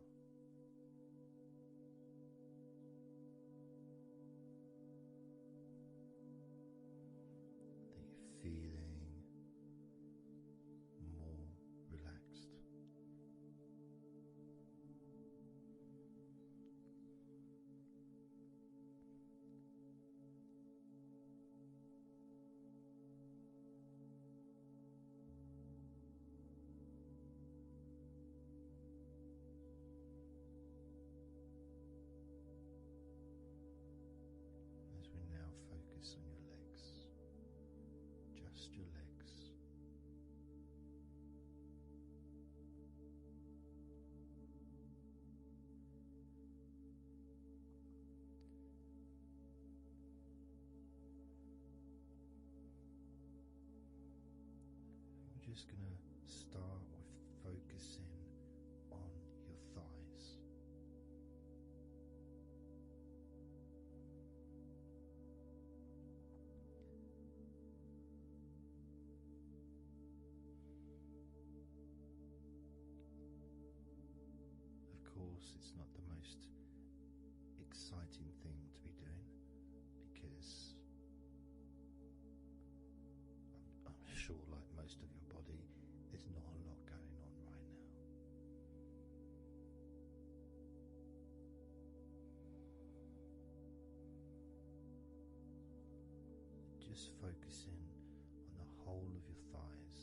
That you're feeling more relaxed? As we now focus on your legs, just your legs. We're just going to start with focusing on your thighs. Of course, it's not the most exciting thing to be doing because I'm sure, like most of your body, there's not a lot going on right now. Just focusing on the whole of your thighs,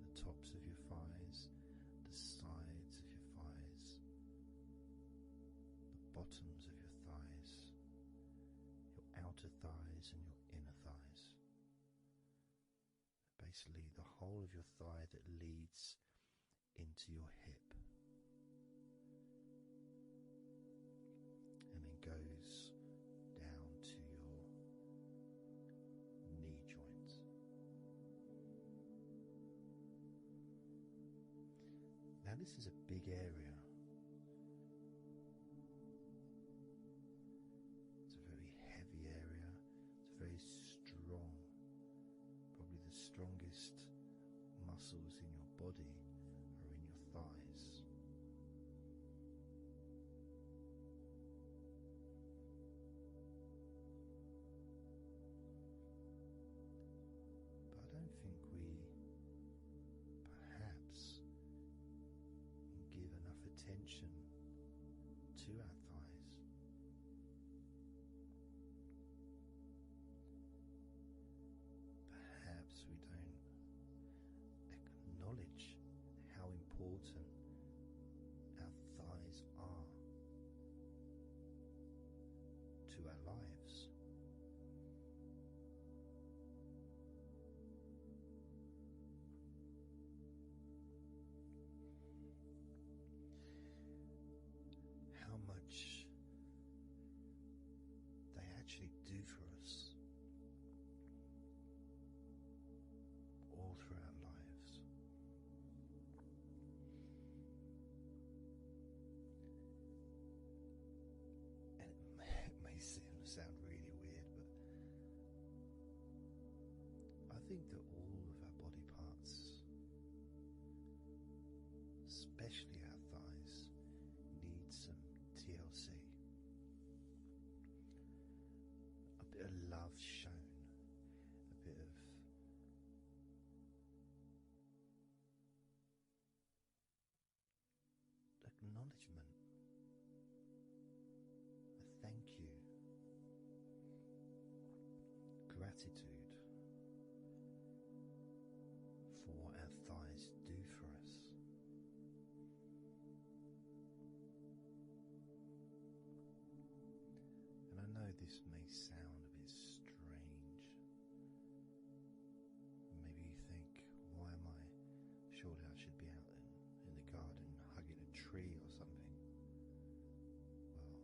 the tops of your bottoms of your thighs, your outer thighs and your inner thighs. Basically the whole of your thigh that leads into your hip and then goes down to your knee joint. Now this is a big area. It's a very heavy area. It's very strong. Probably the strongest muscles in your body are in your thighs. But I don't think we perhaps give enough attention to our thighs. Perhaps we don't acknowledge how important our thighs are to our lives. How much they actually do for us all through our lives. And it may sound really weird, but I think that all of our body parts, especially our thighs, need some TLC. A bit of love shown, a bit of acknowledgement, a thank you, gratitude for what our thighs do for us. And I know this may sound a bit strange. Maybe you think, why am I? Surely I should be out in the garden hugging a tree or something. Well,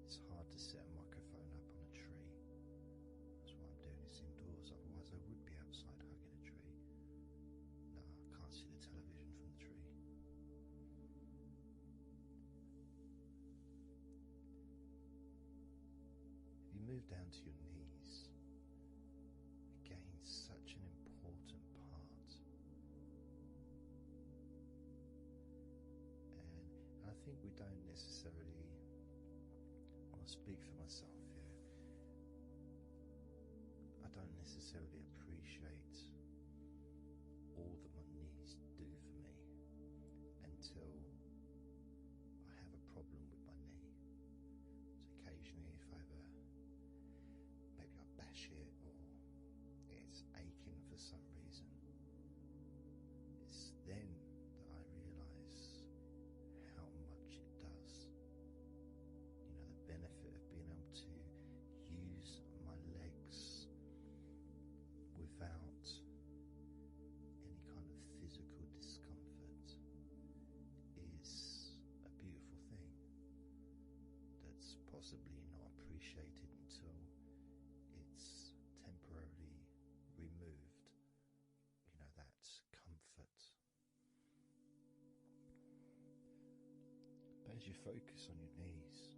it's hard to set a microphone up on a tree. That's why I'm doing this indoors, otherwise I would be outside hugging a tree. No, I can't see the television from the tree. If you move down to your knees, again, such an important part. And I think we don't necessarily, I'll speak for myself here, I don't necessarily appreciate all that my knees do for me until I have a problem with my knee. So occasionally if I have maybe I bash it or it's aching for some reason, it's then that I realise how much it does. You know, the benefit of being able to use my legs without any kind of physical discomfort is a beautiful thing that's possibly not appreciated until it's temporarily removed, you know, that comfort. But as you focus on your knees,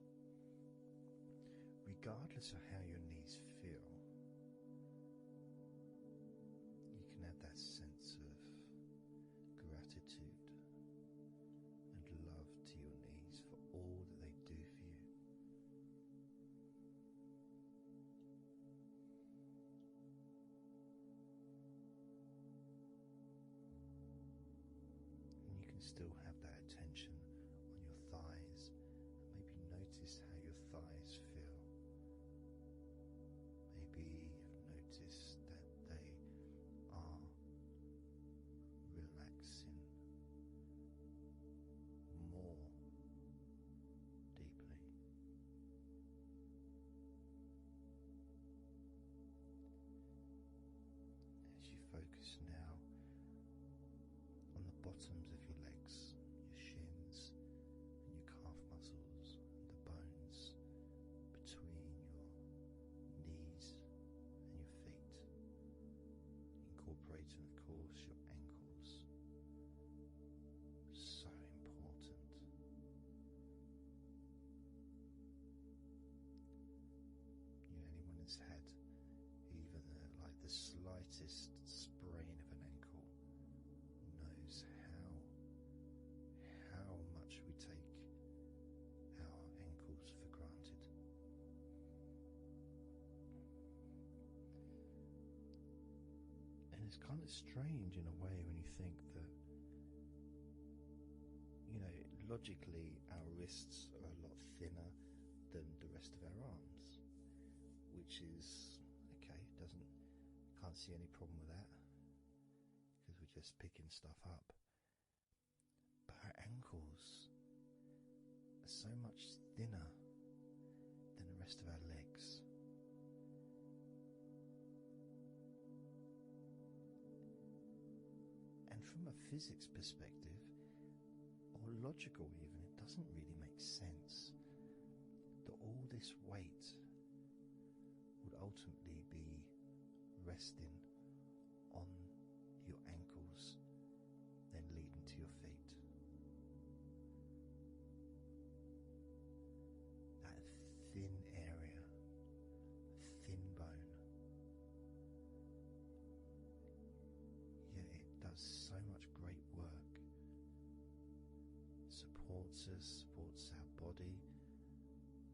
regardless of how your knees feel, you can have that sense of gratitude and love to your knees for all that they do for you. Still have that attention on your thighs, and maybe notice how your thighs feel. Maybe you've noticed that they are relaxing it's kind of strange in a way when you think that, logically our wrists are a lot thinner than the rest of our arms, which is okay. Can't see any problem with that because we're just picking stuff up. But our ankles are so much thinner than the rest of our legs. And from a physics perspective, or logical even, it doesn't really make sense that all this weight would ultimately be resting on your ankles, then leading to your feet. That thin area, thin bone. Yet it does so much great work. It supports us, supports our body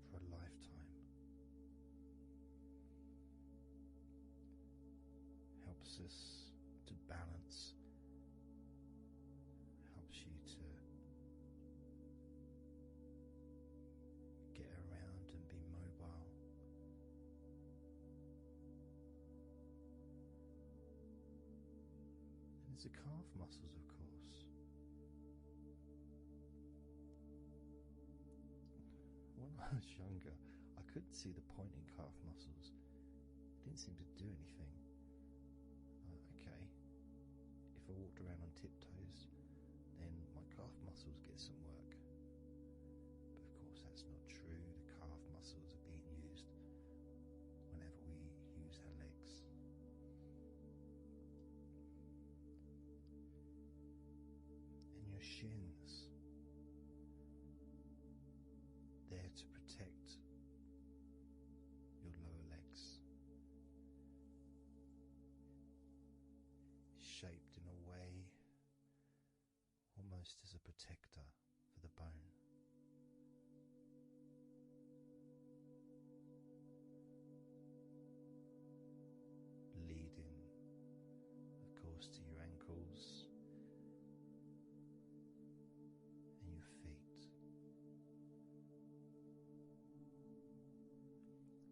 for a lifetime. Helps us to balance, helps you to get around and be mobile. And there's the calf muscles, of course. When I was younger, I couldn't see the point in calf muscles. It didn't seem to do anything. Okay, if I walked around on tiptoes, then my calf muscles get some work. But of course that's not true. The calf muscles are being used whenever we use our legs. And your shins, there to protect your lower legs. Shaped in a way almost as a protector for the bone. Leading, of course, to your ankles and your feet.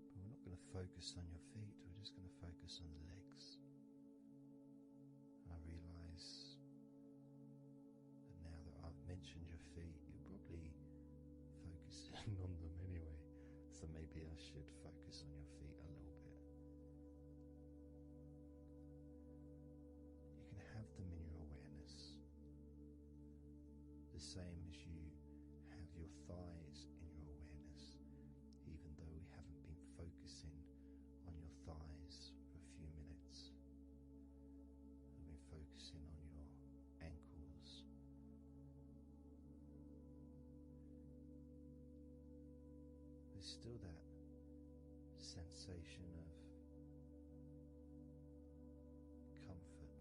But we're not going to focus on your feet, we're just going to focus on the legs. I realise that now that I've mentioned your feet, you're probably focusing on them anyway, so maybe I should focus on your feet a little bit. You can have them in your awareness, the same as you have your thighs in your awareness, even though we haven't been focusing on your thighs for a few minutes. Focusing on your ankles, there's still that sensation of comfort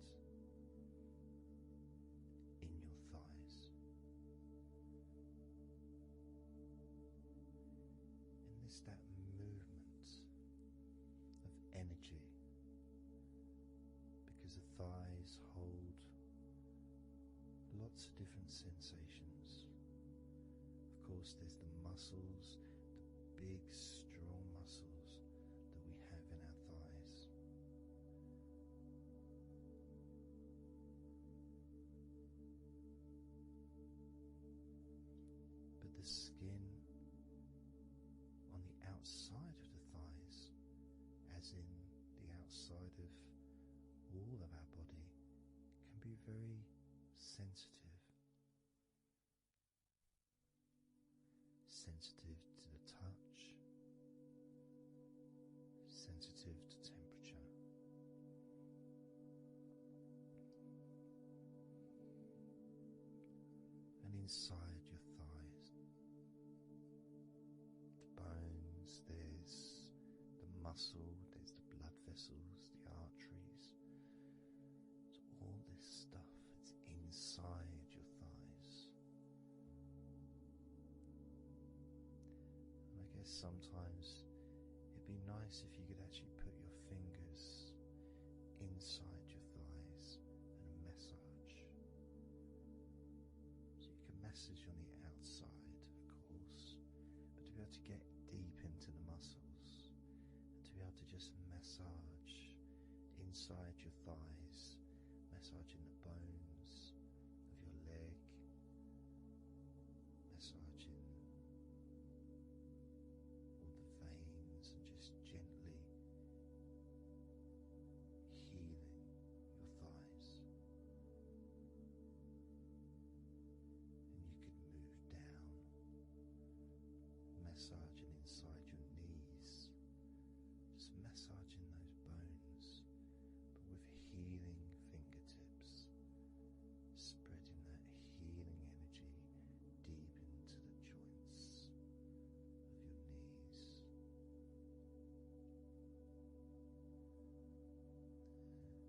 in your thighs, and there's that movement of energy. Because the thighs hold lots of different sensations. Of course, there's the muscles, the big, strong muscles that we have in our thighs. But the skin on the outside of the thighs, as in the outside of all of our body, can be very sensitive. Sensitive to the touch, sensitive to temperature. And inside your thighs, the bones, there's the muscle, there's the blood vessels, the arteries. All this stuff, it's inside your thighs. And I guess sometimes it'd be nice if you could actually put your fingers inside your thigh massage on the outside, of course, but to be able to get deep into the muscles and to be able to just massage inside your thighs, massaging the bones of your leg, massaging all the veins and just gently healing your thighs. And you could move down, massaging inside your knees, just massaging those bones, but with healing fingertips, spreading that healing energy deep into the joints of your knees.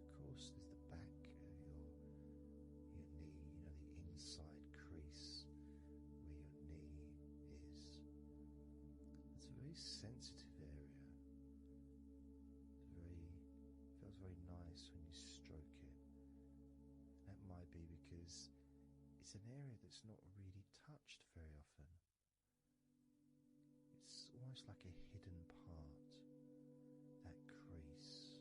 Of course, there's the back of your knee, you know, the inside crease where your knee is. It's a very sensitive area. Feels very nice when you stroke it. That might be because it's an area that's not really touched very often. It's almost like a hidden part, that crease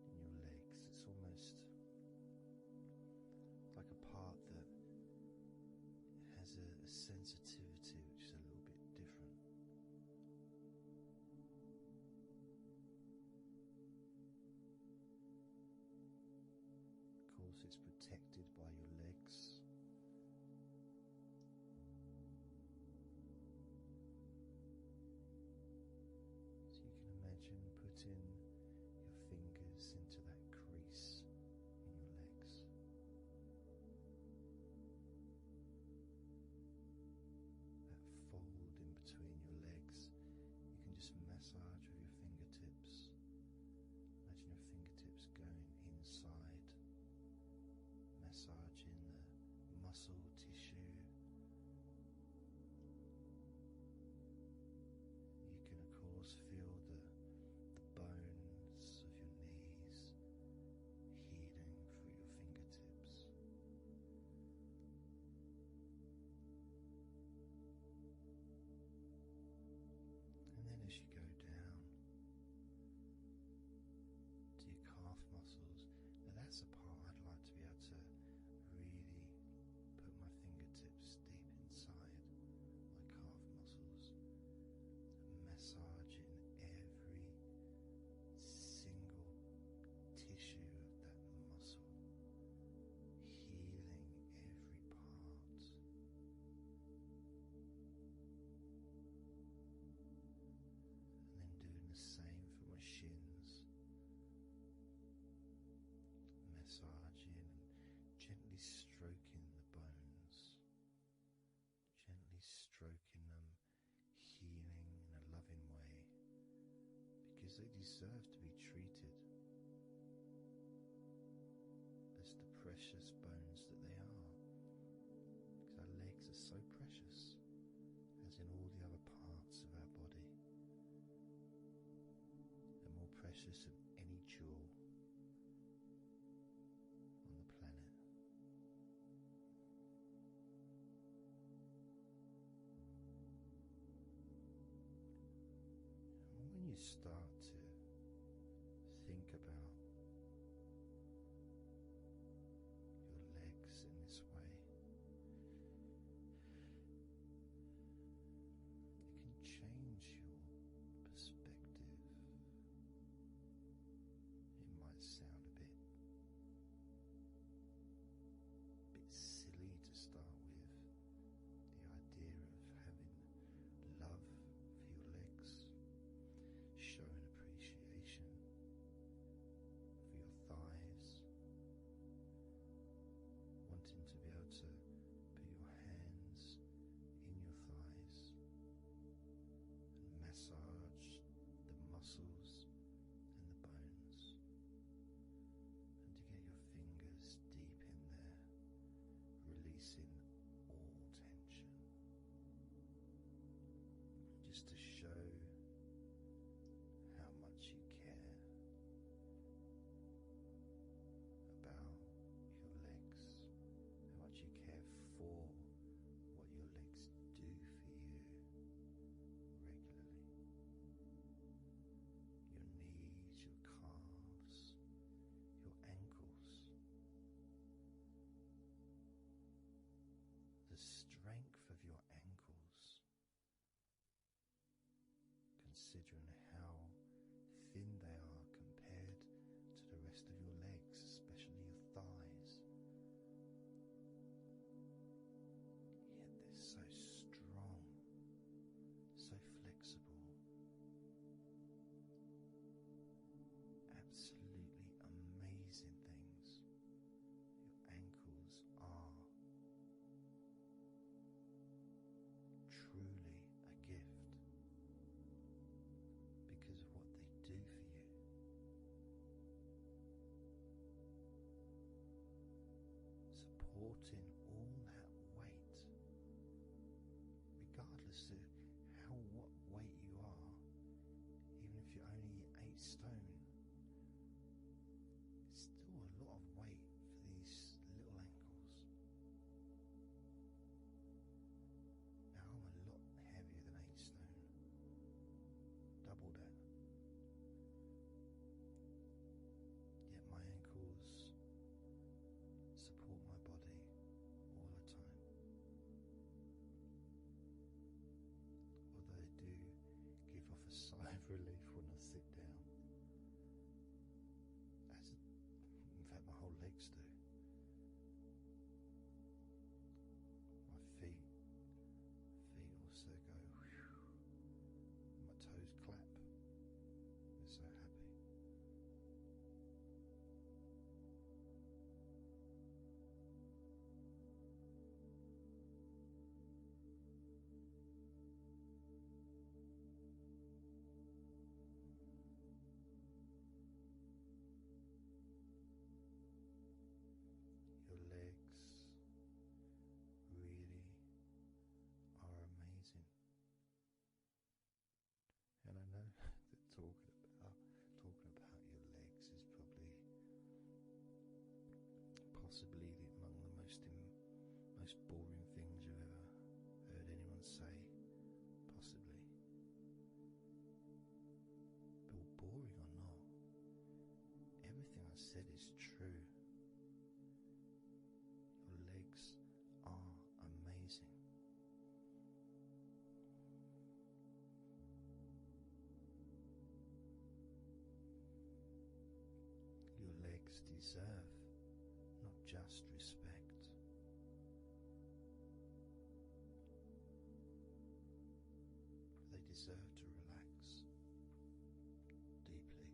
in your legs. It's almost like a part that has a sensitivity which is a little bit different. Of course, it's protected by your legs. So you can imagine putting your fingers into that crease in your legs. That fold in between your legs, you can just massage with your fingertips. Imagine your fingertips going inside, massaging the muscle tissue. You can of course feel the bones of your knees healing through your fingertips. And then as you go down to your calf muscles, now that's a part I'd like to be able to really put my fingertips deep inside my calf muscles, massaging every single tissue of that muscle, healing every part. And then doing the same for my shins, massaging and gently stroking the bones, gently stroking them, healing in a loving way, because they deserve to be treated as the precious bones that they are, because our legs are so precious, as in all the other parts of our body. They're more precious than any jewel on the planet. And when you start to think about your legs in this way, it can change your perspective. It might sound a bit silly to start with, the idea of having love for your legs, showing appreciation for your thighs, wanting to be able to put your hands in your thighs and massage the muscles and the bones, and to get your fingers deep in there, releasing all tension, just to show how much you care about your legs, how much you care for considering how thin they are compared to the rest of your legs, especially your thighs. Yet they're so strong, so flexible, absolutely amazing things. Your ankles are truly a gift because of what they do for you. Supporting all that weight, regardless of what weight you are, even if you're only 8 stone, it's still a lot of weight for these little ankles. Now I'm a lot heavier than 8 stone, double that. Yet my ankles support my body all the time. Although they do give off a sigh of relief when I sit down. In fact, my whole legs do. My feet also go whew. My toes clap. They're so happy. Your legs really are amazing. And I know that talking about your legs is possibly among the most boring things you've ever heard anyone say, possibly. But boring or not, everything I said is true. Your legs are amazing. Your legs deserve not just respect, they deserve to relax deeply.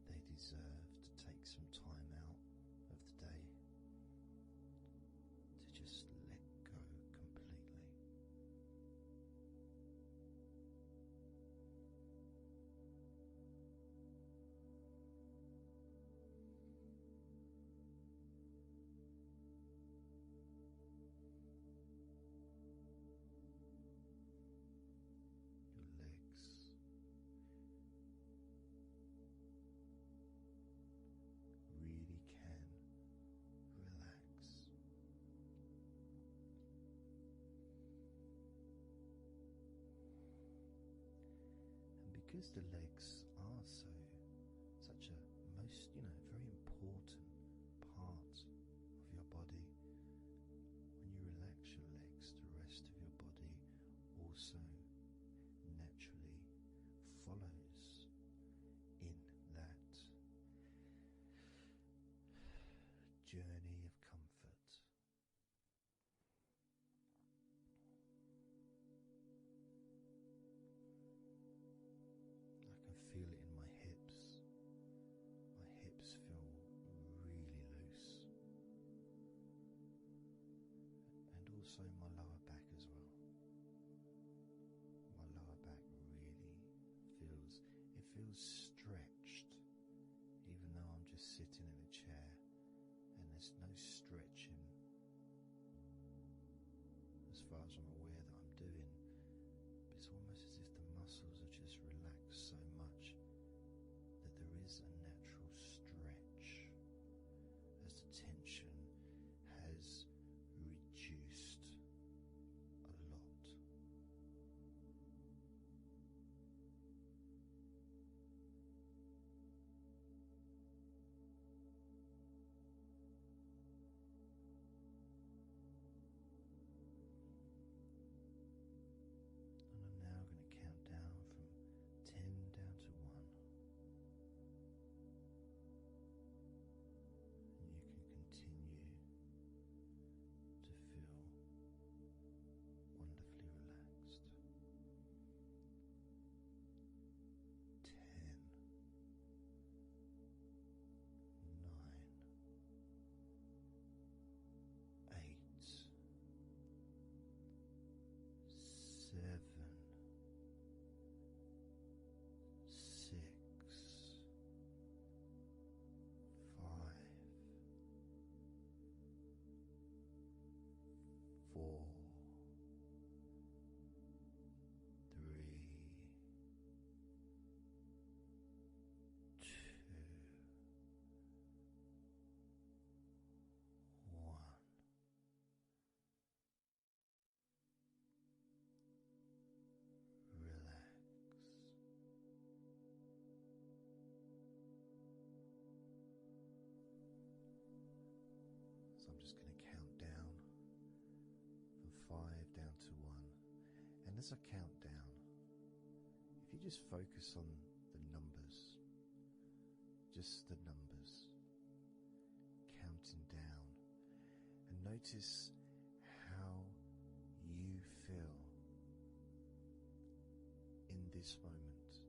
They deserve to take some time out of the day to just let go completely. Your legs really can relax. And because the legs are such a very important part of your body, when you relax your legs, the rest of your body also naturally follows in that journey of comfort. I can feel it in my hips. My hips feel really loose. And also in my lower back as well. My lower back really feels stretched, even though I'm just sitting in a chair and there's no stretching as far as I'm aware that I'm doing. But it's almost as if the muscles are just relaxed so much that there is a natural stretch as the tension has reduced a lot. And as I count down, if you just focus on the numbers, just the numbers, counting down, and notice how you feel in this moment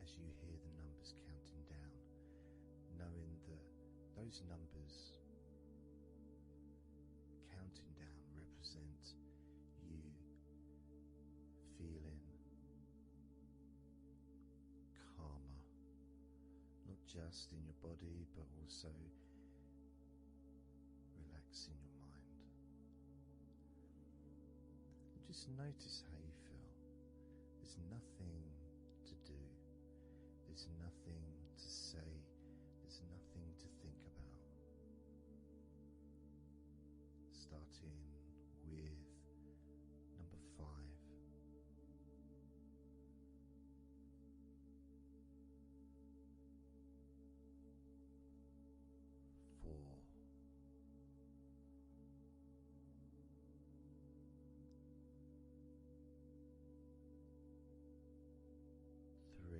as you hear the numbers counting down, knowing that those numbers counting down represent you feeling calmer, not just in your body but also relaxing your mind. Just notice how you feel. There's nothing to do, there's nothing to say, there's nothing to think about. Starting with number 5. 4. 3.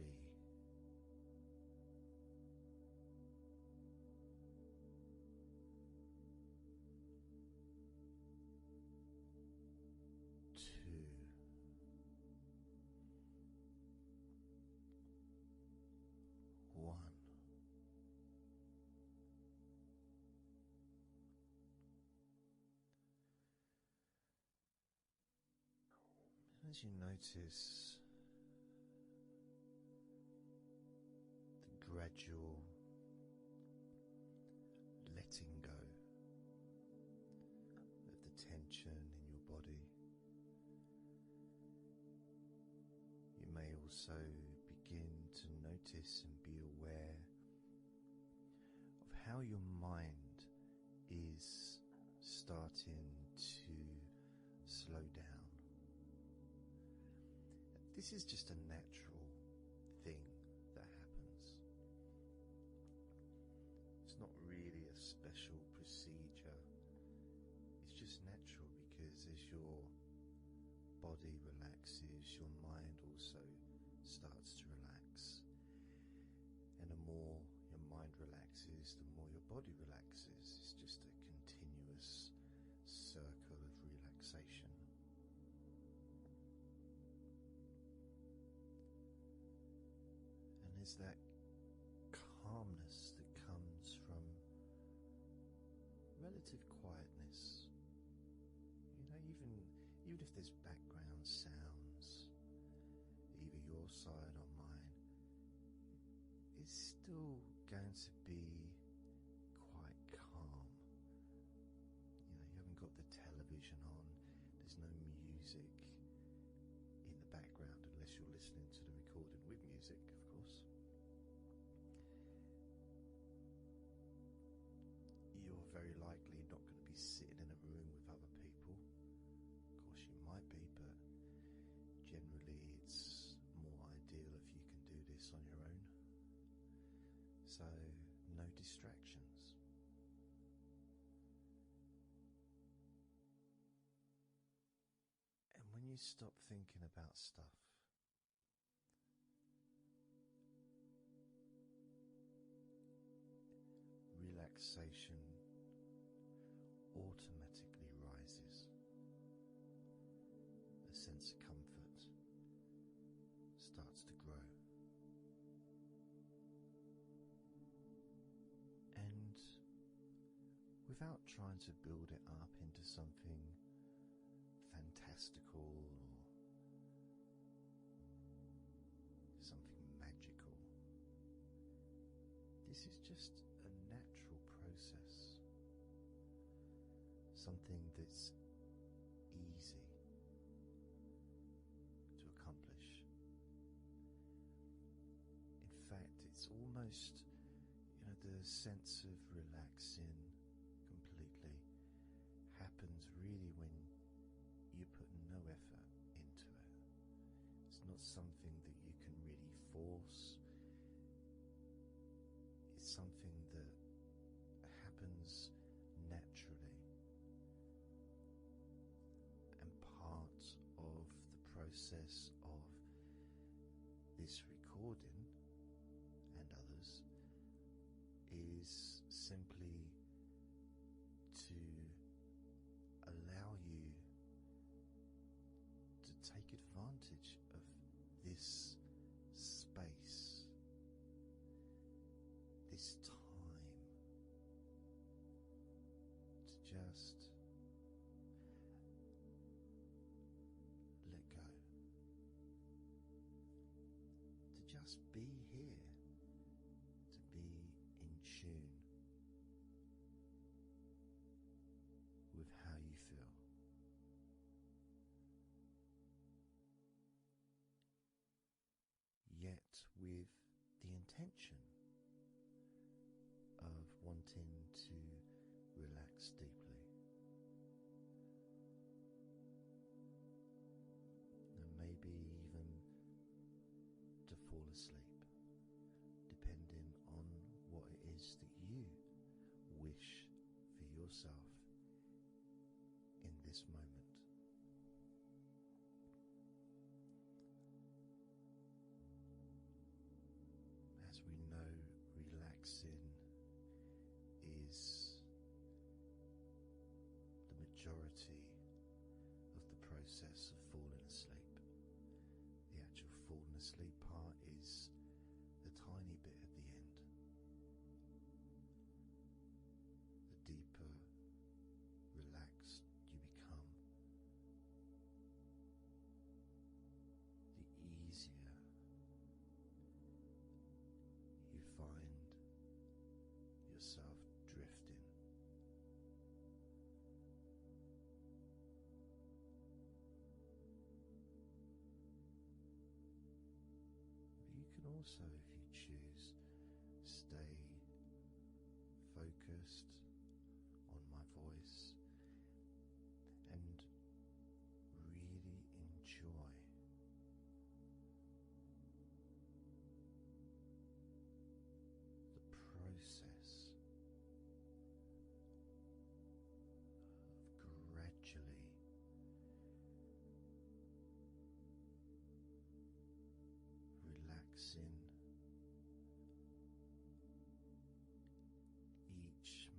2. 1. As you notice the gradual letting go of the tension in your body, you may also begin to notice and be aware of how your mind is starting to slow down. This is just a natural thing that happens. It's not really a special procedure. It's just natural because as your body relaxes, your mind also starts to relax. And the more your mind relaxes, the more your body relaxes. It's just a continuous circle of relaxation. And there's that calmness that comes from relative quietness. You know, even if there's background sounds, either your side or mine, it's still going to be quite calm. You know, you haven't got the television on, there's no music in the background unless you're listening to the recording with music, of course. You're very likely not going to be sitting in a room with other people. Of course you might be, but generally it's more ideal if you can do this on your own. So no distractions. And when you stop thinking about stuff, relaxation automatically rises. A sense of comfort starts to grow. And without trying to build it up into something fantastical or something magical, this is just a natural process, something that's easy to accomplish. In fact, it's almost, the sense of relaxing completely happens really when you put no effort into it. It's not something that you can really force. It's something that happens naturally and part of process of this recording and others is simply to allow you to take advantage of this space, this time, to just let go, to just be here, to be in tune with how you feel. Yet with the intention of wanting to relax deeply, and maybe even to fall asleep, depending on what it is that you wish for yourself in this moment. As we know, relaxing is the majority of the process of falling asleep. The actual falling asleep part is the tiny bit at the end. The deeper relaxed you become, the easier you find yourself drifting. But you can also, if you choose, stay focused on my voice and really enjoy process of gradually relaxing each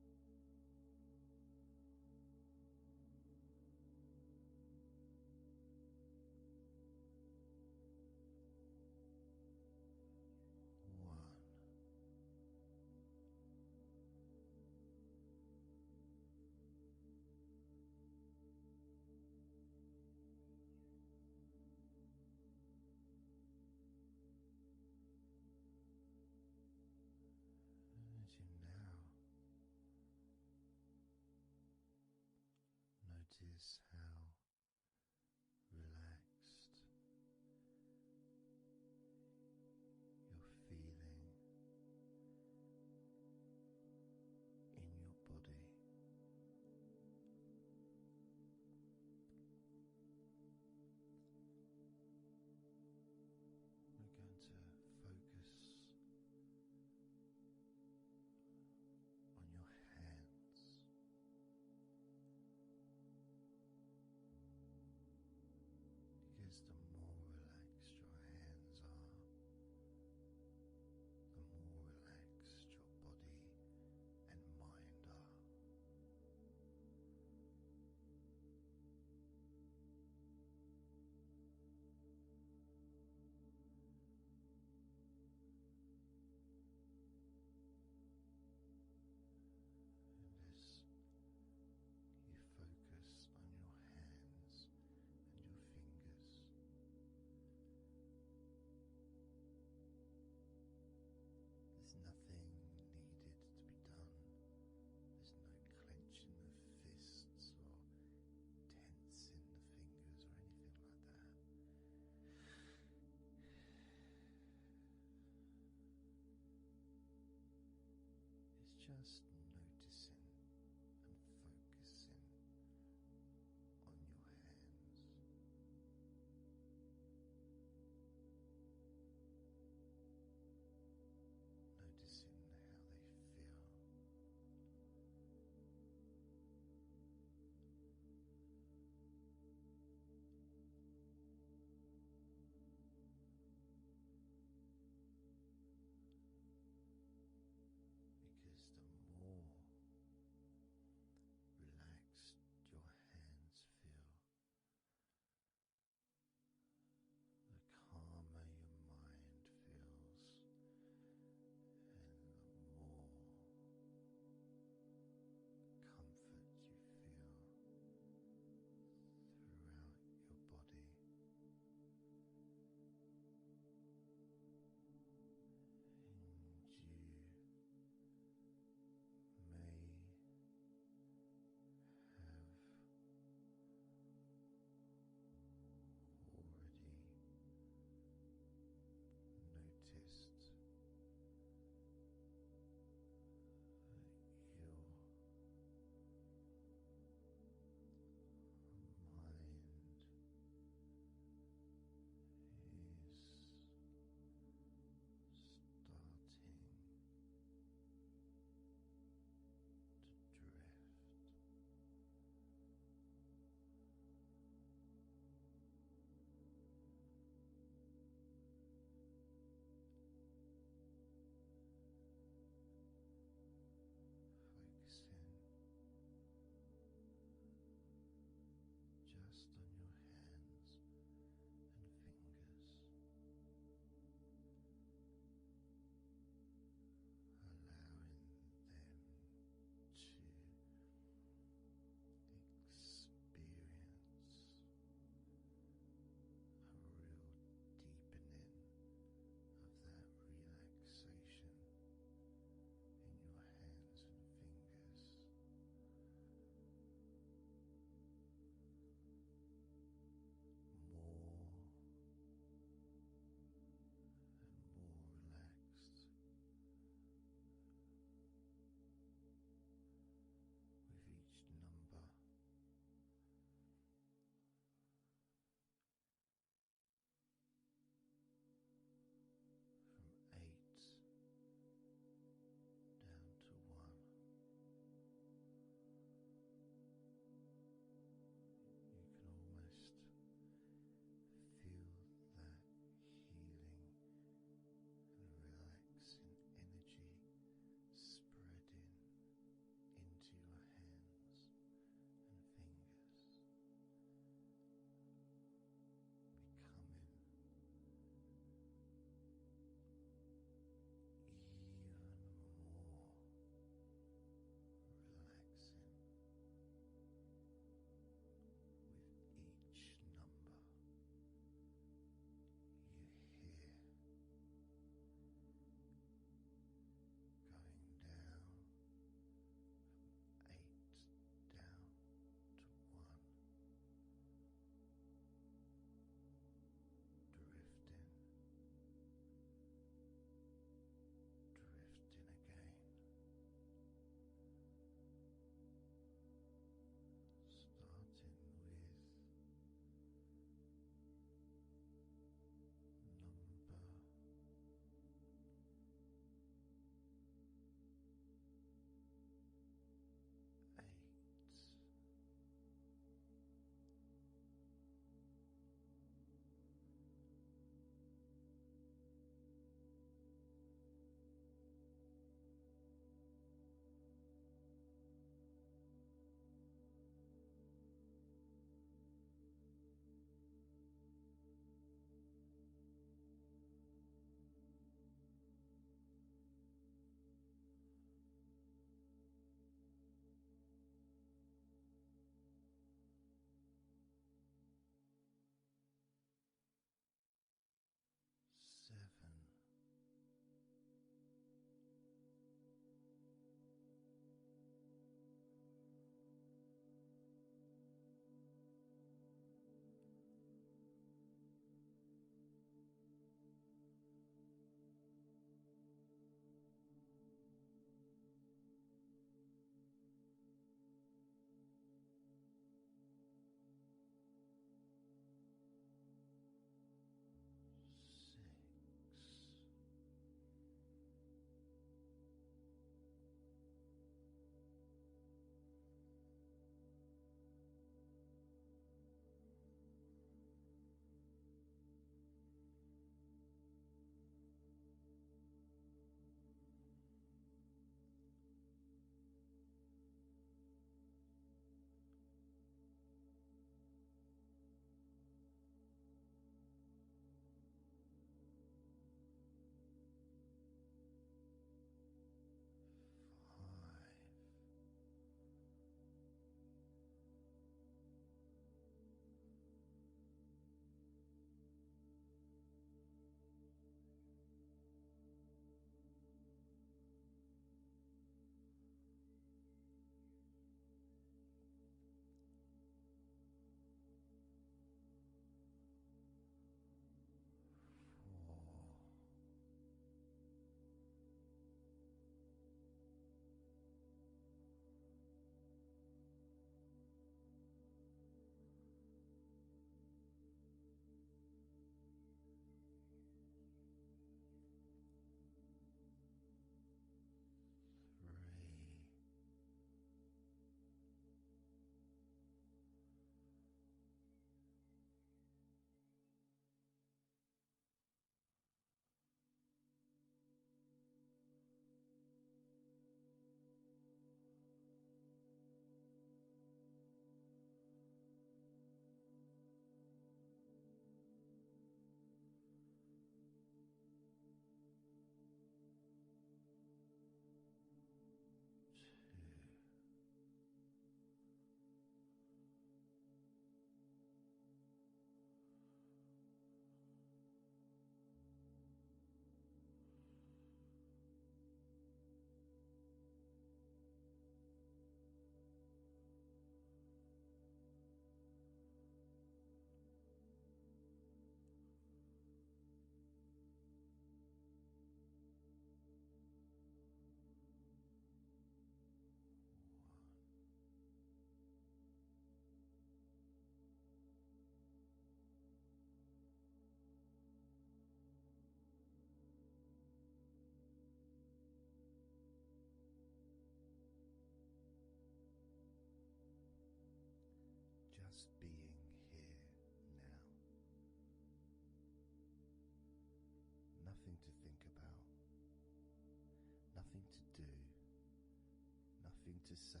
to say.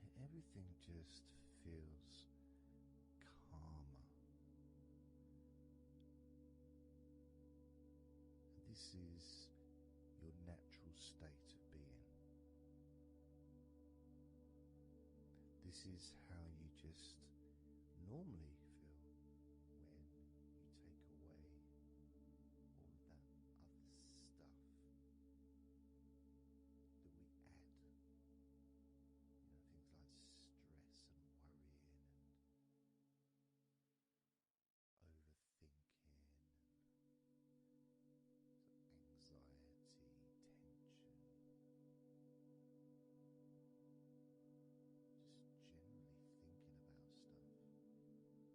And everything just feels calmer. And this is your natural state of being. This is how you just normally feel when you take away all of that other stuff that we add. Things like stress and worrying and overthinking and anxiety, tension. Just generally thinking about stuff.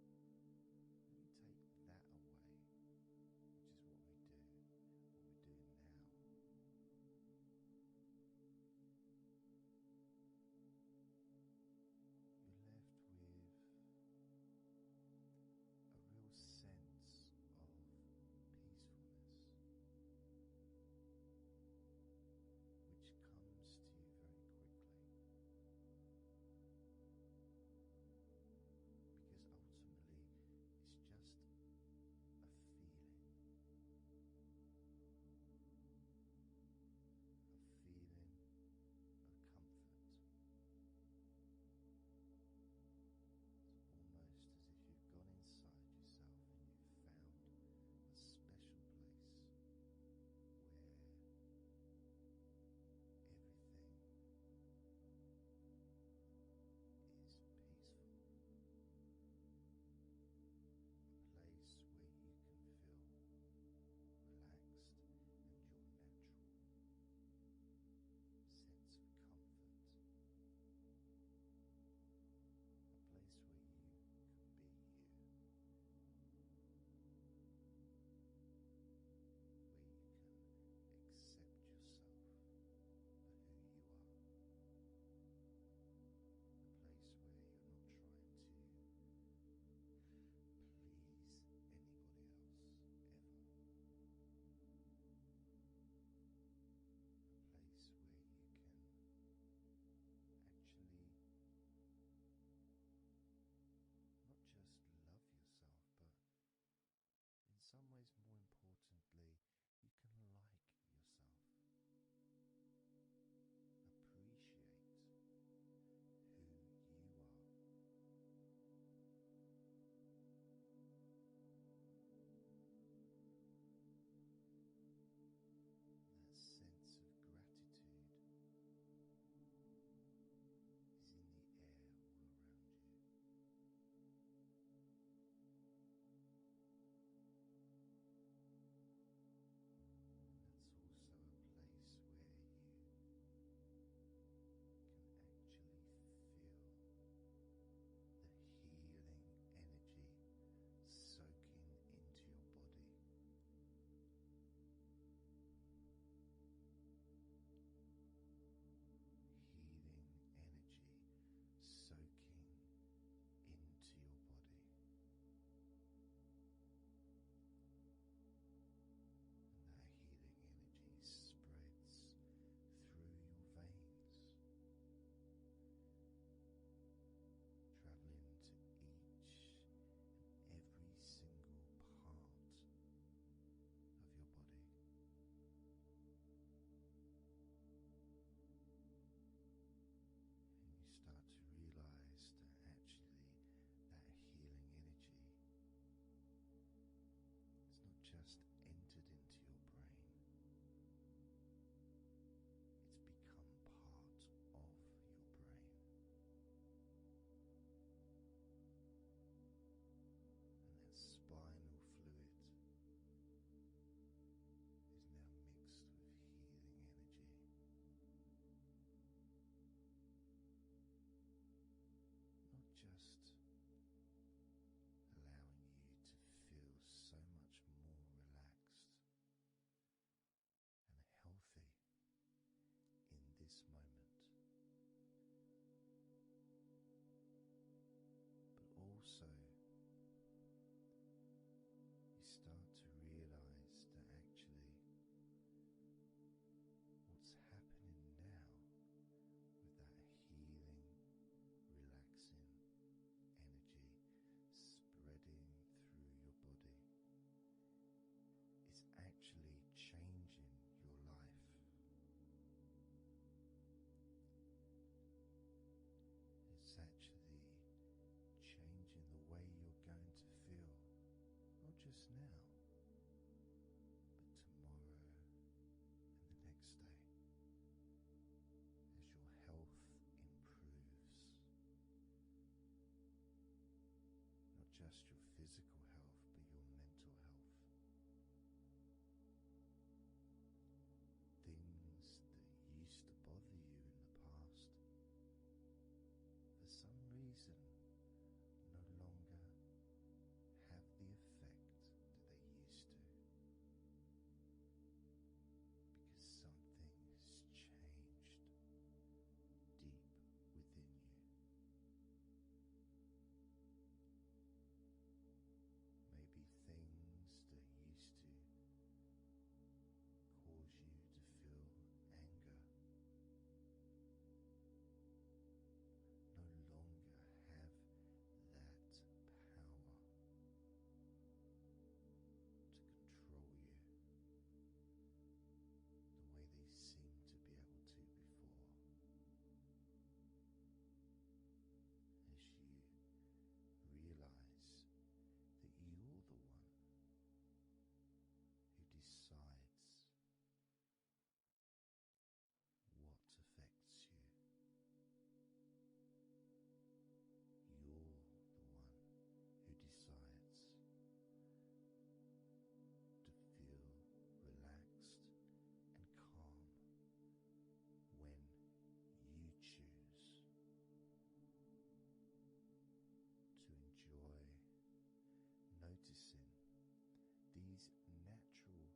these natural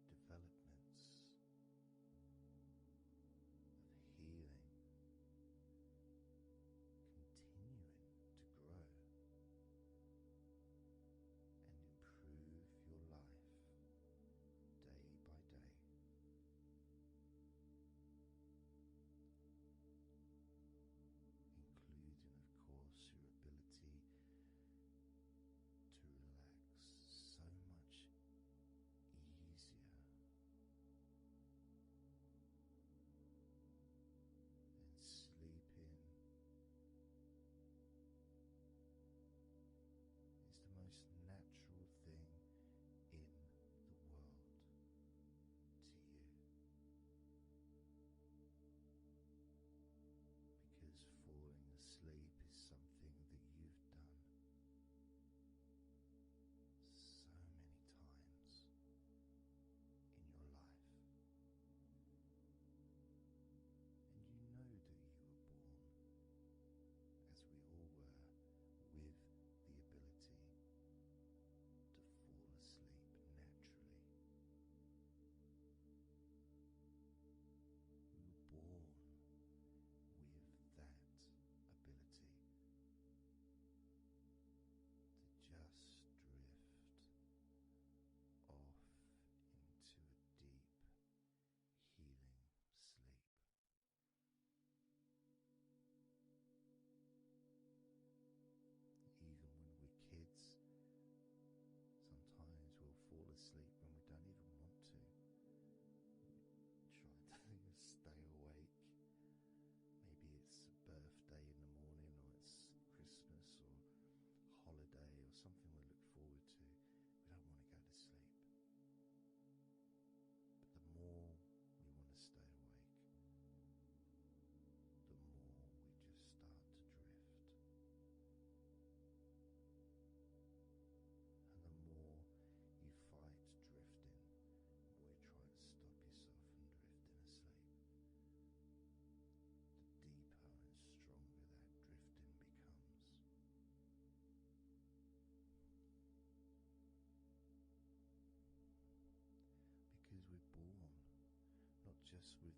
developments of healing continuing to grow and improve your life day by day. Including, of course, your ability to relax so much easier and sleeping is the most natural thing in the world to you, because falling asleep is something that you've done so many times in your life, and you know that you were born, as we all were, with the ability to fall asleep naturally. We were born with that ability to just drift off into a deep, healing sleep. Even when we're kids, sometimes we'll fall asleep when we don't even want to. We try to stay awake. Maybe it's a birthday in the morning, or it's Christmas or holiday or something we look forward to. We don't want to go to sleep. But the more we want to stay awake, the more we just start to drift. And the more you fight drifting, the more you try to stop yourself from drifting asleep, the deeper and stronger that drifting becomes. Because we're born not just with